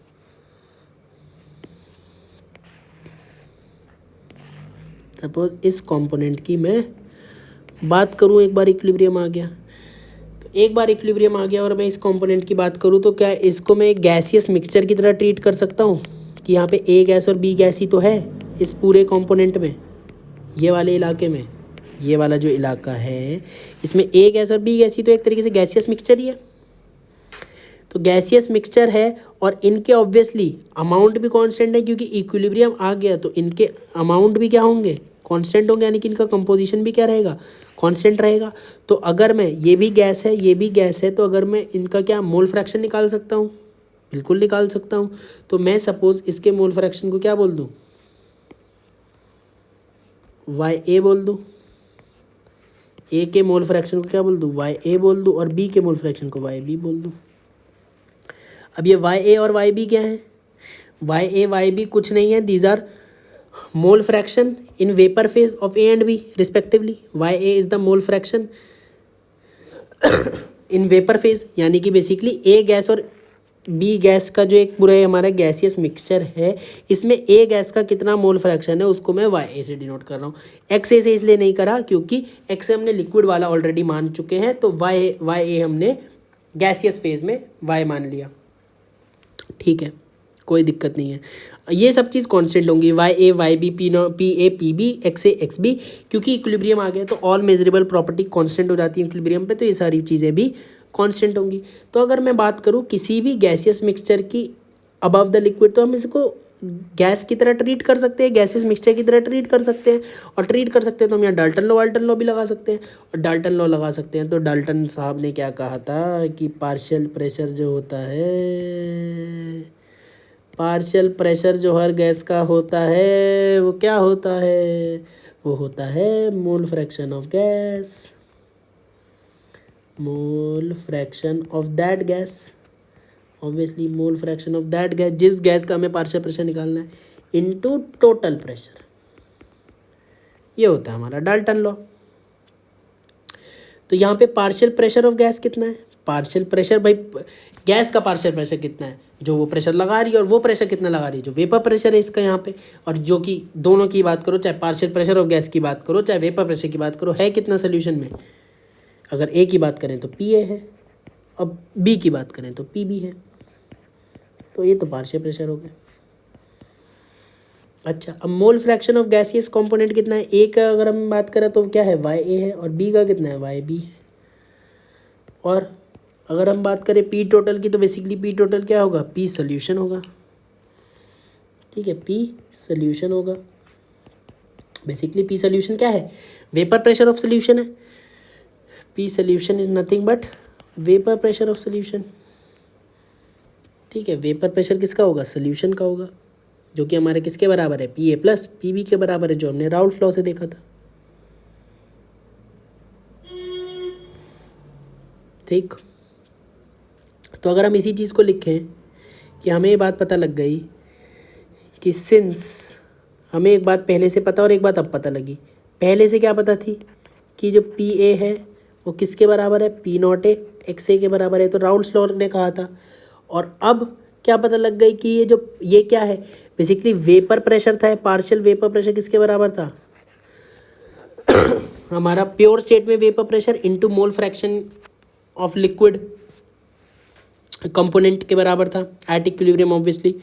इस कंपोनेंट की मैं बात करूं, एक बार इक्विलिब्रियम आ गया, तो एक बार इक्विलिब्रियम आ गया और मैं इस कंपोनेंट की बात करूं तो क्या इसको मैं एक गैसियस मिक्सचर की तरह ट्रीट कर सकता हूं कि यहाँ पे ए गैस और बी गैस ही तो है इस पूरे कंपोनेंट में, ये वाले इलाके में, ये वाला जो इलाका है इसमें ए गैस और बी गैस ही तो एक तरीके से गैसियस मिक्सचर ही है। तो गैसियस मिक्सचर है और इनके ऑब्वियसली अमाउंट भी कांस्टेंट है क्योंकि इक्विलिब्रियम आ गया तो इनके अमाउंट भी क्या होंगे? कांस्टेंट होंगे, यानी कि इनका कंपोजिशन भी क्या रहेगा? कांस्टेंट रहेगा। तो अगर मैं, ये भी गैस है ये भी गैस है, तो अगर मैं इनका क्या मोल फ्रैक्शन निकाल सकता हूँ? बिल्कुल निकाल सकता हूँ। तो मैं सपोज इसके मोल फ्रैक्शन को क्या बोल दूँ? YA बोल दूँ। ए के मोल फ्रैक्शन को क्या बोल दूँ? YA बोल दूँ। और बी के मोल फ्रैक्शन को YB बोल दूँ। अब ये YA और YB क्या है? YA YB कुछ नहीं है, these are mole fraction in vapour phase of A and B respectively. YA is the mole fraction in vapour phase, यानी कि बेसिकली A गैस और B गैस का जो एक पूरा हमारा गैसियस मिक्सचर है, इसमें A गैस का कितना मोल फ्रैक्शन है उसको मैं YA से डिनोट कर रहा हूँ। XA से इसलिए नहीं करा क्योंकि XA हमने लिक्विड वाला ऑलरेडी मान चुके हैं, तो YA हमने गैसियस फेज में Y मान लिया। ठीक है, कोई दिक्कत नहीं है। ये सब चीज़ कांस्टेंट होंगी, YA YB PA PB XA XB, क्योंकि इक्विलिब्रियम आ गया तो ऑल मेजरेबल प्रॉपर्टी कांस्टेंट हो जाती है इक्विलिब्रियम पे, तो ये सारी चीज़ें भी कांस्टेंट होंगी। तो अगर मैं बात करूँ किसी भी गैसियस मिक्सचर की अबव द लिक्विड, तो हम इसको गैस की तरह ट्रीट कर सकते हैं, गैसियस मिक्सचर की तरह ट्रीट कर सकते हैं। और ट्रीट कर सकते हैं तो हम यहाँ डाल्टन लॉ भी लगा सकते हैं। और डाल्टन लॉ लगा सकते हैं तो डाल्टन साहब ने क्या कहा था कि पार्शियल प्रेशर जो होता है, पार्शियल प्रेशर जो हर गैस का होता है वो क्या होता है? वो होता है mole fraction of gas, mole fraction of that gas, obviously mole fraction of that gas, जिस गैस का हमें पार्शियल प्रेशर निकालना है, इनटू टोटल प्रेशर। ये होता है हमारा डाल्टन लॉ। तो यहाँ पे पार्शियल प्रेशर ऑफ गैस कितना है? पार्शियल प्रेशर भाई, गैस का पार्शियल प्रेशर कितना है जो वो प्रेशर लगा रही है, और वो प्रेशर कितना लगा रही है जो वेपर प्रेशर है इसका यहाँ पे। और जो कि दोनों की बात करो, चाहे पार्शियल प्रेशर ऑफ गैस की बात करो चाहे वेपर प्रेशर की बात करो, है कितना सोल्यूशन में? अगर ए की बात करें तो PA है, अब बी की बात करें तो PB है। तो ये तो पार्शियल प्रेशर हो गया। अच्छा, अब मोल फ्रैक्शन ऑफ गैसियस कंपोनेंट कितना है? ए का अगर हम बात करें तो क्या है? YA है। और बी का कितना है? YB है। और अगर हम बात करें P टोटल की, तो बेसिकली P टोटल क्या होगा? P सोल्यूशन होगा। ठीक है, P सोल्यूशन होगा। बेसिकली P सोल्यूशन क्या है? वेपर प्रेशर ऑफ सोल्यूशन है। P solution is nothing but vapour pressure of solution. ठीक है, वेपर प्रेशर किसका होगा? सोल्यूशन का होगा, जो कि हमारे किसके बराबर है? PA प्लस PB के बराबर है, जो हमने राउल्फ लॉ से देखा था। ठीक, तो अगर हम इसी चीज़ को लिखें कि हमें ये बात पता लग गई कि सिंस हमें एक बात पहले से पता और एक बात अब पता लगी। पहले से क्या पता थी कि जो PA है वो किसके बराबर है? P0A XA के बराबर है, तो राउल्फ लॉ ने कहा था। और अब क्या पता लग गई कि ये क्या है? बेसिकली वेपर प्रेशर था, पार्शियल वेपर प्रेशर किसके बराबर था? हमारा प्योर स्टेट में vapour pressure into mole fraction of liquid component के बराबर था एट इक्विलिब्रियम ऑब्वियसली।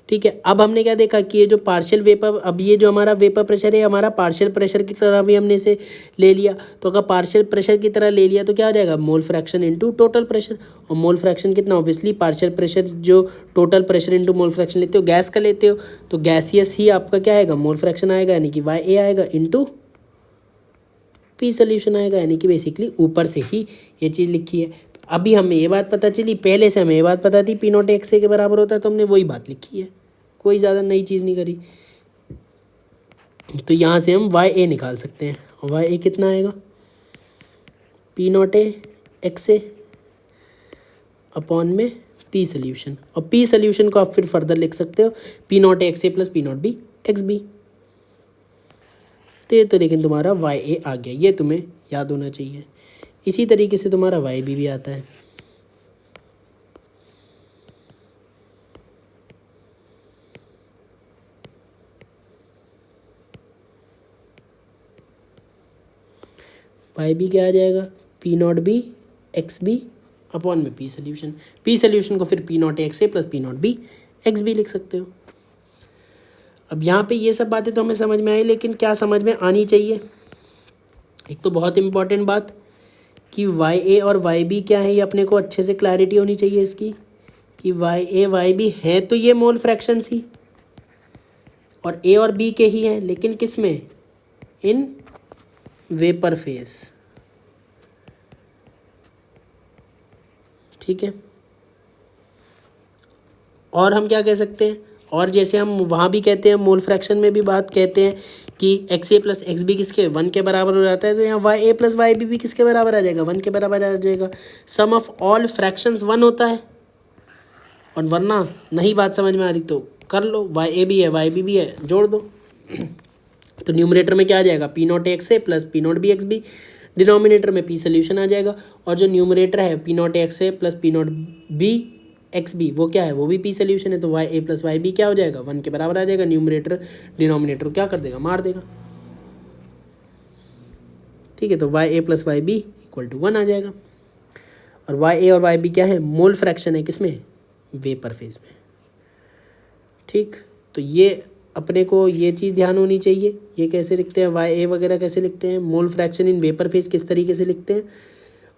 ठीक है, अब हमने क्या देखा कि ये जो पार्शियल वेपर, अब ये जो हमारा वेपर प्रेशर है हमारा पार्शियल प्रेशर की तरह भी हमने इसे ले लिया। तो अगर पार्शियल प्रेशर की तरह ले लिया तो क्या हो जाएगा? Mole fraction into total pressure. और मोल फ्रैक्शन कितना? ऑब्वियसली पार्शियल प्रेशर जो total pressure into mole fraction लेते हो, गैस का लेते हो, तो गैसियस ही आपका क्या आएगा? मोल फ्रैक्शन आएगा, यानी कि YA आएगा इनटू P सोल्यूशन आएगा, यानी कि बेसिकली ऊपर से ही ये चीज़ लिखी है। अभी हमें ये बात पता चली, पहले से हमें ये बात पता थी P0 XA के बराबर होता है, तो हमने वही बात लिखी है, कोई ज़्यादा नई चीज़ नहीं करी। तो यहाँ से हम YA निकाल सकते हैं। और YA कितना आएगा? P0A XA अपॉन में पी सोल्यूशन, और पी सोल्यूशन को आप फिर फर्दर लिख सकते हो P naught X A plus P not B X B. तो ये तो लेकिन तुम्हारा वाई ए आ गया, ये तुम्हें याद होना चाहिए। इसी तरीके से तुम्हारा वाई बी भी आता है। वाई बी क्या आ जाएगा, P not B X B upon में पी सोल्यूशन। पी सोल्यूशन को फिर P naught X A plus P not B X B लिख सकते हो। अब यहाँ पे ये सब बातें तो हमें समझ में आई, लेकिन क्या समझ में आनी चाहिए, एक तो बहुत इंपॉर्टेंट बात कि वाई ए और वाई बी क्या है, ये अपने को अच्छे से क्लैरिटी होनी चाहिए इसकी कि वाई ए वाई बी है तो ये मोल फ्रैक्शंस ही, और ए और बी के ही हैं, लेकिन किस में, इन वेपर फेज। ठीक है, और हम क्या कह सकते हैं, और जैसे हम वहाँ भी कहते हैं मोल फ्रैक्शन में भी बात कहते हैं कि x A plus X B किसके 1 के बराबर हो जाता है, तो यहाँ Y A plus Y B भी किसके बराबर आ जाएगा, 1 के बराबर आ जाएगा। सम ऑफ ऑल फ्रैक्शंस 1 होता है, और वरना नहीं बात समझ में आ रही तो कर लो, वाई ए भी है वाई बी भी है, जोड़ दो। तो न्यूमरेटर में क्या आ जाएगा, P naught X A plus P not B X B, denominator में पी सोल्यूशन आ जाएगा, और जो न्यूमरेटर है P naught X A plus P not B X B वो क्या है, वो भी पी सोल्यूशन है, तो Y A plus Y B क्या हो जाएगा, 1 के बराबर आ जाएगा। न्यूमरेटर डिनोमिनेटर क्या कर देगा, मार देगा। ठीक है, तो Y A plus Y B equal to 1 आ जाएगा, और वाई ए और वाई बी क्या है, मोल फ्रैक्शन है, किसमें, वेपर फेज में। ठीक, तो ये अपने को ये चीज़ ध्यान होनी चाहिए, ये कैसे लिखते हैं, वाई ए वगैरह कैसे लिखते हैं, मोल फ्रैक्शन इन वेपर फेज किस तरीके से लिखते हैं,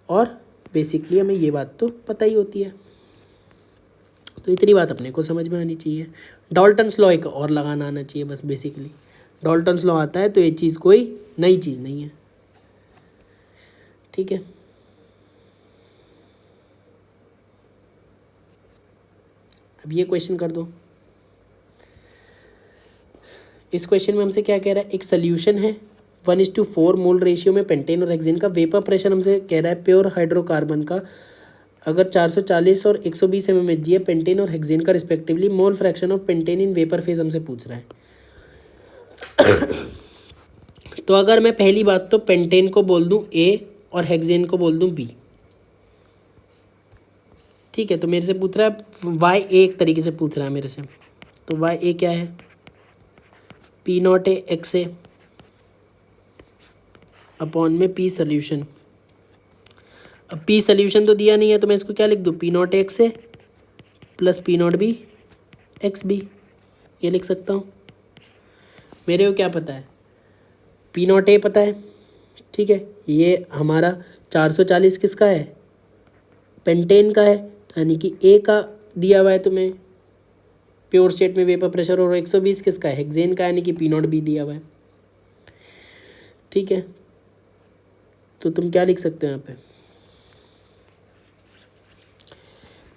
और बेसिकली हमें ये बात तो पता ही होती है। तो इतनी बात अपने को समझ में आनी चाहिए। डाल्टन्स लॉ एक और लगाना आना चाहिए बस, बेसिकली डाल्टन्स लॉ आता है तो ये चीज़ कोई नई चीज़ नहीं है। ठीक है, अब ये क्वेश्चन कर दो। इस क्वेश्चन में हमसे क्या कह रहा है, एक सोल्यूशन है 1:4 मोल रेशियो में पेंटेन और हेक्सेन का, वेपर प्रेशर हमसे कह रहा है प्योर हाइड्रोकार्बन का, अगर 440 और 120 mmHg है, पेंटेन और हेक्सेन का respectively, mole fraction of pentane in vapour phase हमसे पूछ रहा है। तो अगर मैं पहली बात तो पेंटेन को बोल दूं ए और हेक्सेन को बोल दूं बी। ठीक है, तो मेरे से पूछ रहा है वाई ए, एक तरीके से पूछ रहा है मेरे से, तो वाई ए क्या है, P not A X A upon में पी सोल्यूशन। अब पी सोल्यूशन तो दिया नहीं है, तो मैं इसको क्या लिख दूँ, P naught X A plus P not B X B, ये लिख सकता हूँ। मेरे को क्या पता है, पी नॉट ए पता है। ठीक है, ये हमारा 440 किसका है, पेंटेन का है, यानी कि ए का दिया हुआ है तुम्हें प्योर स्टेट में वेपर प्रेशर, और 120 किसका है, हेक्सेन का, यानी कि पी नॉट बी दिया हुआ है। ठीक है, तो तुम क्या लिख सकते हो यहाँ पे,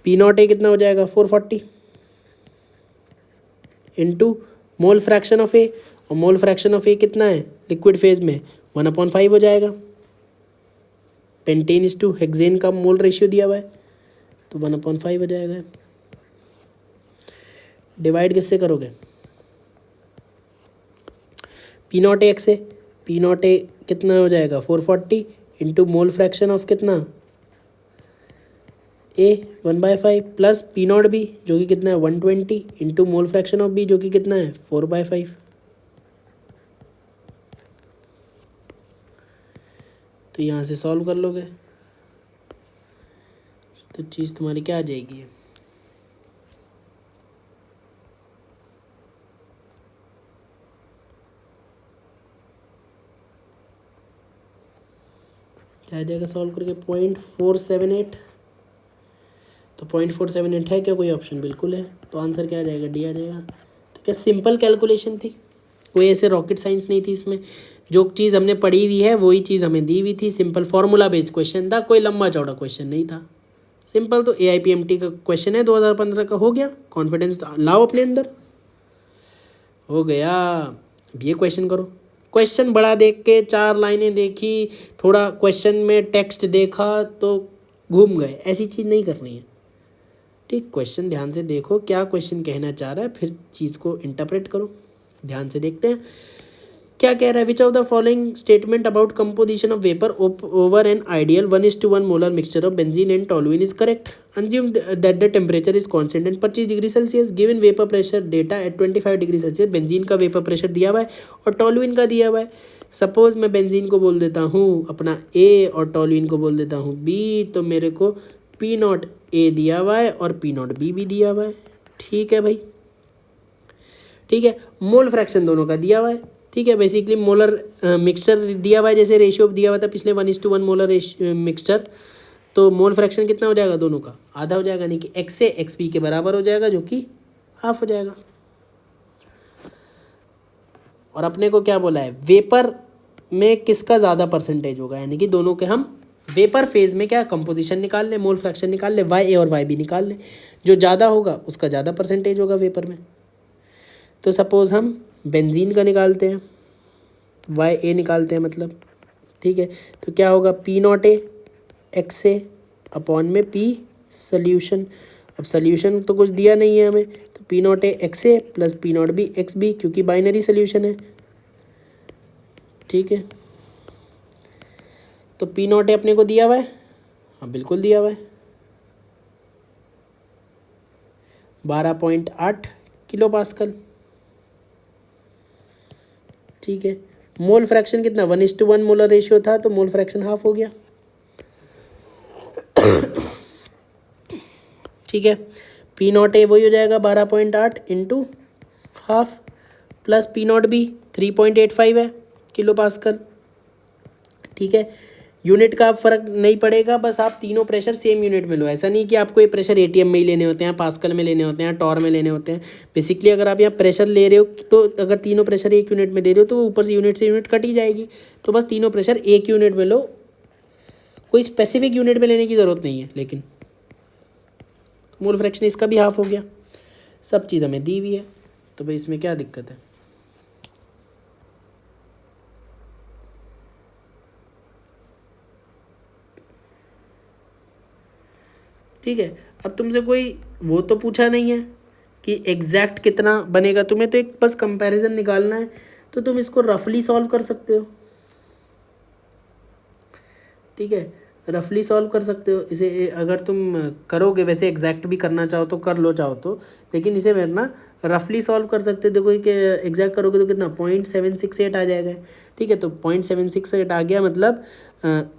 पी नॉट ए कितना हो जाएगा 440 इंटू मोल फ्रैक्शन ऑफ ए, और मोल फ्रैक्शन ऑफ ए कितना है लिक्विड फेज में 1/5 हो जाएगा। पेंटेन इज टू हेक्सेन का मोल रेशियो दिया हुआ है तो 1/5 हो जाएगा। डिवाइड किससे करोगे, P not A X A, P not A कितना हो जाएगा 440 इंटू मोल फ्रैक्शन ऑफ कितना A 1/5 plus P not B जो कि कितना है 120 into mole fraction of B जो कि कितना है 4/5। तो यहाँ से सॉल्व कर लोगे तो चीज़ तुम्हारी क्या आ जाएगी, क्या आ जाएगा सॉल्व करके 0.478। तो 0.478 है क्या कोई ऑप्शन, बिल्कुल है, तो आंसर क्या आ जाएगा, डी आ जाएगा। तो क्या सिंपल कैलकुलेशन थी, कोई ऐसे रॉकेट साइंस नहीं थी इसमें, जो चीज़ हमने पढ़ी हुई है वही चीज़ हमें दी हुई थी, सिंपल फार्मूला बेस्ड क्वेश्चन था, कोई लंबा चौड़ा क्वेश्चन नहीं था, सिंपल। तो AIPMT का क्वेश्चन है 2015 का, हो गया, कॉन्फिडेंस लाओ अपने अंदर, हो गया। अब ये क्वेश्चन करो, क्वेश्चन बड़ा देख के 4 लाइनें देखी, थोड़ा क्वेश्चन में टेक्स्ट देखा तो घूम गए, ऐसी चीज़ नहीं करनी है। ठीक, क्वेश्चन ध्यान से देखो क्या क्वेश्चन कहना चाह रहा है, फिर चीज़ को इंटरप्रेट करो। ध्यान से देखते हैं क्या कह रहा है। Which of the following statement about composition of vapour over an ideal 1:1 molar mixture of benzene and toluene is correct. Assume that the temperature is constant and 25 degree Celsius. Given vapour pressure data at 25 degree Celsius. Benzene का vapour pressure दिया हुआ है और toluene का दिया हुआ है। Suppose मैं बेंजीन को बोल देता हूँ अपना ए और टॉलुइन को बोल देता हूँ बी, तो मेरे को P0 A दिया हुआ है और P0 B भी दिया हुआ है। ठीक है भाई, ठीक है। मोल फ्रैक्शन दोनों का दिया हुआ है। ठीक है, बेसिकली मोलर मिक्सचर दिया हुआ है, जैसे रेशियो दिया हुआ था पिछले 1:1 मोलर मिक्सचर, तो मोल फ्रैक्शन कितना हो जाएगा दोनों का, आधा हो जाएगा, यानी कि x से xp के बराबर हो जाएगा, जो कि हाफ हो जाएगा। और अपने को क्या बोला है, वेपर में किसका ज़्यादा परसेंटेज होगा, यानी कि दोनों के हम वेपर फेज में क्या कंपोजिशन निकाल लें, मोल फ्रैक्शन निकाल लें, वाई ए और वाई बी निकाल लें, जो ज़्यादा होगा उसका ज़्यादा परसेंटेज होगा वेपर में। तो सपोज़ हम बेंजीन का निकालते हैं, वाई ए निकालते हैं मतलब, ठीक है। तो क्या होगा, P0 A X A upon में P सल्यूशन। अब सल्यूशन तो कुछ दिया नहीं है हमें, तो P0 A X A plus P0 B X B, क्योंकि बाइनरी सल्यूशन है। ठीक है, तो P0 A अपने को दिया हुआ है, हाँ बिल्कुल दिया हुआ है, 12.8 किलो पास्कल। ठीक है, मोल फ्रैक्शन कितना, 1:1 मोलर रेशियो था, तो मोल फ्रैक्शन हाफ हो गया। ठीक है, P0 A वही हो जाएगा 12.8 into half, plus P0 B 3.85 है किलो पास्कल। ठीक है, यूनिट का फर्क नहीं पड़ेगा, बस आप तीनों प्रेशर सेम यूनिट में लो। ऐसा नहीं कि आपको ये प्रेशर एटीएम में ही लेने होते हैं, पास्कल में लेने होते हैं, टॉर में लेने होते हैं। बेसिकली अगर आप यहाँ प्रेशर ले रहे हो, तो अगर तीनों प्रेशर एक यूनिट में ले रहे हो, तो ऊपर से यूनिट कट ही जाएगी। तो बस तीनों प्रेशर एक यूनिट में लो, कोई स्पेसिफिक यूनिट में लेने की ज़रूरत नहीं है। लेकिन मोल फ्रैक्शन इसका भी हाफ हो गया, सब चीज़ हमें दी हुई है, तो भाई इसमें क्या दिक्कत है। ठीक है, अब तुमसे कोई वो तो पूछा नहीं है कि एग्जैक्ट कितना बनेगा, तुम्हें तो एक बस कंपैरिजन निकालना है, तो तुम इसको रफली सॉल्व कर सकते हो। ठीक है, रफली सॉल्व कर सकते हो इसे, अगर तुम करोगे, वैसे एग्जैक्ट भी करना चाहो तो कर लो चाहो तो, लेकिन इसे मैं ना रफली सॉल्व कर सकते हो। देखो कि एग्जैक्ट करोगे तो कितना 0.768 आ जाएगा। ठीक है, तो 0.768 आ गया, मतलब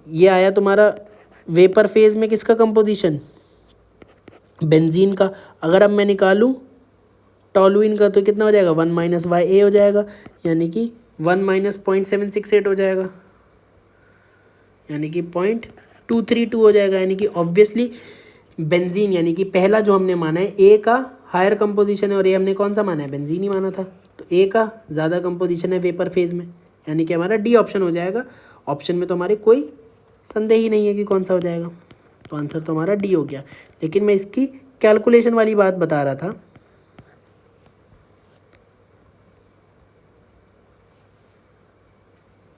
ये आया तुम्हारा वेपर फेज में किसका कंपोजिशन, बेंजीन का। अगर अब मैं निकालूं टॉलुइन का, तो कितना हो जाएगा, 1 माइनस वाई ए हो जाएगा, यानी कि 1 माइनस 0.768 हो जाएगा, यानी कि 0.232 हो जाएगा। यानी कि ऑब्वियसली बेंजीन, यानी कि पहला जो हमने माना है ए का हायर कंपोजिशन है, और ए हमने कौन सा माना है, बेंजीन ही माना था, तो ए का ज़्यादा कंपोजिशन है वेपर फेज में, यानी कि हमारा डी ऑप्शन हो जाएगा। ऑप्शन में तो हमारे कोई संदेह ही नहीं है कि कौन सा हो जाएगा, तो आंसर तो हमारा डी हो गया। लेकिन मैं इसकी कैलकुलेशन वाली बात बता रहा था।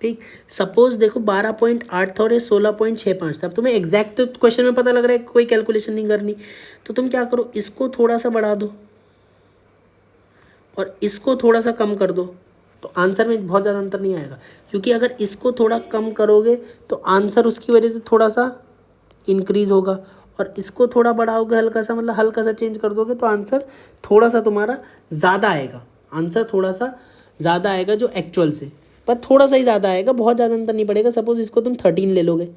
ठीक, सपोज देखो 12.8 था और ये 16.65 था। अब तुम्हें एग्जैक्ट तो क्वेश्चन में पता लग रहा है, कोई कैलकुलेशन नहीं करनी, तो तुम क्या करो, इसको थोड़ा सा बढ़ा दो और इसको थोड़ा सा कम कर दो, तो आंसर में बहुत ज़्यादा अंतर नहीं आएगा। क्योंकि अगर इसको थोड़ा कम करोगे तो आंसर उसकी वजह से थोड़ा सा इंक्रीज़ होगा, और इसको थोड़ा बढ़ाओगे हल्का सा, मतलब हल्का सा चेंज कर दोगे, तो आंसर थोड़ा सा तुम्हारा ज़्यादा आएगा। आंसर थोड़ा सा ज़्यादा आएगा जो एक्चुअल से, पर थोड़ा सा ही ज़्यादा आएगा, बहुत ज़्यादा अंतर नहीं पड़ेगा। सपोज़ इसको तुम 13 ले लोगे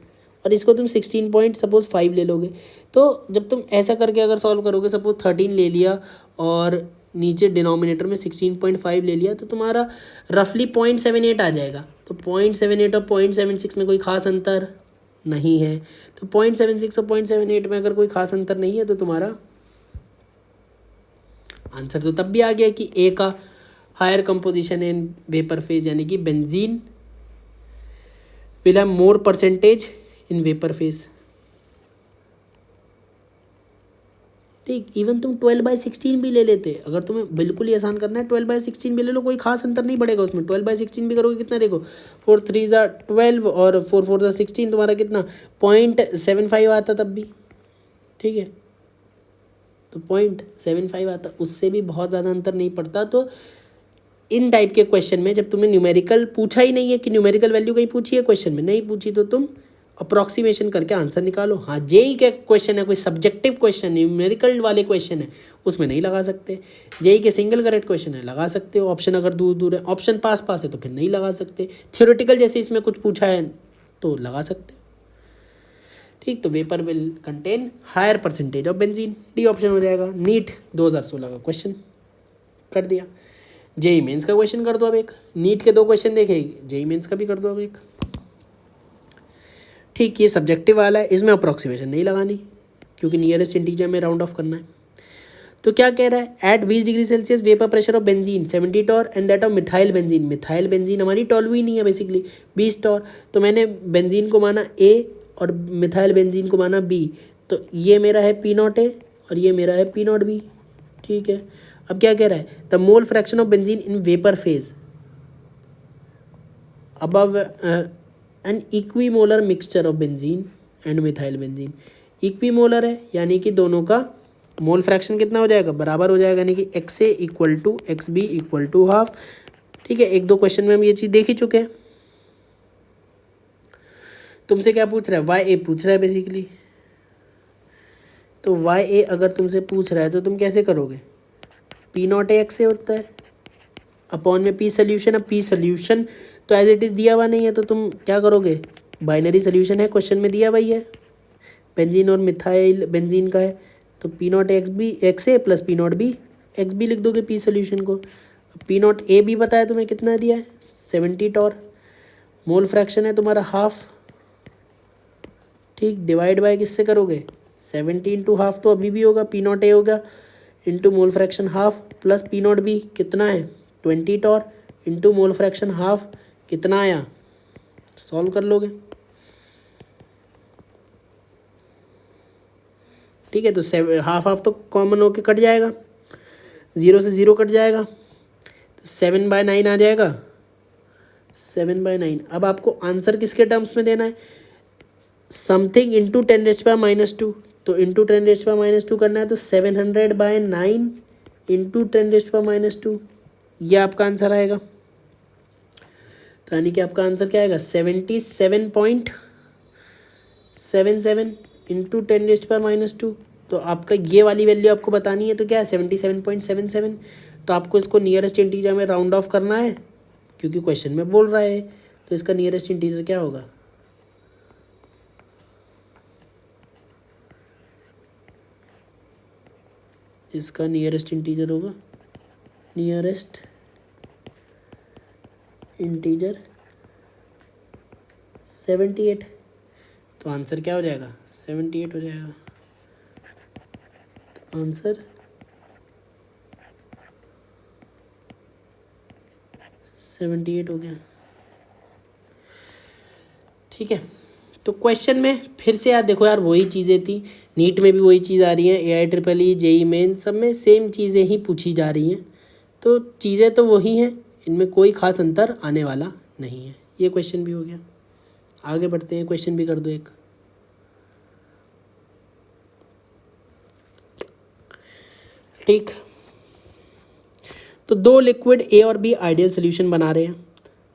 और इसको तुम 16.5 ले लोगे, तो जब तुम ऐसा करके अगर सॉल्व करोगे, सपोज 13 ले लिया और नीचे डिनोमिनेटर में 16.5 ले लिया, तो तुम्हारा रफली 0.78 आ जाएगा। तो 0.78 और 0.76 में कोई ख़ास अंतर नहीं है, तो 0.76 और 0.78 में अगर कोई ख़ास अंतर नहीं है, तो तुम्हारा आंसर तो तब भी आ गया कि ए का higher composition in vapour phase, यानी कि benzene will have more percentage in vapour phase. ठीक, इवन तुम 12/16 भी ले लेते, अगर तुम्हें बिल्कुल ही आसान करना है 12/16 भी ले लो, कोई खास अंतर नहीं पड़ेगा उसमें। 12/16 भी करोगे कितना, देखो 4 3 12 और 4 4 16, तुम्हारा कितना 0.75 आता तब भी। ठीक है, तो 0.75 आता, उससे भी बहुत ज़्यादा अंतर नहीं पड़ता। तो इन टाइप के क्वेश्चन में जब तुम्हें न्यूमेरिकल पूछा ही नहीं है कि न्यूमेरिकल वैल्यू कहीं पूछी है क्वेश्चन में, नहीं पूछी, तो तुम अप्रॉक्सीमेशन करके आंसर निकालो। हाँ, जेई का क्वेश्चन है, कोई सब्जेक्टिव क्वेश्चन, न्यूमेरिकल वाले क्वेश्चन है, उसमें नहीं लगा सकते। जेई के सिंगल करेक्ट क्वेश्चन है, लगा सकते हो। ऑप्शन अगर दूर दूर है, ऑप्शन पास पास है, तो फिर नहीं लगा सकते। थ्योरेटिकल जैसे इसमें कुछ पूछा है तो लगा सकते हो। ठीक, तो vapour will contain higher percentage of benzene, D option हो जाएगा। नीट 2016 का क्वेश्चन कर दिया। जेई मेंस का क्वेश्चन कर दो अब एक, नीट के 2 क्वेश्चन देखे, जेई मेंस का भी कर दो अब एक। ठीक, ये सब्जेक्टिव वाला है, इसमें अप्रॉक्सीमेशन नहीं लगानी क्योंकि नियरेस्ट इंटीजर में राउंड ऑफ करना है। तो क्या कह रहा है, at 20 degree Celsius vapour pressure of benzene 70 torr and that of methyl benzene. Methyl benzene हमारी 12 ही नहीं है बेसिकली, 20 टॉर। तो मैंने बेंजीन को माना ए और मिथाइल बेंजीन को माना बी, तो ये मेरा है P0 A और ये मेरा है P0 B। ठीक है, अब क्या कह रहा है, the mole fraction of benzene in vapour phase above an equimolar mixture of benzene and methyl benzene. Equimolar है यानी कि दोनों का मोल फ्रैक्शन कितना हो जाएगा, बराबर हो जाएगा, यानी कि XA equal to XB equal to half. ठीक है, 1-2 क्वेश्चन में हम ये चीज़ देख ही चुके हैं। तुमसे क्या पूछ रहा है, YA पूछ रहा है बेसिकली। तो YA अगर तुमसे पूछ रहा है तो तुम कैसे करोगे, P0 A XA होता है, अपॉन में P सोल्यूशन। अब P सोल्यूशन तो एज इट इज़ दिया हुआ नहीं है, तो तुम क्या करोगे, बाइनरी सोल्यूशन है, क्वेश्चन में दिया हुआ ही है, बेंजीन और मिथाइल बेंजीन का है, तो P0 XA plus P0 B XB लिख दोगे P सोल्यूशन को। P0 A भी पता है तुम्हें कितना दिया है, 70 टॉर। मोल फ्रैक्शन है तुम्हारा हाफ। ठीक, डिवाइड बाय किससे करोगे, 70 इंटू हाफ तो अभी भी होगा, P0 A होगा, into mole fraction half plus P0 B कितना है 20 torr, into mole fraction half कितना आया, सॉल्व कर लोगे। ठीक है, तो हाफ हाफ तो कॉमन होके कट जाएगा, 0 से 0 कट जाएगा, तो 7/9 आ जाएगा, 7/9। अब आपको आंसर किसके टर्म्स में देना है, समथिंग इंटू 10⁻⁻², तो इंटू 10⁻⁻² करना है, तो 700/9 इंटू 10⁻², ये आपका आंसर आएगा। तो यानी कि आपका आंसर क्या आएगा, 77.77 इंटू 10⁻²। तो आपका ये वाली वैल्यू आपको बतानी है, तो क्या है 77.77। तो आपको इसको नियरेस्ट इंटीजर में राउंड ऑफ करना है क्योंकि क्वेश्चन में बोल रहा है, तो इसका नियरेस्ट इंटीजर क्या होगा, इसका नियरेस्ट इंटीजर होगा, नियरेस्ट इंटीजर 78। तो आंसर क्या हो जाएगा, 78 हो जाएगा। तो आंसर 78 हो गया। ठीक है, तो क्वेश्चन में फिर से यार देखो यार, वही चीज़ें थी, नीट में भी वही चीज़ आ रही है, AIEEE जेई मेन सब में सेम चीज़ें ही पूछी जा रही हैं। तो चीज़ें तो वही हैं, इनमें कोई ख़ास अंतर आने वाला नहीं है। ये क्वेश्चन भी हो गया, आगे बढ़ते हैं, क्वेश्चन भी कर दो एक। ठीक, तो 2 लिक्विड ए और बी आइडियल सोल्यूशन बना रहे हैं।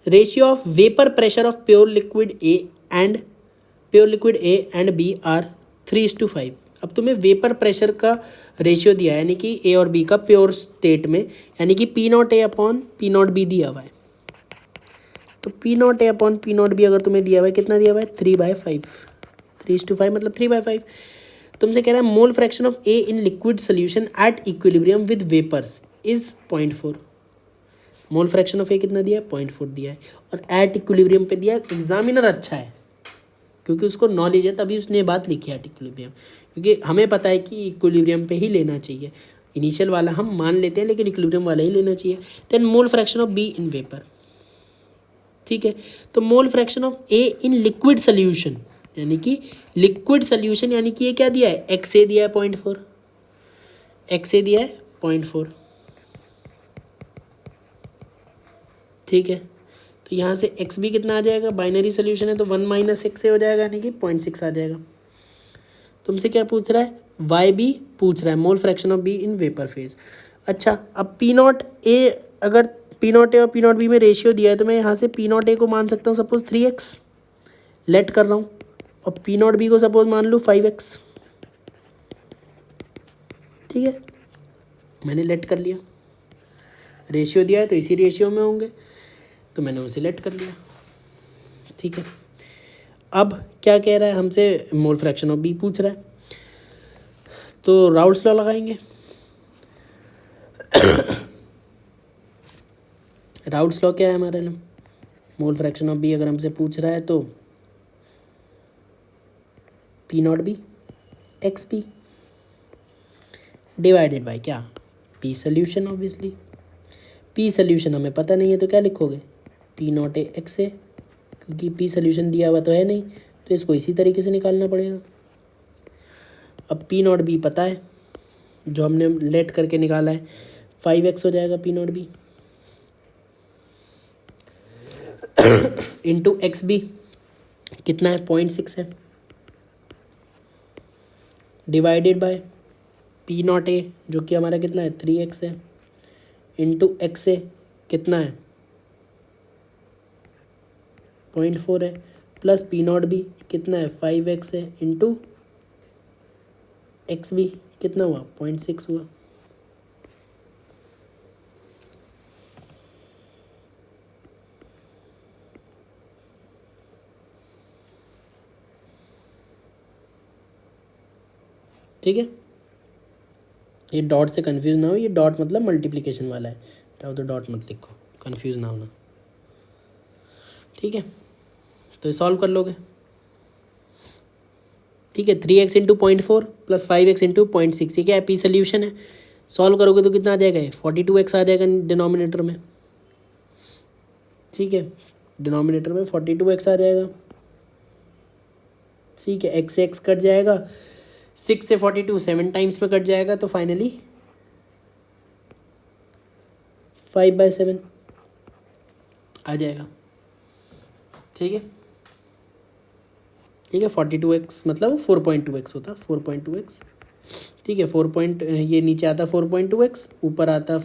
Ratio of vapour pressure of pure liquid A and B are 3:5। अब तुम्हें वेपर प्रेशर का रेशियो दिया है, यानी कि ए और बी का प्योर स्टेट में, यानी कि P0 A upon P0 B दिया हुआ है। तो P0 A upon P0 B अगर तुम्हें दिया हुआ है, कितना दिया हुआ है, 3/5, 3:5 मतलब 3/5। तुमसे कह रहा है mole fraction of A in liquid solution at equilibrium with vapours is 0.4। Mole fraction of A कितना दिया है, 0.4 दिया है, और एट इक्विलिब्रियम पे दिया है। एग्जामिनर अच्छा है क्योंकि उसको नॉलेज है, तभी उसने बात लिखी है एट इक्विलिब्रियम, क्योंकि हमें पता है कि इक्विलिब्रियम पे ही लेना चाहिए। इनिशियल वाला हम मान लेते हैं लेकिन इक्विलिब्रियम वाला ही लेना चाहिए। Then mole fraction of B in vapour. ठीक है, तो mole fraction of A in liquid solution, यानी कि लिक्विड सोल्यूशन, यानी कि ये क्या दिया है, XA दिया है 0.4, XA दिया है 0.4। ठीक है, तो यहाँ से XB कितना आ जाएगा, बाइनरी सोल्यूशन है तो 1 - XA हो जाएगा, यानी कि 0.6 आ जाएगा। तुमसे क्या पूछ रहा है, वाई बी पूछ रहा है, mole fraction of B in vapour phase. अच्छा, अब पी नॉट ए, अगर पी नॉट ए और पी नॉट बी में रेशियो दिया है तो मैं यहाँ से पी नॉट ए को मान सकता हूँ सपोज 3x, लेट कर रहा हूँ, और पी नॉट बी को सपोज मान लूँ 5x। ठीक है, मैंने लेट कर लिया, रेशियो दिया है तो इसी रेशियो में होंगे, तो मैंने उसे लेट कर लिया। ठीक है, अब क्या कह रहा है हमसे, मोल फ्रैक्शन ऑफ बी पूछ रहा है, तो राउल्ट्स लॉ लगाएंगे। राउल्ट्स लॉ क्या है हमारे लिए, मोल फ्रैक्शन ऑफ बी अगर हमसे पूछ रहा है तो P not B X P divided by क्या, P solution. Obviously P solution हमें पता नहीं है तो क्या लिखोगे, P not A X A, क्योंकि पी सोल्यूशन दिया हुआ तो है नहीं, तो इसको इसी तरीके से निकालना पड़ेगा। अब पी नॉट बी पता है, जो हमने लेट करके निकाला है, 5x हो जाएगा P not B into X B कितना है, 0.6 है, divided by P not A जो कि हमारा कितना है 3x है, इंटू एक्स ए कितना है 0.4 है, प्लस पी नॉट बी कितना है 5x है, इंटू एक्स बी कितना हुआ 0.6 हुआ। ठीक है, ये डॉट से कंफ्यूज ना हो, ये डॉट मतलब मल्टीप्लिकेशन वाला है, चाहो तो डॉट मत लिखो, कंफ्यूज ना होना। ठीक है, तो सॉल्व कर लोगे। ठीक है, 3x into 0.4 plus 5x into 0.6, ये क्या है, पी सोल्यूशन है। सॉल्व करोगे तो कितना आ जाएगा, 42x आ जाएगा डिनोमिनेटर में। ठीक है, डिनोमिनेटर में 42x आ जाएगा। ठीक है, x से x कट जाएगा, 6 से 42 7 टाइम्स में कट जाएगा, तो फाइनली 5/7 आ जाएगा। ठीक है, ठीक है, 42x मतलब 4.2x होता, 4.2x। ठीक है, ये नीचे आता 4.2x, ऊपर आता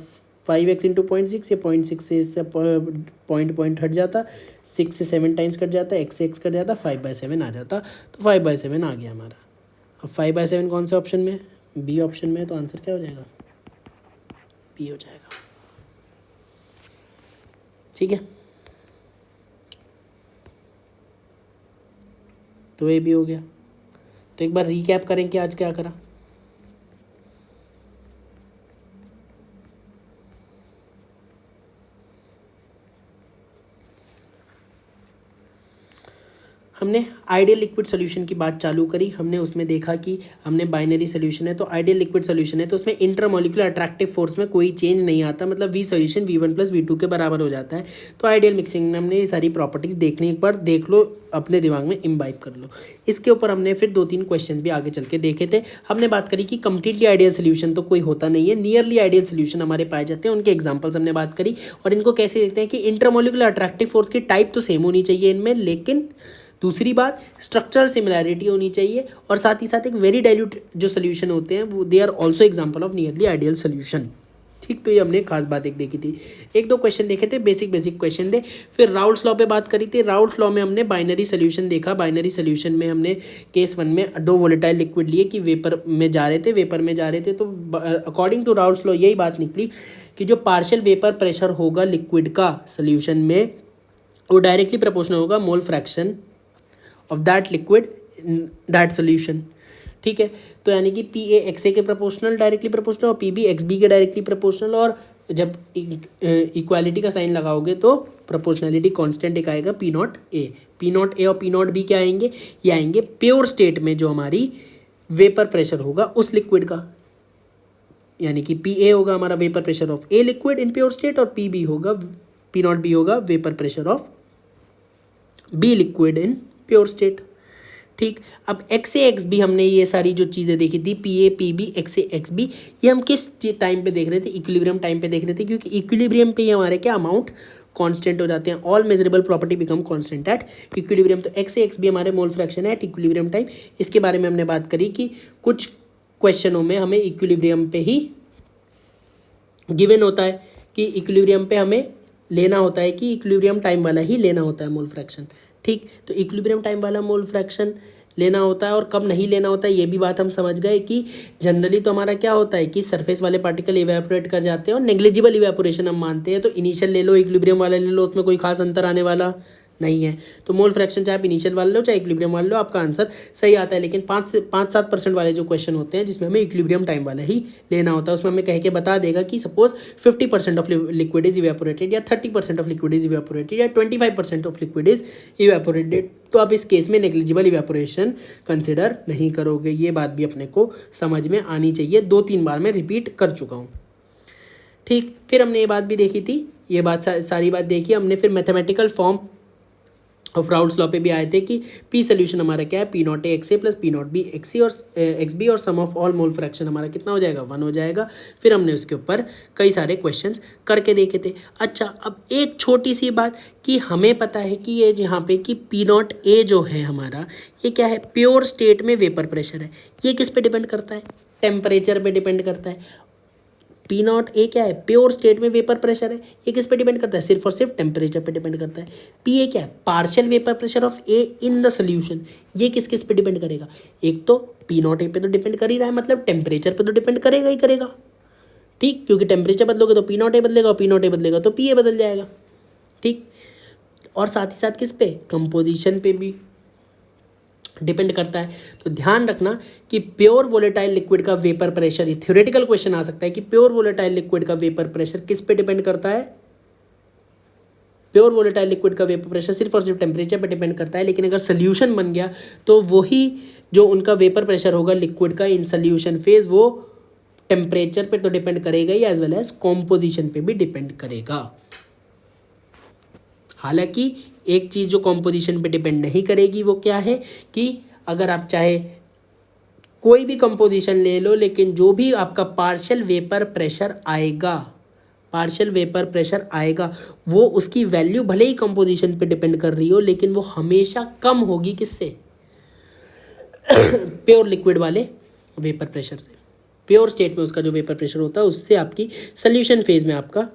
5x इंटू 0.6, ये 0.6 से इससे पॉइंट हट जाता, 6 से 7 टाइम्स कट जाता, x से x कट जाता, 5/7 आ जाता, तो 5/7 आ गया हमारा। अब 5/7 कौन से ऑप्शन में, बी ऑप्शन में, तो आंसर क्या हो जाएगा, बी हो जाएगा। ठीक है, तो ये भी हो गया। तो एक बार रीकैप करें कि आज क्या करा। हमने आइडियल लिक्विड सोल्यूशन की बात चालू करी, हमने उसमें देखा कि हमने बाइनरी सोल्यूशन है तो आइडियल लिक्विड सोल्यूशन है तो उसमें इंटरमोलिकुलर अट्रैक्टिव फोर्स में कोई चेंज नहीं आता, मतलब वी सोल्यूशन V1 + V2 के बराबर हो जाता है। तो आइडियल मिक्सिंग में हमने ये सारी प्रॉपर्टीज देखने, एक बार देख लो, अपने दिमाग में इम्बाइब कर लो। इसके ऊपर हमने फिर 2-3 क्वेश्चन भी आगे चल के देखे थे। हमने बात करी कि कंप्लीटली आइडियल सोल्यूशन तो कोई होता नहीं है, नियरली आइडियल सोल्यूशन हमारे पाए जाते हैं, उनके एग्जांपल्स हमने बात करी, और इनको कैसे देखते हैं कि इंटरमोलिकुलर अट्रैक्टिव फोर्स की टाइप तो सेम होनी चाहिए इनमें, लेकिन दूसरी बात स्ट्रक्चरल सिमिलैरिटी होनी चाहिए, और साथ ही साथ एक वेरी डाइल्यूट जो सोल्यूशन होते हैं वो they are also example of nearly ideal solution. ठीक, तो ये हमने खास बात एक देखी थी, 1-2 क्वेश्चन देखे थे, बेसिक क्वेश्चन थे। फिर राउल्ट्स लॉ पे बात करी थी, राउल्ट्स लॉ में हमने बाइनरी सोल्यूशन देखा। बाइनरी सोल्यूशन में हमने केस 1 में 2 वोलेटाइल लिक्विड लिए कि वेपर में जा रहे थे, तो अकॉर्डिंग टू राउल्ट्स लॉ यही बात निकली कि जो पार्शियल वेपर प्रेशर होगा लिक्विड का सोल्यूशन में, वो डायरेक्टली प्रोपोर्शनल होगा मोल fraction of that liquid in that solution. ठीक है, तो यानी कि पी ए एक्स ए के प्रोपोर्शनल डायरेक्टली प्रोपोर्शनल, और पी बी एक्स बी के डायरेक्टली प्रोपोर्शनल, और जब इक्वालिटी का साइन लगाओगे तो प्रोपोर्शनलिटी कांस्टेंट एक आएगा पी नॉट ए और पी नॉट बी क्या आएंगे, ये आएंगे प्योर स्टेट में जो हमारी वेपर प्रेशर होगा उस लिक्विड का, यानी कि पी ए होगा हमारा vapour pressure of A liquid in pure state, और पी नॉट बी होगा vapour pressure of B liquid in pure state. ठीक, अब एक्स ए एक्स बी हमने ये सारी जो चीज़ें देखी थी, P A P B X A X B, ये हम किस टाइम पे देख रहे थे, इक्विलिब्रियम टाइम पे देख रहे थे, क्योंकि इक्विलिब्रियम पे हमारे क्या अमाउंट कांस्टेंट हो जाते हैं, all measurable property become constant at equilibrium. तो एक्स ए एक्स बी हमारे मोल फ्रैक्शन है एट इक्विलिब्रियम टाइम। इसके बारे में हमने बात करी कि कुछ क्वेश्चनों में हमें इक्विलिब्रियम पे ही गिवन होता है कि इक्विलिब्रियम पे हमें लेना होता है कि इक्विलिब्रियम टाइम वाला ही लेना होता है मोल फ्रैक्शन। ठीक, तो इक्विलिब्रियम टाइम वाला मोल फ्रैक्शन लेना होता है और कब नहीं लेना होता है ये भी बात हम समझ गए कि जनरली तो हमारा क्या होता है कि सरफेस वाले पार्टिकल इवेपोरेट कर जाते हैं और नेग्लिजिबल इवेपोरेशन हम मानते हैं। तो इनिशियल ले लो, इक्विलिब्रियम वाला ले लो, उसमें कोई खास अंतर आने वाला नहीं है। तो मोल फ्रैक्शन चाहे आप इनिशियल वाले लो चाहे इक्विलिब्रियम वाले लो, आपका आंसर सही आता है। लेकिन 5-7% वाले जो क्वेश्चन होते हैं जिसमें हमें इक्विलिब्रियम टाइम वाला ही लेना होता है, उसमें हमें कह के बता देगा कि suppose 50% of liquid is evaporated या 30% ऑफ लिक्विड इज इवेपोरेटेड या 25% ऑफ लिक्विड इज इवेपोरेटेड, तो आप इस केस में नेग्लिजिबल इवेपोरेशन कंसिडर नहीं करोगे। ये बात भी अपने को समझ में आनी चाहिए, 2-3 बार मैं रिपीट कर चुका हूँ। ठीक, फिर हमने ये बात भी देखी थी, ये बात सारी बात देखी हमने। फिर mathematical form of Raoult's law पे भी आए थे कि पी सोल्यूशन हमारा क्या है, P not A X A plus P not B X C और एक्स बी और sum of all mole fraction हमारा कितना हो जाएगा, 1 हो जाएगा। फिर हमने उसके ऊपर कई सारे क्वेश्चंस करके देखे थे। अच्छा, अब एक छोटी सी बात कि हमें पता है कि ये जहाँ पे कि पी नॉट ए जो है हमारा, ये क्या है, प्योर स्टेट में वेपर प्रेशर है। ये किस पे डिपेंड करता है, टेम्परेचर पे डिपेंड करता है। पी नॉट ए क्या है, प्योर स्टेट में वेपर प्रेशर है। ये किस पे डिपेंड करता है, सिर्फ और सिर्फ टेम्परेचर पे डिपेंड करता है। पी ए क्या है, partial vapour pressure of A in the solution. ये किस किस पे डिपेंड करेगा, एक तो पी नॉट ए पे तो डिपेंड कर ही रहा है, मतलब टेम्परेचर पे तो डिपेंड करेगा ही करेगा। ठीक, क्योंकि टेम्परेचर बदलोगे तो पी नॉट ए बदलेगा, और पी नॉट ए बदलेगा तो पी ए बदल जाएगा। ठीक, और साथ ही साथ किस पे, कंपोजिशन पे भी डिपेंड करता है। तो ध्यान रखना कि प्योर वोलेटाइल लिक्विड का वेपर प्रेशर, ये थ्योरेटिकल क्वेश्चन आ सकता है कि प्योर वोलेटाइल लिक्विड का वेपर प्रेशर किस पे डिपेंड करता है। प्योर वोलेटाइल लिक्विड का वेपर प्रेशर सिर्फ और सिर्फ टेम्परेचर पे डिपेंड करता है, लेकिन अगर सोल्यूशन बन गया तो वही जो उनका वेपर प्रेशर होगा लिक्विड का इन सोल्यूशन फेज, वो टेम्परेचर पे तो डिपेंड करेगा ही, एज वेल एज कॉम्पोजिशन पे भी डिपेंड करेगा। हालांकि एक चीज़ जो कॉम्पोजिशन पे डिपेंड नहीं करेगी वो क्या है कि अगर आप चाहे कोई भी कंपोजिशन ले लो, लेकिन जो भी आपका पार्शियल वेपर प्रेशर आएगा, पार्शियल वेपर प्रेशर आएगा, वो उसकी वैल्यू भले ही कंपोजिशन पे डिपेंड कर रही हो, लेकिन वो हमेशा कम होगी किससे, प्योर लिक्विड वाले वेपर प्रेशर से। प्योर स्टेट में उसका जो वेपर प्रेशर होता है उससे आपकी सोल्यूशन फेज में आपका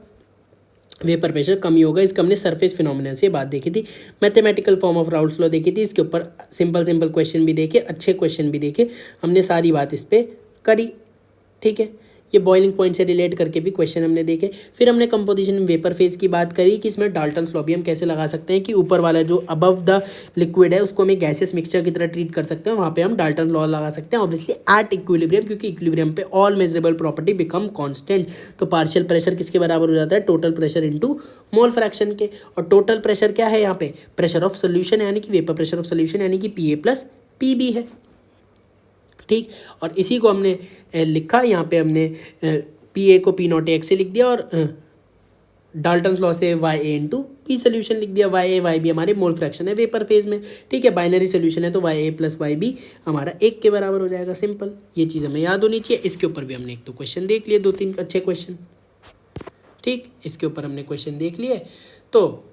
वेपर प्रेशर कम ही होगा। इसका हमने सरफेस फिनोमिना से बात देखी थी, mathematical form of Raoult's law देखी थी, इसके ऊपर सिंपल क्वेश्चन भी देखे, अच्छे क्वेश्चन भी देखे, हमने सारी बात इस पर करी। ठीक है, ये बॉइलिंग पॉइंट से रिलेट करके भी क्वेश्चन हमने देखे। फिर हमने कंपोजिशन वेपर फेज की बात करी कि इसमें डाल्टन्स लॉ भी हम कैसे लगा सकते हैं कि ऊपर वाला जो अबव द लिक्विड है उसको हमें गैसेस मिक्सचर की तरह ट्रीट कर सकते हैं, वहाँ पे हम डाल्टन लॉ लगा सकते हैं, ऑब्वियसली एट इक्विलिब्रियम, क्योंकि इक्विलिब्रियम पे all measurable property become constant. तो पार्शियल प्रेशर किसके बराबर हो जाता है, total pressure into mole fraction के। और टोटल प्रेशर क्या है यहाँ पे, प्रेशर ऑफ सोल्यूशन यानी कि वेपर प्रेशर ऑफ सोल्यूशन यानी कि P A plus P B है। ठीक, और इसी को हमने लिखा, यहाँ पे हमने पी ए को पी नॉट ए एक्स से लिख दिया और डाल्टन्स लॉ से वाई ए इंटू पी सोल्यूशन लिख दिया। वाई ए वाई बी हमारे मोल फ्रैक्शन है वेपर फेज में। ठीक है, बाइनरी सोल्यूशन है तो Y A plus Y B हमारा 1 के बराबर हो जाएगा। सिंपल, ये चीज़ हमें याद होनी चाहिए। इसके ऊपर भी हमने 1-2 क्वेश्चन देख लिए, 2-3 अच्छे क्वेश्चन। ठीक, इसके ऊपर हमने क्वेश्चन देख लिए, तो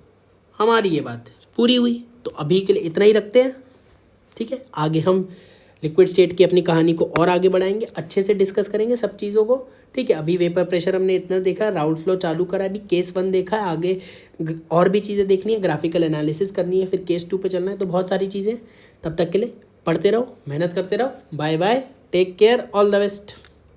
हमारी ये बात पूरी हुई। तो अभी के लिए इतना ही रखते हैं। ठीक है, आगे हम लिक्विड स्टेट की अपनी कहानी को और आगे बढ़ाएंगे, अच्छे से डिस्कस करेंगे सब चीज़ों को। ठीक है, अभी वेपर प्रेशर हमने इतना देखा, राउल्ट्स लॉ चालू करा, अभी केस 1 देखा है, आगे और भी चीज़ें देखनी है, ग्राफिकल एनालिसिस करनी है, फिर केस 2 पे चलना है। तो बहुत सारी चीज़ें, तब तक के लिए पढ़ते रहो, मेहनत करते रहो। Bye bye, take care, all the best.